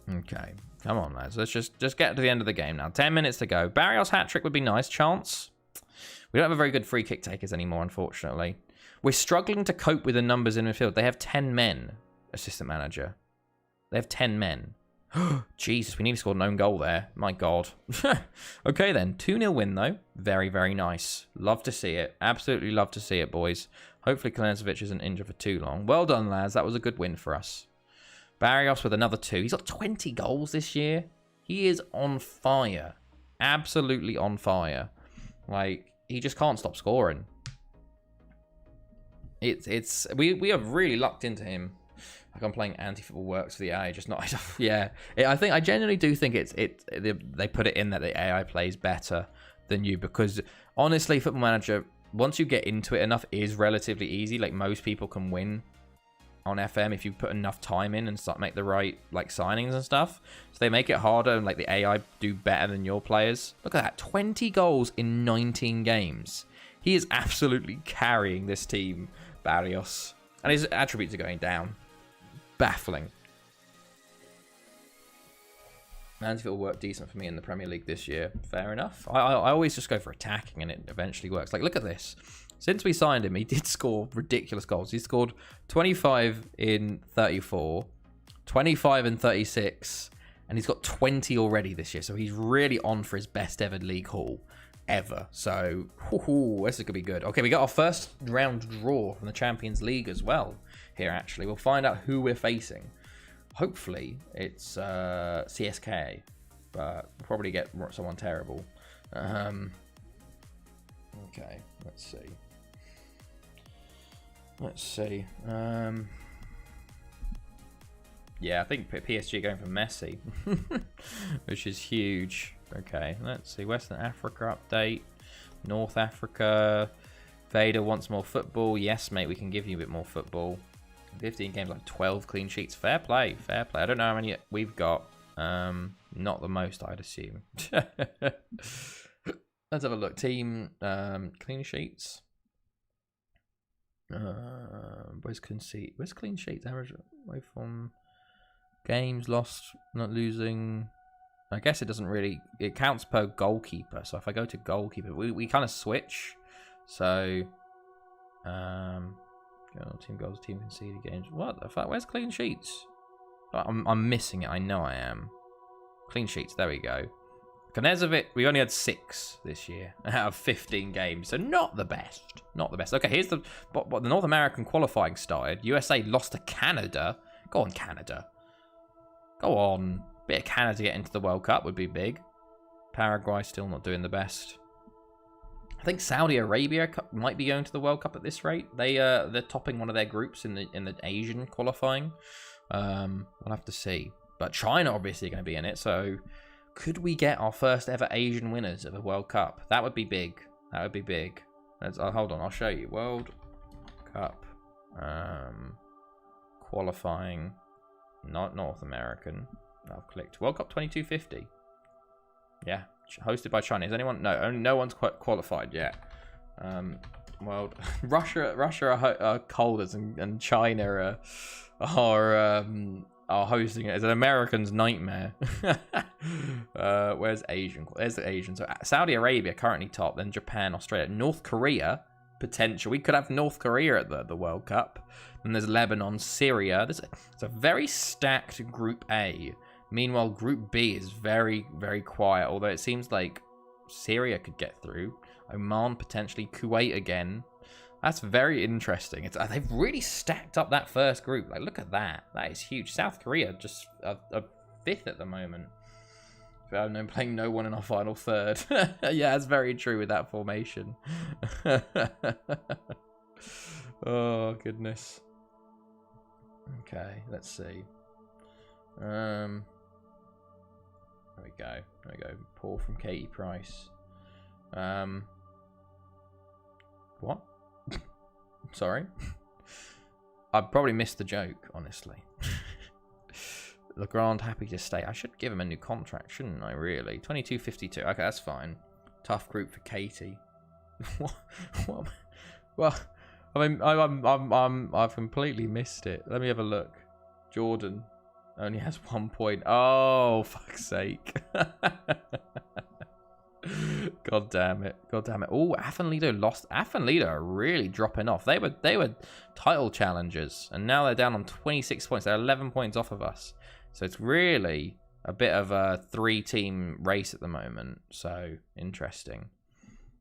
Okay, come on, lads. Let's just get to the end of the game now. 10 minutes to go. Barrios hat-trick would be nice. Chance. We don't have a very good free kick takers anymore, unfortunately. We're struggling to cope with the numbers in midfield. They have 10 men, assistant manager. They have 10 men. Jesus, we need to score an own goal there. My God. Okay, then. 2-0 win, though. Very, very nice. Love to see it. Absolutely love to see it, boys. Hopefully, Knezovic isn't injured for too long. Well done, lads. That was a good win for us. Barrios with another 2. He's got 20 goals this year. He is on fire. Absolutely on fire. Like, he just can't stop scoring. We have really lucked into him. Like I'm playing anti-football works for the AI, just not. Yeah, I genuinely do think they put it in that the AI plays better than you, because honestly, Football Manager, once you get into it enough, is relatively easy. Like most people can win on FM if you put enough time in and make the right like signings and stuff. So they make it harder, and like the AI do better than your players. Look at that, 20 goals in 19 games. He is absolutely carrying this team, Barrios, and his attributes are going down. Baffling. Mansfield will work decent for me in the Premier League this year. Fair enough. I always just go for attacking, and it eventually works. Like, look at this. Since we signed him, he did score ridiculous goals. He scored 25 in 34, 25 in 36, and he's got 20 already this year. So he's really on for his best ever league haul ever. So this is going to be good. Okay, we got our first round draw from the Champions League as well here, actually. We'll find out who we're facing. Hopefully, it's CSK, but we'll probably get someone terrible. Okay, let's see. Yeah, I think PSG are going for Messi, which is huge. Okay, let's see. Western Africa update. North Africa. Vader wants more football. Yes, mate, we can give you a bit more football. 15 games, like 12 clean sheets. Fair play, fair play. I don't know how many we've got. Not the most, I'd assume. Let's have a look. Team clean sheets. Where's clean sheets? Average away from games lost, not losing. I guess it doesn't really. It counts per goalkeeper. So if I go to goalkeeper, we kind of switch. So, team goals, team conceded games. What the fuck? Where's clean sheets? I'm missing it. I know I am. Clean sheets. There we go. Knezovic, we only had 6 this year out of 15 games, so not the best. Not the best. Okay, here's the North American qualifying started. USA lost to Canada. Go on, Canada. Go on. Bit of Canada to get into the World Cup would be big. Paraguay still not doing the best. I think Saudi Arabia might be going to the World Cup at this rate. They're topping one of their groups in the Asian qualifying. We'll have to see. But China obviously going to be in it, so could we get our first ever Asian winners of a World Cup? That would be big. That would be big. Hold on, I'll show you. World Cup qualifying, not North American. I've clicked World Cup 2250. Yeah, hosted by China. Is anyone? No, no one's qualified yet. Well, Russia are colders, and China are hosting it. It's an American's nightmare. Where's Asian? There's the Asian. So Saudi Arabia currently top, then Japan, Australia, North Korea potential. We could have North Korea at the World Cup. Then there's Lebanon, Syria. It's a very stacked Group A. Meanwhile, Group B is very, very quiet. Although it seems like Syria could get through. Oman potentially, Kuwait again. That's very interesting. They've really stacked up that first group. Like, look at that. That is huge. South Korea just a 5th at the moment. I'm playing no one in our final third. Yeah, that's very true with that formation. Oh, goodness. Okay, let's see. There we go. There we go. Paul from Katie Price. What? Sorry. I probably missed the joke, honestly. Legrand happy to stay. I should give him a new contract, shouldn't I, really? 22.52. Okay, that's fine. Tough group for Katie. What? Well, I mean, I've completely missed it. Let me have a look. Jordan only has 1 point. Oh, fuck's sake. God damn it. God damn it. Oh, Afenlido lost. Afenlido are really dropping off. They were title challengers, and now they're down on 26 points. They're 11 points off of us. So it's really a bit of a 3-team race at the moment. So interesting.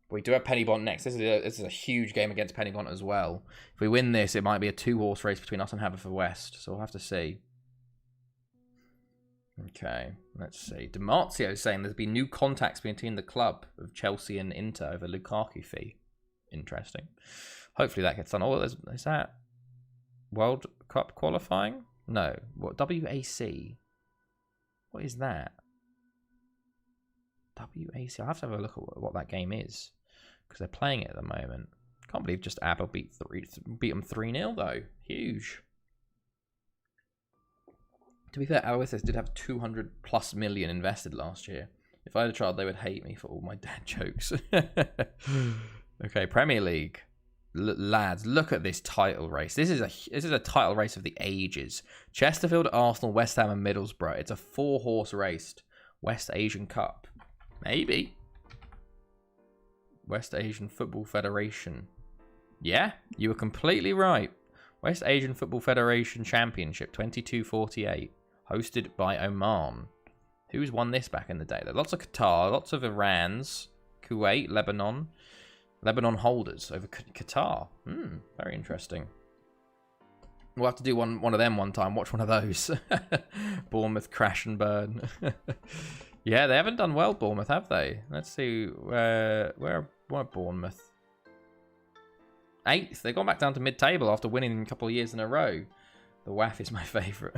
We do have Pennybont next. This is a huge game against Pennybont as well. If we win this, it might be a 2-horse race between us and Haverfordwest. So we'll have to see. Okay, let's see. DiMarzio saying there's been new contacts between the club of Chelsea and Inter over Lukaku fee. Interesting. Hopefully that gets done. Oh, is that World Cup qualifying? No. What? WAC? What is that? WAC. I'll have to have a look at what that game is because they're playing it at the moment. Can't believe just ABBA beat them 3-0 though. Huge. To be fair, Oasis did have 200+ million invested last year. If I had a child, they would hate me for all my dad jokes. Okay, Premier League. Lads, look at this title race. This is a title race of the ages. Chesterfield, Arsenal, West Ham and Middlesbrough. It's a 4-horse race. West Asian Cup. Maybe. West Asian Football Federation. Yeah, you were completely right. West Asian Football Federation Championship 2248. Hosted by Oman. Who's won this back in the day? There are lots of Qatar, lots of Irans, Kuwait, Lebanon. Lebanon holders over Qatar. Very interesting. We'll have to do one of them one time. Watch one of those. Bournemouth crash and burn. Yeah, they haven't done well, Bournemouth, have they? Let's see. Where Bournemouth? 8th. They've gone back down to mid-table after winning a couple of years in a row. The WAF is my favourite.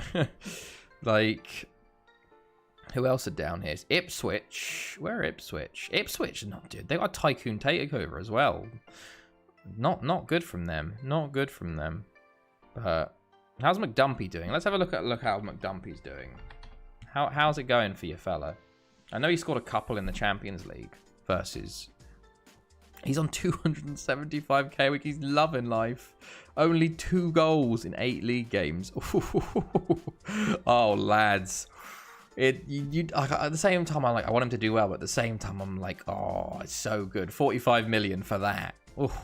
Like, who else are down here? It's Ipswich. Where are Ipswich? Ipswich is not good. They got Tycoon Takeover as well. Not good from them. Not good from them. But how's McDumpy doing? Let's have a look how McDumpy's doing. How's it going for you, fella? I know he scored a couple in the Champions League versus. He's on 275k a week. He's loving life. Only 2 goals in 8 league games. Oh, lads. At the same time, I'm like, I want him to do well, but at the same time, I'm like, oh, it's so good. 45 million for that. Oof.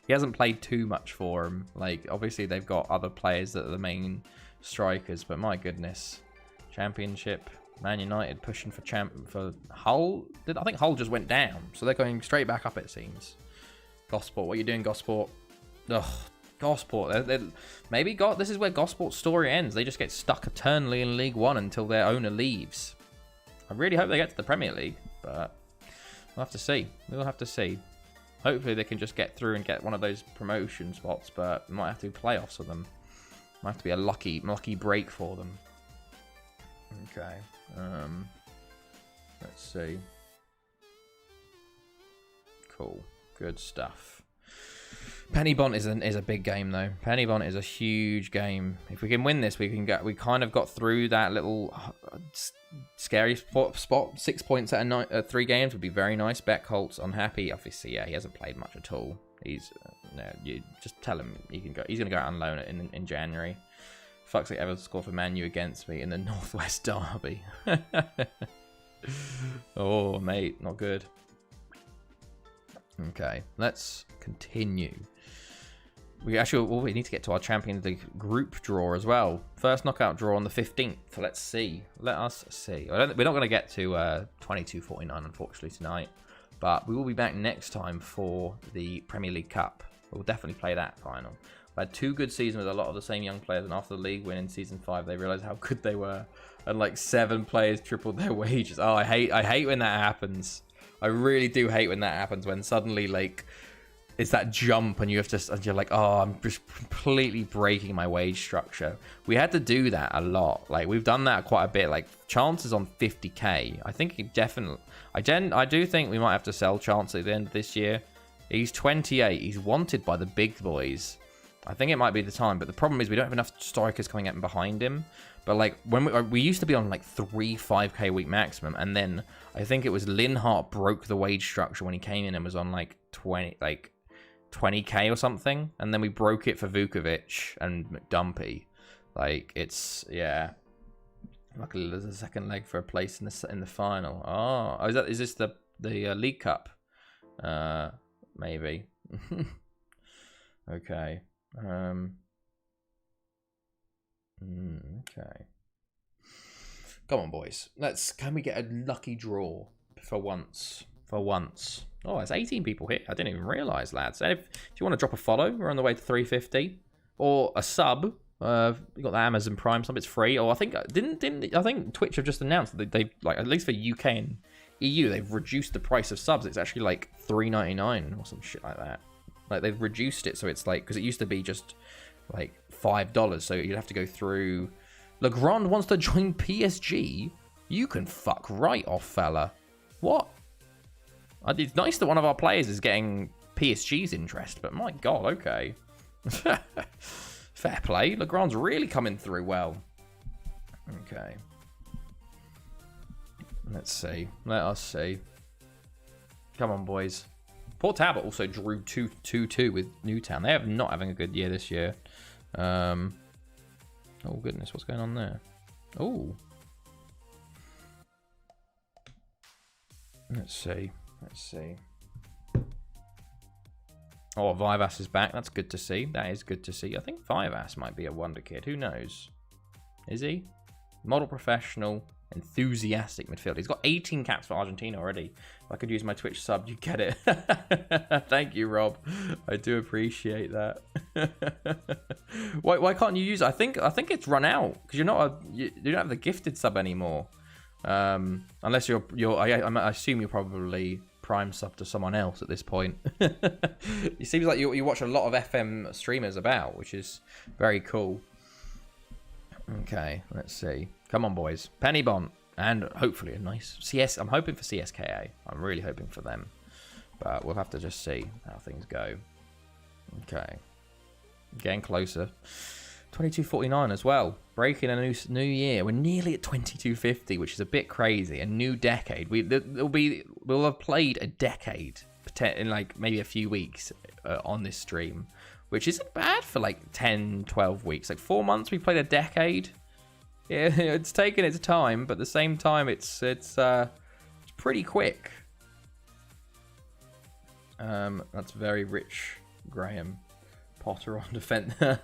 He hasn't played too much for him. Like, obviously, they've got other players that are the main strikers, but my goodness. Championship. Man United pushing for Hull. I think Hull just went down, so they're going straight back up, it seems. Gosport, what are you doing, Gosport? Ugh, Gosport. This is where Gosport's story ends. They just get stuck eternally in League One until their owner leaves. I really hope they get to the Premier League, but we'll have to see. We'll have to see. Hopefully they can just get through and get one of those promotion spots, but we might have to do playoffs with them. Might have to be a lucky break for them. Okay. Let's see. Cool. Good stuff. Pennybont is a big game though. Pennybont is a huge game. If we can win this, we kind of got through that little scary spot. 6 points out of 3 games would be very nice. Beckholt's unhappy. Obviously, yeah, he hasn't played much at all. He's you just tell him he can go. He's gonna go out on loan in January. Fuck's like ever scored for Man U against me in the Northwest Derby. Oh, mate, not good. Okay, let's continue. We need to get to our Champions League group draw as well. First knockout draw on the 15th. Let's see. Let us see. We're not going to get to 22:49 unfortunately tonight, but we will be back next time for the Premier League Cup. We'll definitely play that final. I had 2 good seasons with a lot of the same young players, and after the league win in season 5, they realized how good they were, and like 7 players tripled their wages. Oh, I hate when that happens. I really do hate when that happens, when suddenly like it's that jump and you're like, oh, I'm just completely breaking my wage structure. We had to do that a lot. Like we've done that quite a bit. Like Chances on 50k. I think he definitely. I do think we might have to sell Chance at the end of this year. He's 28. He's wanted by the big boys. I think it might be the time, but the problem is we don't have enough strikers coming up behind him. But like when we used to be on like 3 5k a week maximum, and then I think it was Linhart broke the wage structure when he came in and was on like 20k or something, and then we broke it for Vukovic and McDumpy. Like it's luckily there's a second leg for a place in the final. Oh, is this the League Cup? Maybe. Okay. Okay. Come on, boys. Can we get a lucky draw for once? Oh, there's 18 people here. I didn't even realise, lads. If you want to drop a follow, we're on the way to 350. Or a sub. You got the Amazon Prime sub. It's free. Oh, I think I think Twitch have just announced that they like, at least for UK and EU, they've reduced the price of subs. It's actually like $3.99 or some shit like that. Like they've reduced it, so it's like, because it used to be just like $5, so you'd have to go through. Legrand wants to join PSG. You can fuck right off, fella. What? It's nice that one of our players is getting PSG's interest, but my god, okay. Fair play. Legrand's really coming through well. Okay. Let's see. Let us see. Come on, boys. Port Talbot also drew 2-2 with Newtown. They have not having a good year this year. Oh, goodness. What's going on there? Oh. Let's see. Let's see. Oh, Vivas is back. That's good to see. That is good to see. I think Vivas might be a wonder kid. Who knows? Is he? Model professional, enthusiastic midfielder. He's got 18 caps for Argentina already. If I could use my Twitch sub, you get it. Thank you, Rob. I do appreciate that. Why can't you use it? I think it's run out because you don't have the gifted sub anymore. Unless I assume you're probably Prime sub to someone else at this point. It seems like you watch a lot of FM streamers about, which is very cool. Okay, let's see. Come on, boys. Penny Bont, and hopefully a nice CS. I'm hoping for CSKA. I'm really hoping for them, but we'll have to just see how things go. Okay, getting closer. 2249 as well. Breaking a new year. We're nearly at 2250, which is a bit crazy. A new decade. We'll have played a decade in like maybe a few weeks on this stream, which isn't bad for like 10, 12 weeks. Like 4 months, we played a decade. Yeah, it's taken its time, but at the same time, it's pretty quick. That's very rich, Graham Potter on defense. To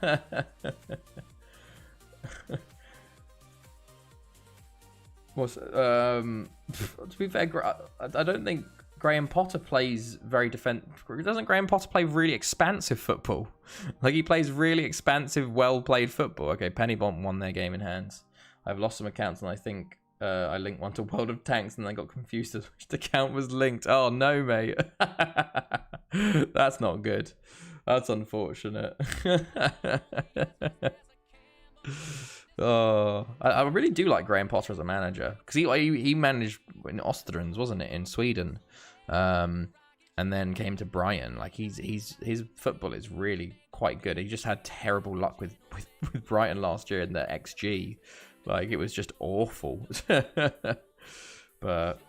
be fair, I don't think Graham Potter plays very Doesn't Graham Potter play really expansive football? Like, he plays really expansive, well-played football. Okay, Pennybomb won their game in hands. I've lost some accounts, and I think I linked one to World of Tanks, and I got confused as which account was linked. Oh, no, mate. That's not good. That's unfortunate. Oh, I really do like Graham Potter as a manager, because he managed in Osterunds, wasn't it, in Sweden, and then came to Brighton. Like, his football is really quite good. He just had terrible luck with Brighton last year in the XG. Like, it was just awful. But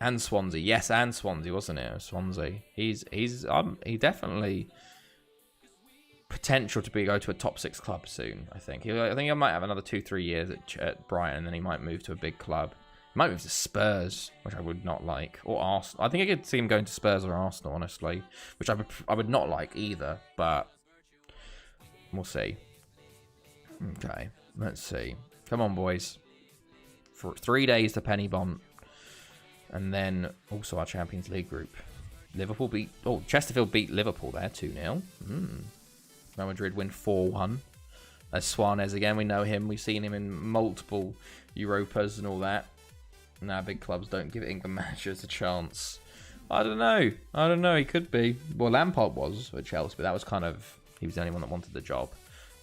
and Swansea, yes, and Swansea, wasn't it? Swansea. He definitely potential to go to a top 6 club soon. I think he might have another 2-3 years at Brighton, and then he might move to a big club. He might move to Spurs, which I would not like, or Arsenal. I think I could see him going to Spurs or Arsenal, honestly, which I would not like either. But we'll see. Okay, let's see. Come on, boys. For 3 days to Penny Bont, and then also our Champions League group. Chesterfield beat Liverpool there 2-0. Real Madrid win 4-1. That's Suarez again. We know him. We've seen him in multiple Europas and all that. Now, big clubs don't give England managers a chance. I don't know. He could be. Well, Lampard was at Chelsea, but that was kind of, he was the only one that wanted the job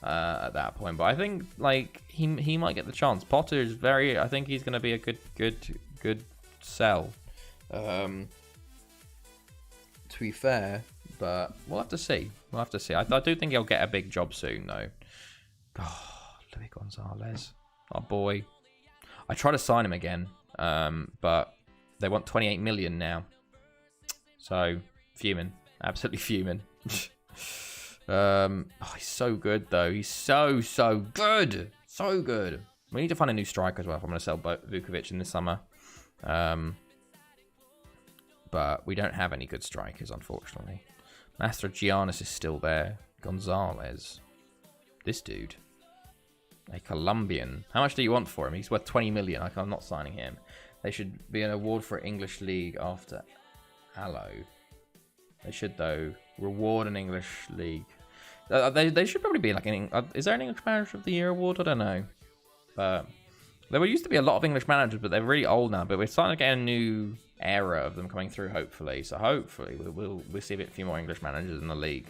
at that point. But I think like he might get the chance. Potter is I think he's going to be a good sell. To be fair. But we'll have to see. I do think he'll get a big job soon, though. Oh, Luis Gonzalez. Our boy. I tried to sign him again, but they want 28 million now. So, fuming. Absolutely fuming. He's so good, though. He's so good. So good. We need to find a new striker as well if I'm going to sell Vukovic in the summer. But we don't have any good strikers, unfortunately. Mastrogiannis is still there. Gonzalez. This dude. A Colombian. How much do you want for him? He's worth 20 million. I'm not signing him. They should be an award for English League after Aloe. They should, though. Reward an English League. They should probably be like is there an English Manager of the Year award? I don't know, but there used to be a lot of English managers, but they're really old now. But we're starting to get a new era of them coming through, hopefully. So hopefully we'll see a few more English managers in the league.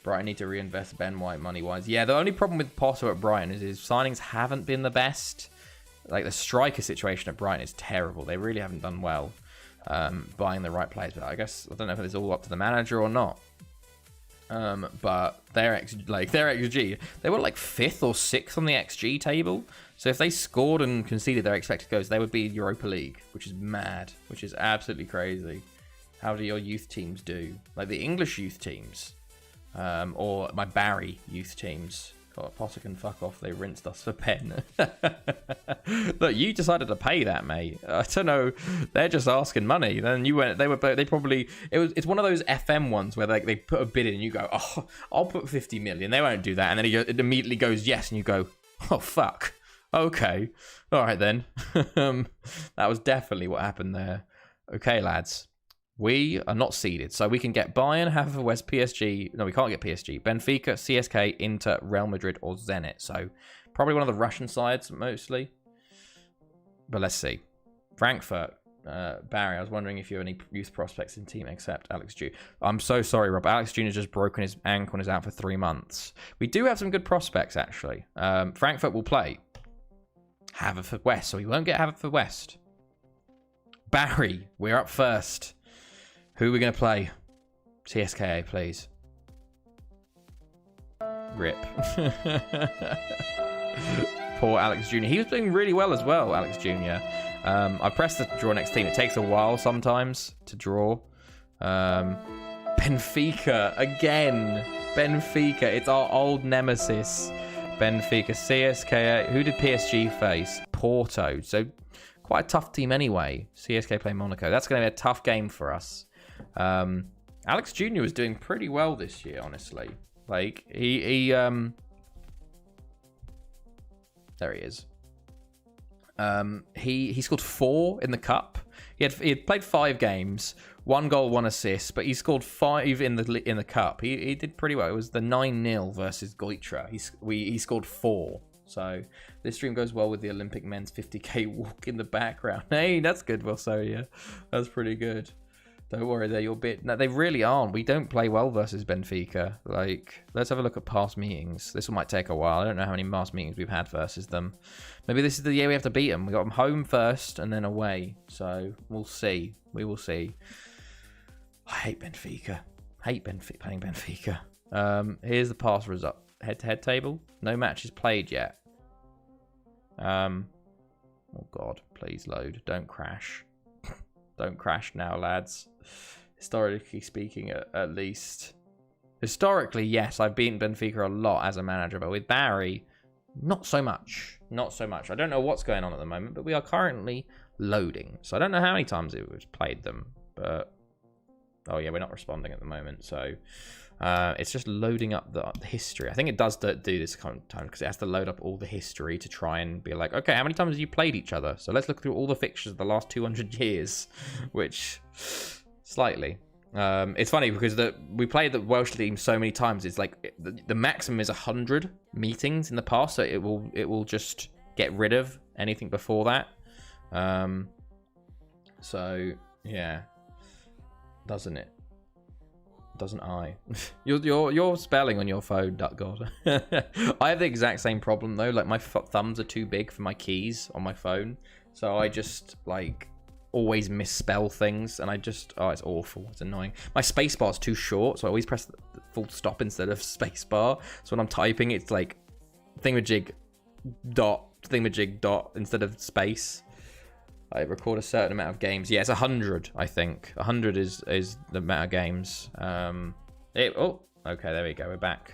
Brighton need to reinvest Ben White money-wise. Yeah, the only problem with Potter at Brighton is his signings haven't been the best. Like, the striker situation at Brighton is terrible. They really haven't done well buying the right players. But I guess, I don't know if it's all up to the manager or not. But their XG, they were like 5th or 6th on the XG table. So if they scored and conceded their expected goals, they would be Europa League, which is mad, which is absolutely crazy. How do your youth teams do? Like the English youth teams, or my Barry youth teams. God, Potter can fuck off. They rinsed us for pen. Look, you decided to pay that, mate. I don't know. They're just asking money. Then you went. They probably. It's one of those FM ones where they put a bid in and you go, oh, I'll put 50 million. They won't do that, and then it immediately goes yes, and you go, oh fuck. Okay, all right then. That was definitely what happened there. Okay, lads. We are not seeded, so we can get Bayern, Havertz, PSG. No, we can't get PSG. Benfica, CSK, Inter, Real Madrid, or Zenit. So probably one of the Russian sides mostly. But let's see. Frankfurt, Barry. I was wondering if you have any youth prospects in team except Alex Jr. I'm so sorry, Rob. Alex Jr. just broken his ankle and is out for 3 months. We do have some good prospects actually. Frankfurt will play Havertz West, so we won't get Havertz West. Barry, we're up first. Who are we going to play? CSKA, please. Rip. Poor Alex Jr. He was doing really well as well, Alex Jr. I pressed the draw next team. It takes a while sometimes to draw. Benfica, again. Benfica, it's our old nemesis. Benfica, CSKA. Who did PSG face? Porto. So quite a tough team anyway. CSK play Monaco. That's going to be a tough game for us. Alex Jr. was doing pretty well this year, honestly. Like he there he is. He scored 4 in the cup. He had played 5 games, 1 goal, 1 assist, but he scored 5 in the cup. He did pretty well. It was the 9-0 versus Goitra. He scored 4. So this stream goes well with the Olympic men's 50k walk in the background. Hey, that's good, Valsonia. That's pretty good. Don't worry, they're your bit. No, they really aren't. We don't play well versus Benfica. Like, let's have a look at past meetings. This one might take a while. I don't know how many past meetings we've had versus them. Maybe this is the year we have to beat them. We got them home first and then away. So we'll see. We will see. I hate Benfica. Playing Benfica. Here's the past result. Head-to-head table. No matches played yet. Oh God, please load. Don't crash. Don't crash now, lads. Historically speaking, at least. Historically, yes, I've beaten Benfica a lot as a manager, but with Barry, not so much. Not so much. I don't know what's going on at the moment, but we are currently loading. So I don't know how many times it was played them, but... Oh yeah, we're not responding at the moment, so... it's just loading up the history. I think it does do this kind of time because it has to load up all the history to try and be like, okay, how many times have you played each other? So let's look through all the fixtures of the last 200 years, which slightly. It's funny because we played the Welsh team so many times. It's like the maximum is 100 meetings in the past, so it will just get rid of anything before that. So yeah, doesn't it? Doesn't I? Your spelling on your phone, duck god. I have the exact same problem though. Like my thumbs are too big for my keys on my phone, so I just like always misspell things, and it's awful. It's annoying. My spacebar is too short, so I always press the full stop instead of spacebar. So when I'm typing, it's like thingamajig dot instead of space. I record a certain amount of games. Yeah, it's 100, I think. 100 is the amount of games. Okay, there we go. We're back.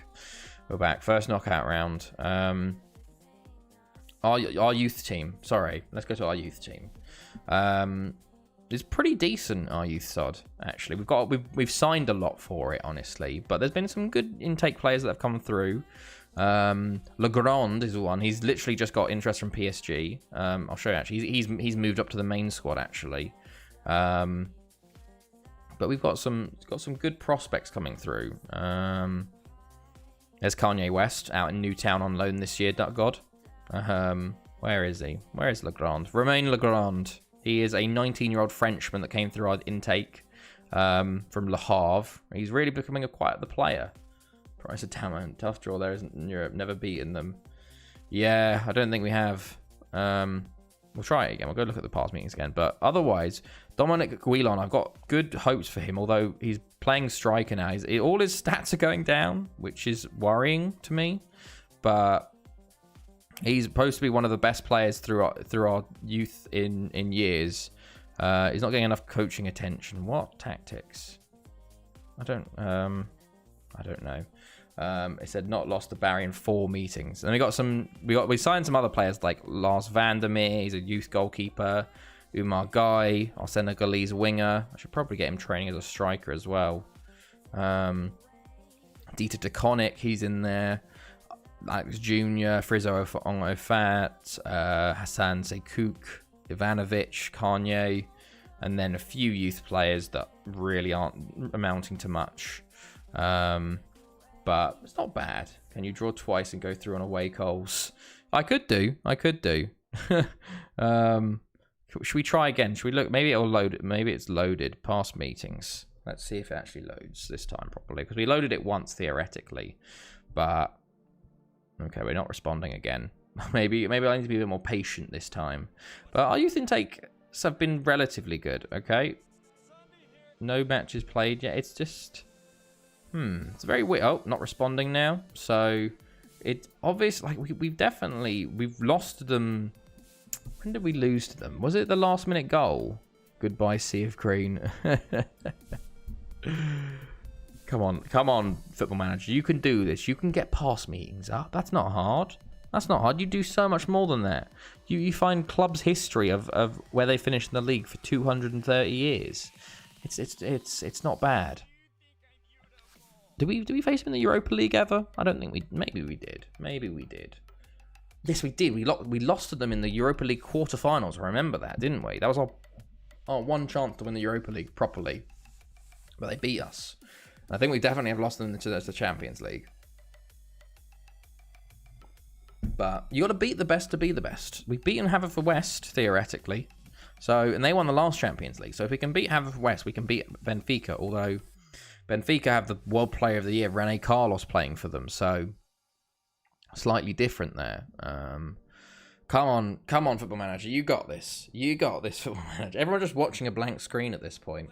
First knockout round. Our youth team. Sorry, let's go to our youth team. It's pretty decent, our youth sod, actually. We've signed a lot for it, honestly. But there's been some good intake players that have come through. Legrand is the one. He's literally just got interest from PSG. I'll show you actually. He's moved up to the main squad actually. But we've got some good prospects coming through. There's Kanye West out in Newtown on loan this year, God. Where is he? Where is Legrand? Romain Legrand. He is a 19-year-old Frenchman that came through our intake from Le Havre. He's really becoming quite the player. Price of talent. Tough draw there, isn't in Europe. Never beaten them. Yeah, I don't think we have. We'll try it again. We'll go look at the past meetings again. But otherwise, Dominic Guillon, I've got good hopes for him, although he's playing striker now. All his stats are going down, which is worrying to me. But he's supposed to be one of the best players through our youth in years. He's not getting enough coaching attention. What tactics? I don't know. It said not lost to Barry in 4 meetings. And we signed some other players like Lars Vandermeer. He's a youth goalkeeper. Umar Guy, our Senegalese winger. I should probably get him training as a striker as well. Dieter DeConnick, he's in there. Alex Jr., Frizo Ofat, Hassan Sekouk, Ivanovic, Kanye, and then a few youth players that really aren't amounting to much. But it's not bad. Can you draw twice and go through on away goals? I could do. Should we try again? Should we look? Maybe it'll load. Maybe it's loaded past meetings. Let's see if it actually loads this time properly. Because we loaded it once theoretically. But okay, we're not responding again. maybe I need to be a bit more patient this time. But our youth intakes have been relatively good, okay? No matches played yet. It's just... It's very weird. Oh, not responding now. So it's obvious. Like we've lost them. When did we lose to them? Was it the last minute goal? Goodbye, Sea of Green. Come on, Football Manager. You can do this. You can get past meetings up. That's not hard. You do so much more than that. You find clubs' history of where they finished in the league for 230 years. It's not bad. Did we face them in the Europa League ever? I don't think we... Maybe we did. Yes, we did. We lost to them in the Europa League quarterfinals. I remember that, didn't we? That was our one chance to win the Europa League properly. But they beat us. And I think we definitely have lost them to the Champions League. But you got to beat the best to be the best. We've beaten Haverfordwest, theoretically. And they won the last Champions League. So if we can beat Haverfordwest, we can beat Benfica, although... Benfica have the World Player of the Year, Rene Carlos, playing for them, so slightly different there. Come on, Football Manager, you got this, Football Manager. Everyone's just watching a blank screen at this point.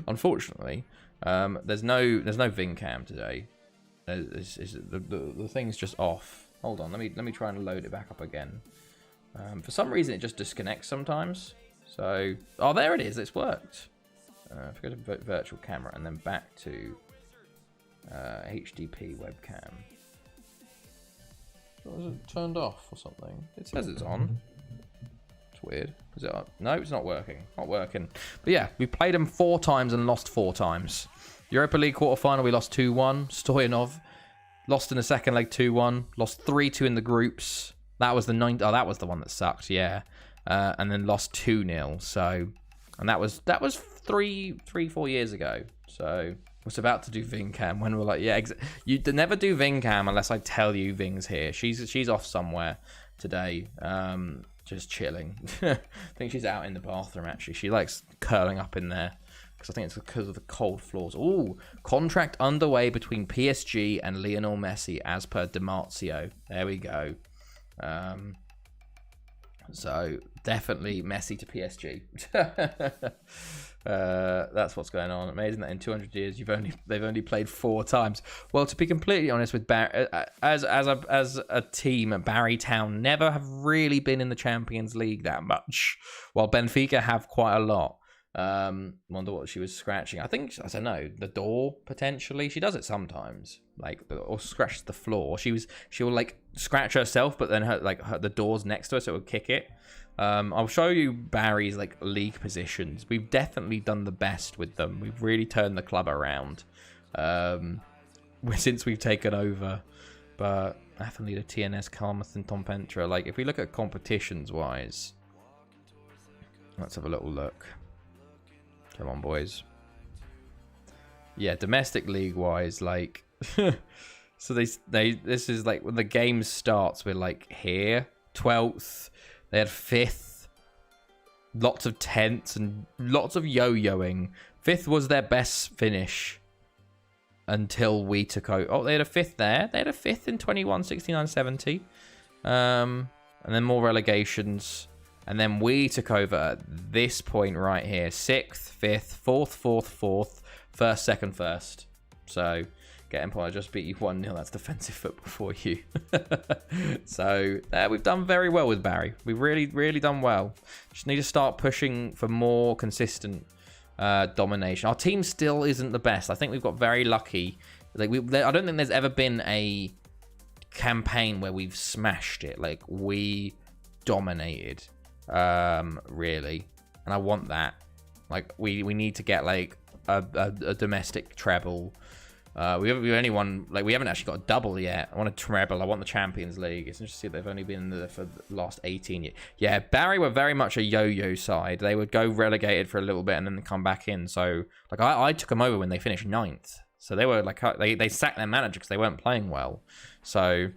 Unfortunately, there's no VinCam today. The thing's just off. Hold on, let me try and load it back up again. For some reason, it just disconnects sometimes. So, there it is. It's worked. If we go to virtual camera and then back to HDP webcam. Was it turned off or something? It says it's on. It's weird. Is it on? No, it's not working. But yeah, we played them 4 times and lost 4 times. Europa League quarterfinal, we lost 2-1. Stoyanov lost in the second leg 2-1. Lost 3-2 in the groups. That was the that was the one that sucked. Yeah, and then lost 2-0. So, and that was 3-4 years ago. So I was about to do VinCam when we're like, yeah, you never do VinCam unless I tell you Ving's here. She's off somewhere today, just chilling. I think she's out in the bathroom actually. She likes curling up in there because I think it's because of the cold floors. Ooh, contract underway between PSG and Lionel Messi as per Dimarzio. There we go. So definitely Messi to PSG. That's what's going on. Amazing that in 200 years they've only played 4 times. Well, to be completely honest with Barry, as a team, Barrytown never have really been in the Champions League that much, while Benfica have quite a lot. Wonder what she was scratching. I don't know, the door potentially. She does it sometimes, or scratches the floor. She'll like scratch herself, but then the door's next to her, so it would kick it. I'll show you Barry's league positions. We've definitely done the best with them. We've really turned the club around since we've taken over. But Athleta, TNS, Carmarthen, Tom Pentra. If we look at competitions wise, let's have a little look. Come on, boys. Yeah, domestic league wise, So this is like when the game starts, we're like here, 12th. They had 5th. Lots of 10ths and lots of yo-yoing. 5th was their best finish until we took over. Oh, they had a 5th there. They had a 5th in 21, 69, 70. And then more relegations. And then we took over at this point right here. 6th, 5th, 4th, 4th, 4th. 1st, 2nd, 1st. So, getting point. I just beat you 1-0. That's defensive football for you. So, we've done very well with Barry. We've really, really done well. Just need to start pushing for more consistent domination. Our team still isn't the best. I think we've got very lucky. Like I don't think there's ever been a campaign where we've smashed it. Like, we dominated, really. And I want that. Like, we need to get, like, a domestic treble. We only won, like, we haven't actually got a double yet. I want a treble. I want the Champions League. It's interesting they've only been there for the last 18 years. Yeah, Barry were very much a yo-yo side. They would go relegated for a little bit and then come back in. So, like, I took them over when they finished 9th. So they were like, they sacked their manager because they weren't playing well. So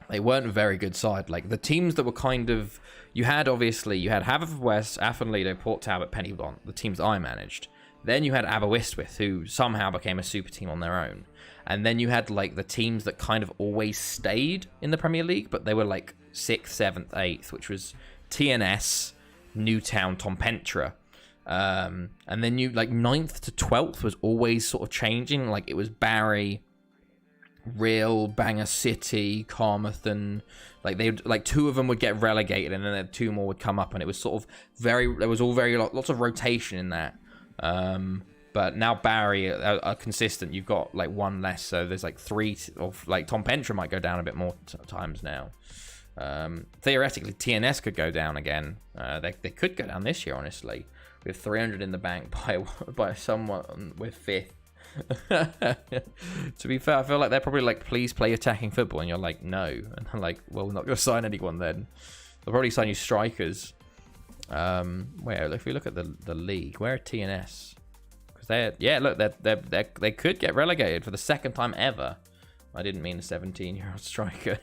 they weren't a very good side. Like, the teams that were kind of, you had Haverfordwest, Athenlido, Port Talbot, Pennybont, the teams that I managed. Then you had Aberystwyth, who somehow became a super team on their own. And then you had, like, the teams that kind of always stayed in the Premier League, but they were, like, 6th, 7th, 8th, which was TNS, Newtown, Tom Pentra. And then you, like, 9th to 12th was always sort of changing. Like, it was Barry, Real, Bangor City, Carmarthen. Like, they like 2 of them would get relegated, and then 2 more would come up, and it was sort of there was all lots of rotation in that. But now Barry are consistent. You've got like 1 less, so there's like 3 of like Tom Pentra might go down a bit more times now. Theoretically, TNS could go down again. They could go down this year, honestly, with 300 in the bank by someone with 5th. To be fair, I feel like they're probably like, please play attacking football, and you're like, no, and I'm like, well, we're not going to sign anyone then. They'll probably sign you strikers. Where if we look at the league, where are TNS? Because they could get relegated for the 2nd time ever. I didn't mean a 17-year-old striker.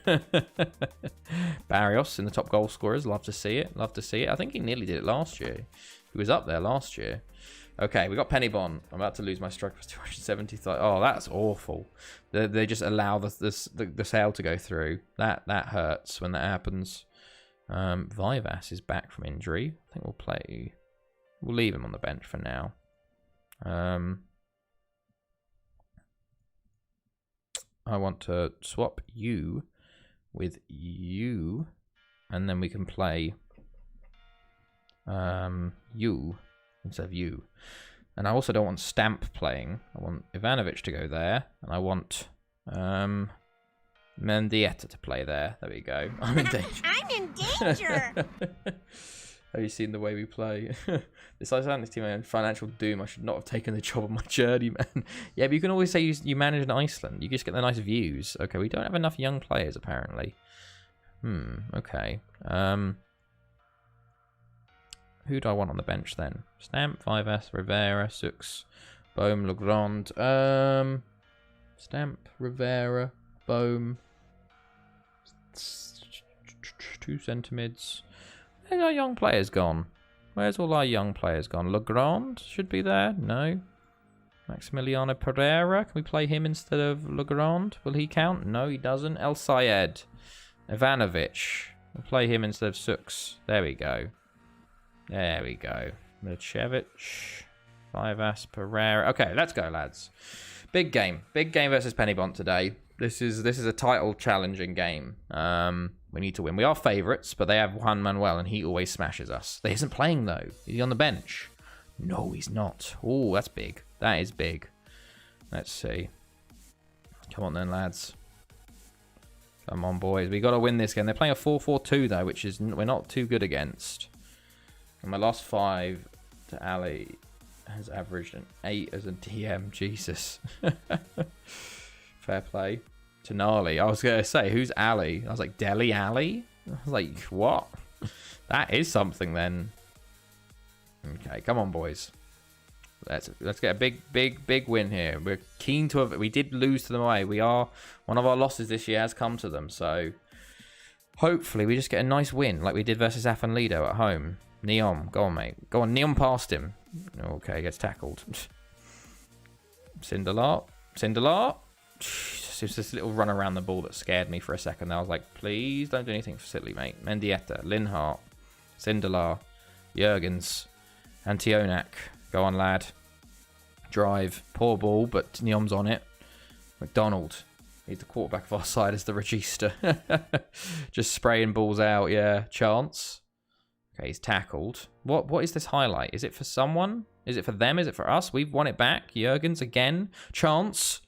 Barrios in the top goal scorers. Love to see it. I think he nearly did it last year. He was up there last year. Okay, we got Pennybont. I'm about to lose my strike for 270. Oh, that's awful. They just allow the sale to go through. That hurts when that happens. Vivas is back from injury. I think we'll leave him on the bench for now. I want to swap you with you, and then we can play you instead of you. And I also don't want Stamp playing. I want Ivanovic to go there, and I want Mendieta to play there. There we go. I'm in danger. I'm in danger. Have you seen the way we play? This Icelandic team in financial doom. I should not have taken the job of my journeyman. Yeah, but you can always say you manage in Iceland. You just get the nice views. Okay, we don't have enough young players apparently. Okay. Who do I want on the bench then? Stamp, Vivas, Rivera, Sux, Bohm, Legrand. Stamp, Rivera, Bohm. 2 centre mids. Where's our young players gone? Where's all our young players gone? Legrand should be there. No. Maximiliano Pereira. Can we play him instead of Legrand? Will he count? No, he doesn't. El Sayed. Ivanovic. We'll play him instead of Sux. There we go. There we go. Milicevic. Vivas. Pereira. Okay, let's go, lads. Big game. Big game versus Pennybont today. This is a title challenging game. We need to win. We are favourites, but they have Juan Manuel, and he always smashes us. He isn't playing, though. Is he on the bench? No, he's not. Oh, that's big. That is big. Let's see. Come on then, lads. Come on, boys. We got to win this game. They're playing a 4-4-2, though, which is we're not too good against. And my last 5 to Ali has averaged an 8 as a DM. Jesus. Fair play. Tonali. I was going to say, who's Ali? I was like, Deli Ali? I was like, what? That is something then. Okay, come on, boys. Let's get a big win here. We're keen to have. We did lose to them away. We are one of our losses this year has come to them. So hopefully we just get a nice win like we did versus Afan Lido at home. Neom, go on, mate. Go on, Neom past him. Okay, gets tackled. Sindelar. Jesus, it was this little run around the ball that scared me for a second. I was like, please don't do anything silly, mate. Mendieta, Linhart, Sindelar, Jurgens, Antionak. Go on, lad. Drive. Poor ball, but Neom's on it. McDonald. He's the quarterback of our side as the regista. Just spraying balls out, yeah. Chance. Okay, he's tackled. What is this highlight? Is it for someone? Is it for them? Is it for us? We've won it back. Jurgens again. Chance.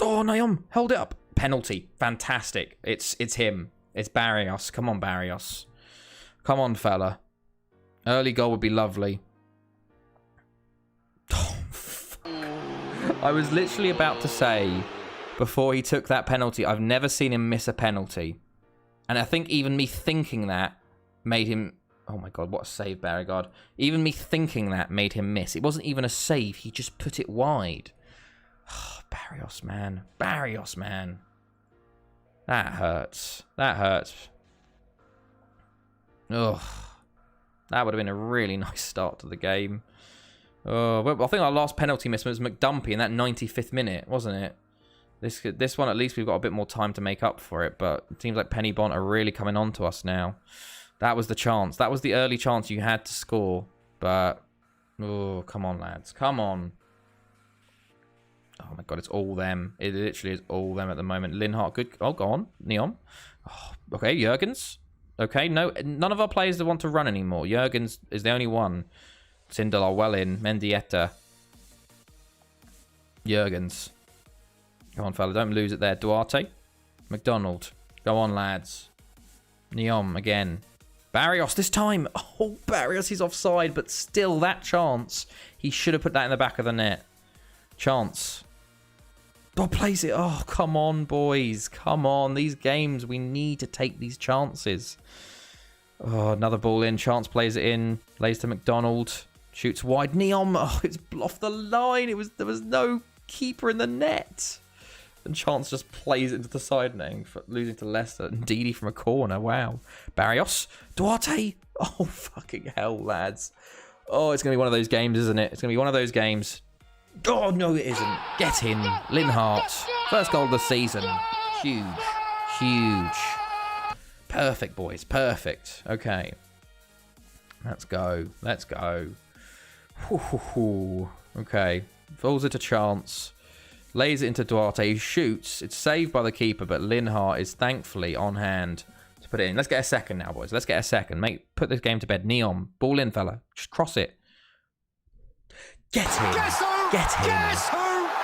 Oh, Neom. Hold it up. Penalty. Fantastic. It's him. It's Barrios. Come on, Barrios. Come on, fella. Early goal would be lovely. Oh, fuck. I was literally about to say, before he took that penalty, I've never seen him miss a penalty. And I think even me thinking that made him... Oh my God, what a save, Barrigard. Even me thinking that made him miss. It wasn't even a save. He just put it wide. Oh, Barrios, man. Barrios, man. That hurts. That hurts. Ugh. That would have been a really nice start to the game. Oh, I think our last penalty miss was McDumpy in that 95th minute, wasn't it? This one, at least we've got a bit more time to make up for it, but it seems like Penny Bont are really coming on to us now. That was the chance. That was the early chance you had to score, but... Oh, come on, lads. Come on. Oh, my God, it's all them. It literally is all them at the moment. Linhart, good. Oh, go on. Neom. Oh, okay, Jurgens. Okay, no, none of our players want to run anymore. Jurgens is the only one. Sindelar well in. Mendieta. Jurgens. Come on, fella. Don't lose it there. Duarte. McDonald. Go on, lads. Neom again. Barrios this time. Oh, Barrios, he's offside, but still that chance. He should have put that in the back of the net. Chance. Oh, plays it. Oh, come on, boys. Come on. These games, we need to take these chances. Oh, another ball in. Chance plays it in. Lays to McDonald. Shoots wide. Neom. Oh, it's off the line. There was no keeper in the net. And Chance just plays it into the side net, losing to Leicester. And Didi from a corner. Wow. Barrios. Duarte. Oh, fucking hell, lads. Oh, it's going to be one of those games, isn't it? It's going to be one of those games. Oh, no, it isn't. Get in. Linhart. First goal of the season. Huge. Huge. Perfect, boys. Perfect. Okay. Let's go. Let's go. Okay. Falls it to Chance. Lays it into Duarte. He shoots. It's saved by the keeper, but Linhart is thankfully on hand to put it in. Let's get a second now, boys. Let's get a second. Put this game to bed. Neom. Ball in, fella. Just cross it. Get him. Get him.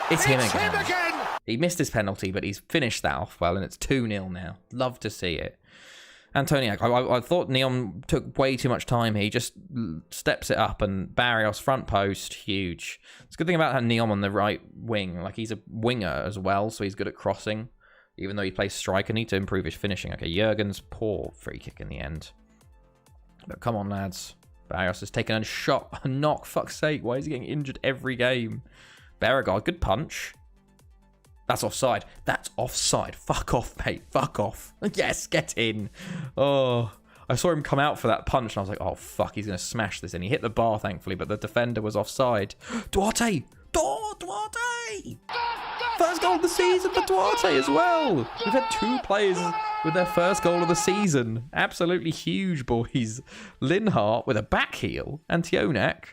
It's him again. He missed his penalty, but he's finished that off well, and it's 2-0 now. Love to see it. Antoniak, I thought Neom took way too much time here. He just steps it up, and Barrios front post, huge. It's a good thing about Neom on the right wing. Like, he's a winger as well, so he's good at crossing. Even though he plays striker, need to improve his finishing. Okay, Jurgens, poor free kick in the end. But come on, lads. Barrios has taken a shot, a knock. Fuck's sake, why is he getting injured every game? Barragard, good punch. That's offside. That's offside. Fuck off, mate. Fuck off. Yes, get in. Oh, I saw him come out for that punch, and I was like, oh, fuck, he's going to smash this in. He hit the bar, thankfully, but the defender was offside. Duarte. Duarte. First goal of the season for Duarte as well. We've had two players with their first goal of the season. Absolutely huge, boys. Linhart with a back heel. Antionak.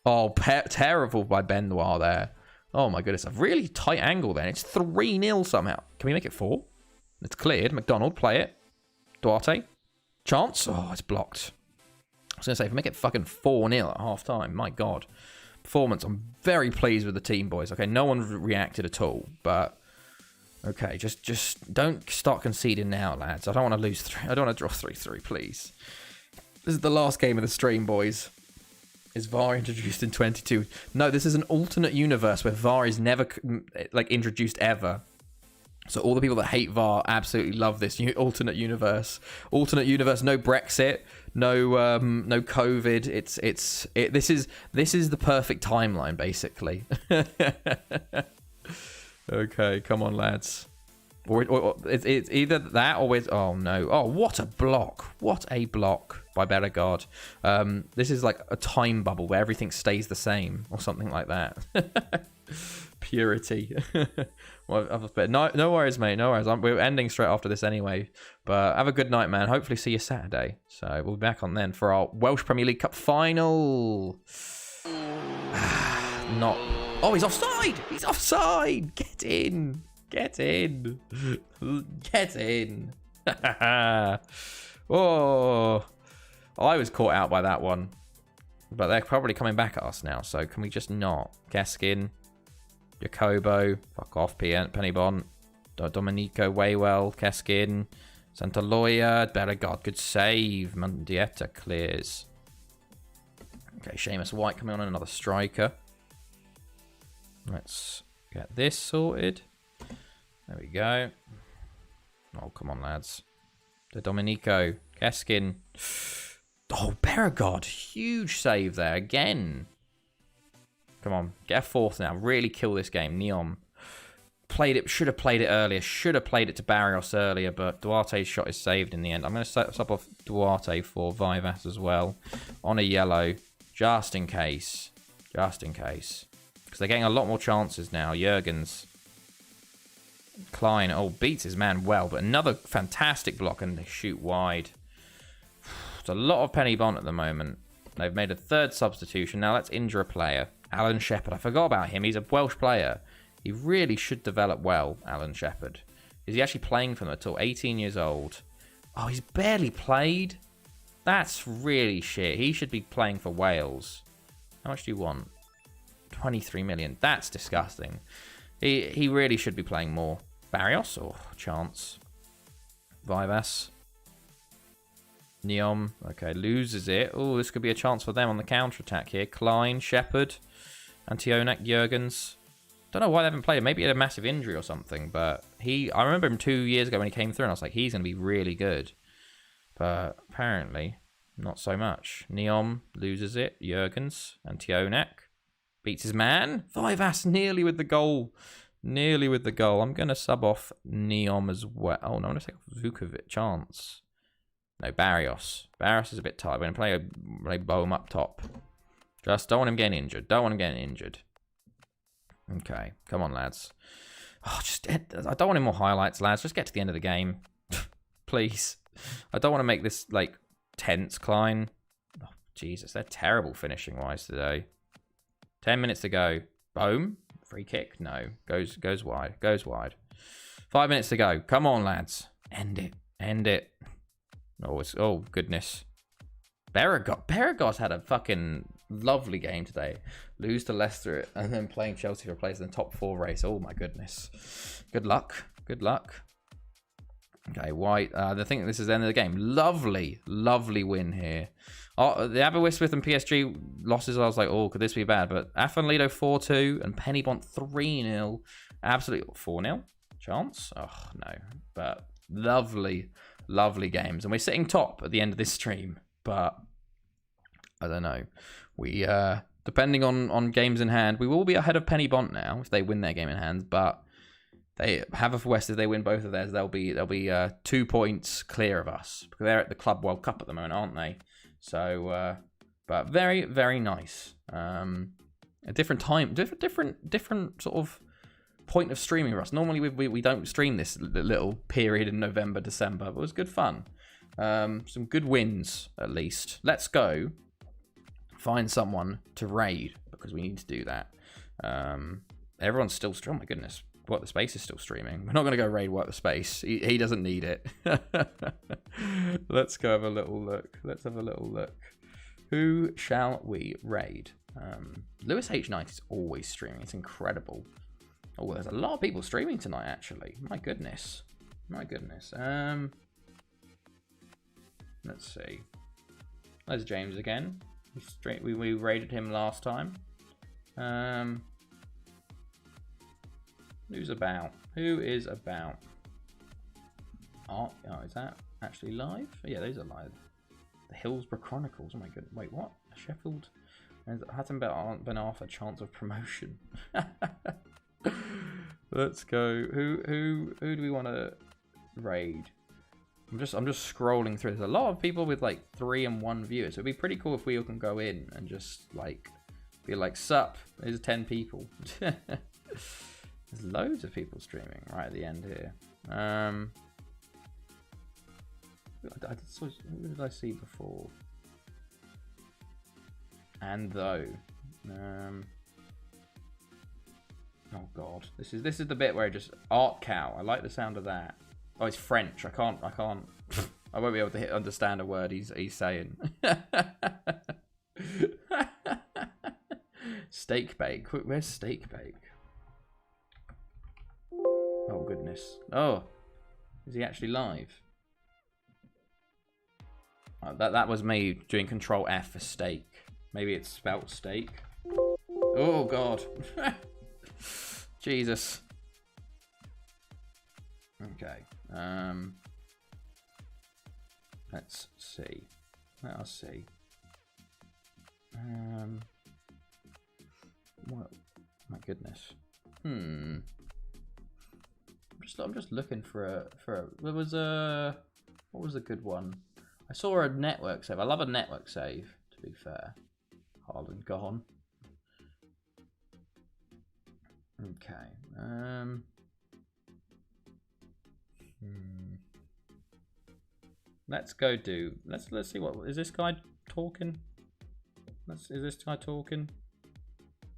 Oh, terrible by Benoit there. Oh my goodness, a really tight angle then. It's 3-0 somehow. Can we make it 4? It's cleared. McDonald, play it. Duarte. Chance. Oh, it's blocked. I was going to say, if we make it fucking 4-0 at half time, my God. Performance. I'm very pleased with the team, boys. Okay, no one reacted at all, but okay, just don't start conceding now, lads. I don't want to lose 3. I don't want to draw 3-3, please. This is the last game of the stream, boys. Is VAR introduced in 22? No, this is an alternate universe where VAR is never, like, introduced ever. So all the people that hate VAR absolutely love this alternate universe. Alternate universe, no Brexit, no no COVID. This is the perfect timeline, basically. Okay, come on, lads. Or it's either that or it's... Oh, no. Oh, what a block. What a block by Beauregard. This is like a time bubble where everything stays the same or something like that. Purity. Well, no worries, mate. No worries. We're ending straight after this anyway. But have a good night, man. Hopefully see you Saturday. So we'll be back on then for our Welsh Premier League Cup final. Not... Oh, he's offside! He's offside! Get in! Get in! Get in! Oh, I was caught out by that one. But they're probably coming back at us now, so can we just not? Gaskin, Jacobo, fuck off, Penny-Bont, Domenico, Waywell, Gaskin, Santaloya, Beauregard, good save, Mendieta clears. Okay, Seamus White coming on, another striker. Let's get this sorted. There we go. Oh, come on, lads. De Domenico. Gaskin. Oh, Beauregard. Huge save there again. Come on. Get a fourth now. Really kill this game. Neom. Should have played it earlier. Should have played it to Barrios earlier, but Duarte's shot is saved in the end. I'm going to sub off Duarte for Vivas as well. On a yellow. Just in case. Just in case. Because they're getting a lot more chances now. Jurgens. Klein. Oh, beats his man well. But another fantastic block and they shoot wide. It's a lot of Penny-Bont at the moment. They've made a third substitution. Now let's injure a player. Alan Shepherd. I forgot about him. He's a Welsh player. He really should develop well, Alan Shepherd. Is he actually playing for them at all? 18 years old. Oh, he's barely played? That's really shit. He should be playing for Wales. How much do you want? 23 million. That's disgusting. He really should be playing more. Barrios? Oh, chance. Vivas. Neom. Okay, loses it. Oh, this could be a chance for them on the counter-attack here. Klein, Shepherd, Antionak, Jurgens. Don't know why they haven't played him. Maybe he had a massive injury or something, but I remember him 2 years ago when he came through, and I was like, he's going to be really good. But apparently, not so much. Neom loses it. Jurgens, Antionak. Beats his man. Vivas nearly with the goal. Nearly with the goal. I'm going to sub off Neom as well. Oh, no, I'm going to take off Vukovic. Chance. No, Barrios. Barrios is a bit tight. We're going to play Bohm up top. Just don't want him getting injured. Don't want him getting injured. Okay. Come on, lads. Oh, I don't want any more highlights, lads. Just get to the end of the game. Please. I don't want to make this, like, tense, Klein. Oh, Jesus. They're terrible finishing-wise today. 10 minutes to go. Boom. Free kick. No. Goes wide. Goes wide. 5 minutes to go. Come on, lads. End it. End it. Oh, goodness. Beauregard's had a fucking lovely game today. Lose to Leicester and then playing Chelsea for a place in the top 4 race. Oh, my goodness. Good luck. Good luck. Okay, White. I think this is the end of the game. Lovely, lovely win here. Oh, the Aberystwyth and PSG losses, I was like, oh, could this be bad? But Afan Lido 4-2 and Penny-Bont 3-0. Absolutely 4-0. Chance? Oh, no. But lovely, lovely games. And we're sitting top at the end of this stream. But I don't know. We, depending on games in hand, we will be ahead of Penny-Bont now if they win their game in hand. But they Haverfordwest, if they win both of theirs, they'll be 2 points clear of us because they're at the Club World Cup at the moment, aren't they? So, but very, very nice. A different time, different sort of point of streaming for us. Normally we don't stream this little period in November, December, but it was good fun. Some good wins at least. Let's go find someone to raid because we need to do that. Everyone's still streaming. Oh my goodness. Work the Space is still streaming. We're not going to go raid Work the Space. He doesn't need it. Let's go have a little look. Let's have a little look. Who shall we raid? Lewis H90 is always streaming. It's incredible. Oh, there's a lot of people streaming tonight, actually. My goodness. My goodness. Let's see. There's James again. We raided him last time. Who's about? Who is about? Oh, is that actually live? Yeah, those are live. The Hillsborough Chronicles. Oh my god. Wait, what? Sheffield hasn't been off a chance of promotion. Let's go. Who do we want to raid? I'm just scrolling through. There's a lot of people with like 3 and 1 viewers. It'd be pretty cool if we all can go in and just like be like, sup, there's 10 people. There's loads of people streaming right at the end here. Who did I see before? And though, oh god, this is the bit where it just Art Cow. I like the sound of that. Oh, it's French. I can't. I won't be able to understand a word he's saying. Steak bake. Where's steak bake? Oh goodness. Oh, is he actually live? Oh, that was me doing Control F for steak. Maybe it's spelt steak. Oh god. Jesus. Okay. Let's see. Let us see. What? My goodness. I'm just looking for a. There was a. What was a good one? I saw a network save. I love a network save. To be fair. Haaland gone. Okay. Let's go do. Let's see what is this guy talking. Is this guy talking?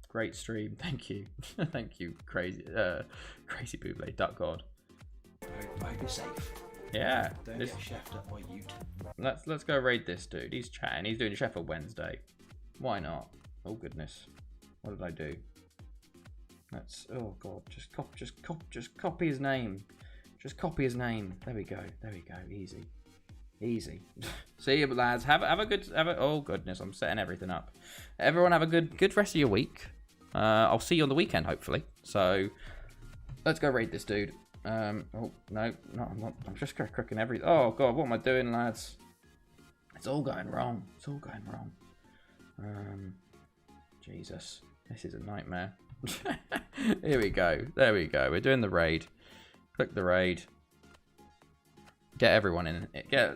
Great stream, thank you, thank you, crazy Buble, Duck God. I hope you're safe. Yeah. Don't get chefed up by YouTube. Let's go raid this dude. He's chatting. He's doing Sheffield Wednesday. Why not? Oh goodness. What did I do? Let's. Oh god. Just copy his name. Just copy his name. There we go. There we go. Easy. Easy. See you, lads. Have a good. Oh goodness. I'm setting everything up. Everyone have a good rest of your week. I'll see you on the weekend hopefully. So let's go raid this dude. Oh no, I'm not. I'm just cooking everything. Oh god, what am I doing, lads? It's all going wrong. It's all going wrong. Jesus, this is a nightmare. Here we go. There we go. We're doing the raid. Click the raid. Get everyone in.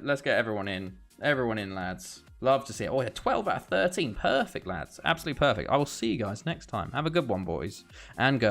Let's get everyone in. Everyone in, lads. Love to see it. Oh yeah, 12 out of 13. Perfect, lads. Absolutely perfect. I will see you guys next time. Have a good one, boys and girls.